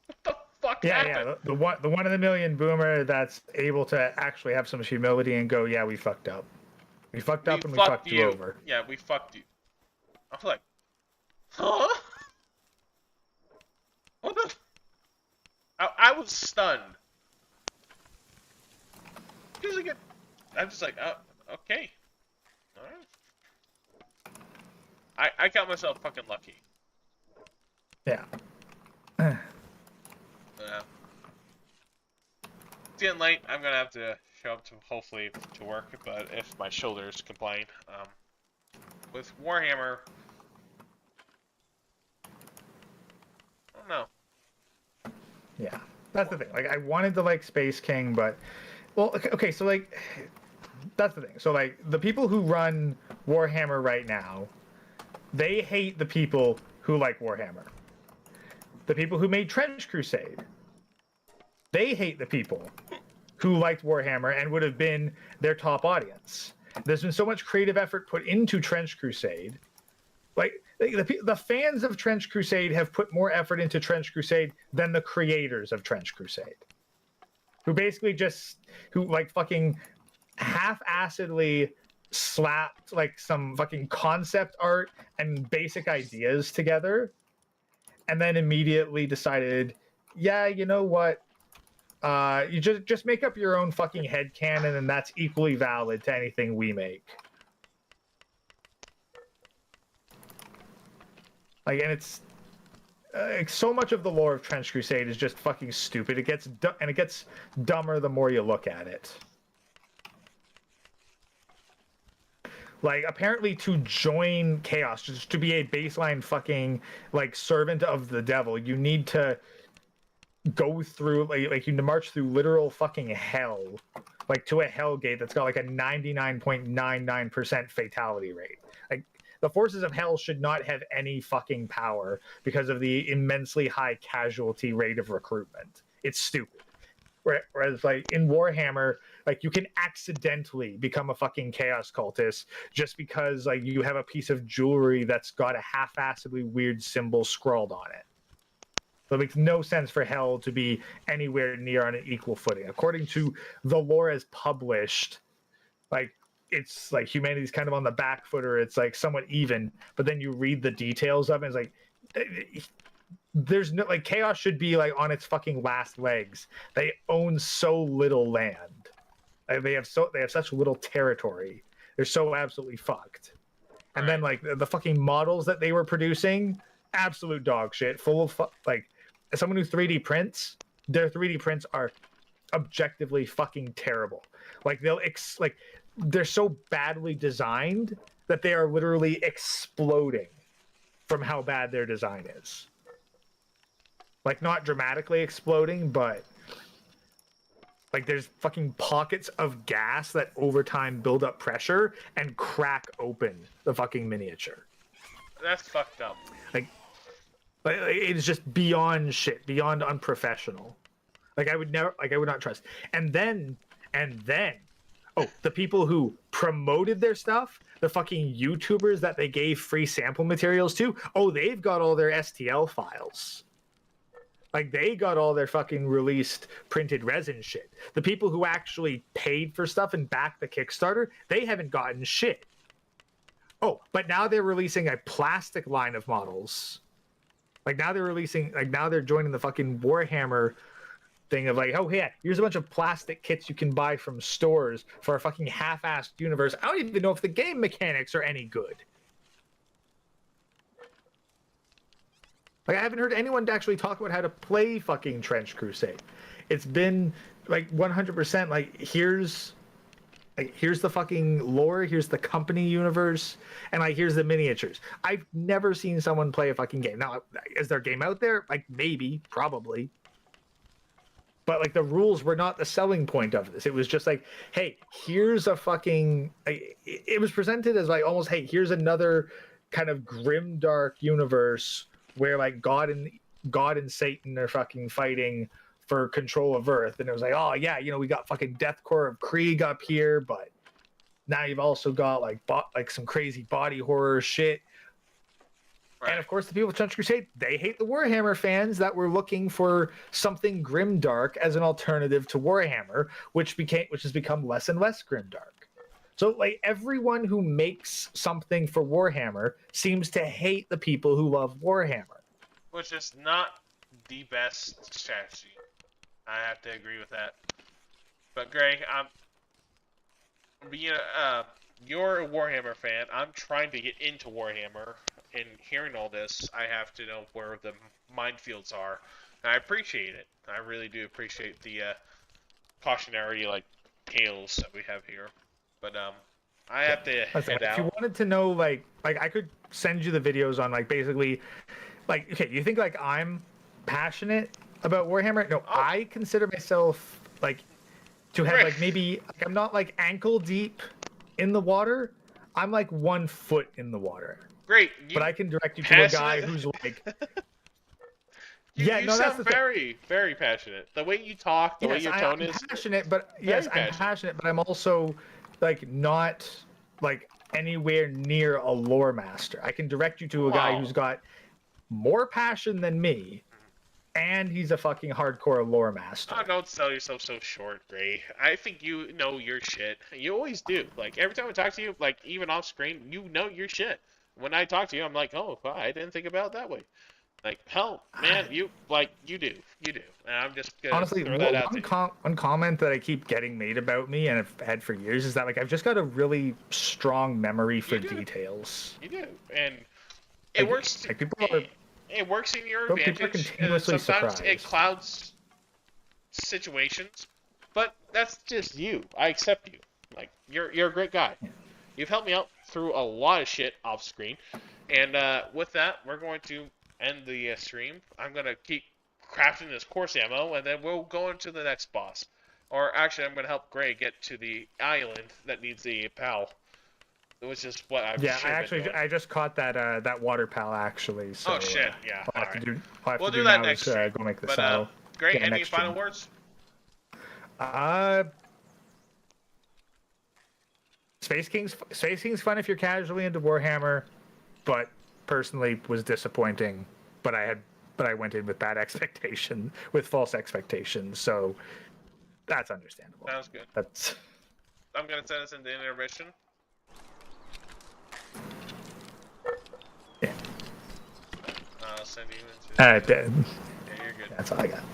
What the fuck happened? Yeah, the one in a million boomer that's able to actually have some humility and go, yeah, we fucked up. We fucked up and we fucked you over. Yeah, we fucked you. I was like, huh? What the? I was stunned. Because again, I'm just like, okay. Alright. I count myself fucking lucky. Yeah. Yeah. It's getting late. I'm gonna have to show up hopefully to work, but if my shoulders complain, with Warhammer, I don't know. Yeah, that's the thing. Like, I wanted to like Space King, but well, okay. So like, that's the thing. So like, the people who run Warhammer right now, they hate the people who like Warhammer. The people who made Trench Crusade, they hate the people who liked Warhammer and would have been their top audience. There's been so much creative effort put into Trench Crusade. Like, the fans of Trench Crusade have put more effort into Trench Crusade than the creators of Trench Crusade. Who basically who like fucking half-assedly slapped like some fucking concept art and basic ideas together and then immediately decided, yeah, you know what? You just make up your own fucking headcanon, and that's equally valid to anything we make. Like, and it's so much of the lore of Trench Crusade is just fucking stupid. It gets dumber the more you look at it. Like, apparently to join Chaos, just to be a baseline fucking, like, servant of the devil, you need to go through, like you need to march through literal fucking hell, like, to a hell gate that's got, like, a 99.99% fatality rate. Like, the forces of hell should not have any fucking power because of the immensely high casualty rate of recruitment. It's stupid. Whereas, like, in Warhammer, like, you can accidentally become a fucking chaos cultist just because, like, you have a piece of jewelry that's got a half-assedly weird symbol scrawled on it. So it makes no sense for hell to be anywhere near on an equal footing. According to the lore as published, like, it's like humanity's kind of on the back foot, or it's like somewhat even, but then you read the details of it, it's like, there's no, like, chaos should be like on its fucking last legs. They own so little land. They have such little territory. They're so absolutely fucked. And then, like, the fucking models that they were producing, absolute dog shit, full of like, as someone who 3D prints, their 3D prints are objectively fucking terrible. Like, they're so badly designed that they are literally exploding from how bad their design is. Like, not dramatically exploding, but like, there's fucking pockets of gas that over time build up pressure and crack open the fucking miniature. That's fucked up. Like, it's just beyond shit, beyond unprofessional. Like I would never, like I would not trust. And then, oh, the people who promoted their stuff, the fucking YouTubers that they gave free sample materials to, oh, they've got all their STL files. Like they got all their fucking released printed resin shit. The people who actually paid for stuff and backed the Kickstarter, they haven't gotten shit. Oh, but now they're releasing a plastic line of models. Like now they're joining the fucking Warhammer thing of like, oh yeah, here's a bunch of plastic kits you can buy from stores for a fucking half-assed universe. I don't even know if the game mechanics are any good. Like I haven't heard anyone actually talk about how to play fucking Trench Crusade. It's been like 100% like here's the fucking lore, here's the company universe, and like here's the miniatures. I've never seen someone play a fucking game. Now, is there a game out there? Like maybe, probably. But like the rules were not the selling point of this. It was just like, hey, here's a fucking. It was presented as like almost, hey, here's another kind of grim dark universe where like God and Satan are fucking fighting for control of Earth, and it was like, oh yeah, you know, we got fucking Deathcore of Krieg up here, but now you've also got like some crazy body horror shit. Right. And of course, the people with Trench Crusade, they hate the Warhammer fans that were looking for something grimdark as an alternative to Warhammer, which has become less and less grimdark. So like everyone who makes something for Warhammer seems to hate the people who love Warhammer. Which is not the best strategy. I have to agree with that. But Greg, you're a Warhammer fan. I'm trying to get into Warhammer, and hearing all this, I have to know where the minefields are. And I appreciate it. I really do appreciate the cautionary tales that we have here. But I have to head out. If you wanted to know, like I could send you the videos on basically, okay, you think I'm passionate about Warhammer? No, I consider myself to have maybe I'm not ankle deep in the water. I'm 1 foot in the water. Great, but I can direct you to a guy who's you sound very, very passionate. The way you talk, the way your tone is passionate. But yes, I'm passionate. But I'm also not anywhere near a lore master. I can direct you to a guy who's got more passion than me, and he's a fucking hardcore lore master. Oh, don't sell yourself so short, Gray. I think you know your shit. You always do. Every time I talk to you, even off screen, you know your shit. When I talk to you, I'm like, oh, wow, I didn't think about it that way. Hell, man, you do. And I'm just gonna honestly throw that out there. One comment that I keep getting made about me, and I've had for years, is that I've just got a really strong memory for details. You do, and it works. It works in your advantage. People are continuously sometimes surprised. It clouds situations, but that's just you. I accept you. You're a great guy. Yeah. You've helped me out through a lot of shit off screen, and with that, we're going to end the stream. I'm gonna keep crafting this course ammo, and then we'll go into the next boss. Or actually, I'm gonna help Gray get to the island that needs the PAL, which is what I've I just caught that water PAL actually. So, oh shit! Yeah. We'll do that next stream. Go make the saddle. Gray, any final words? Space King's fun if you're casually into Warhammer, but personally was disappointing. But I went in with false expectations, so that's understandable. Sounds good. I'm gonna send us into intermission. Yeah. I'll send you into. Alright, yeah, you're good. That's all I got.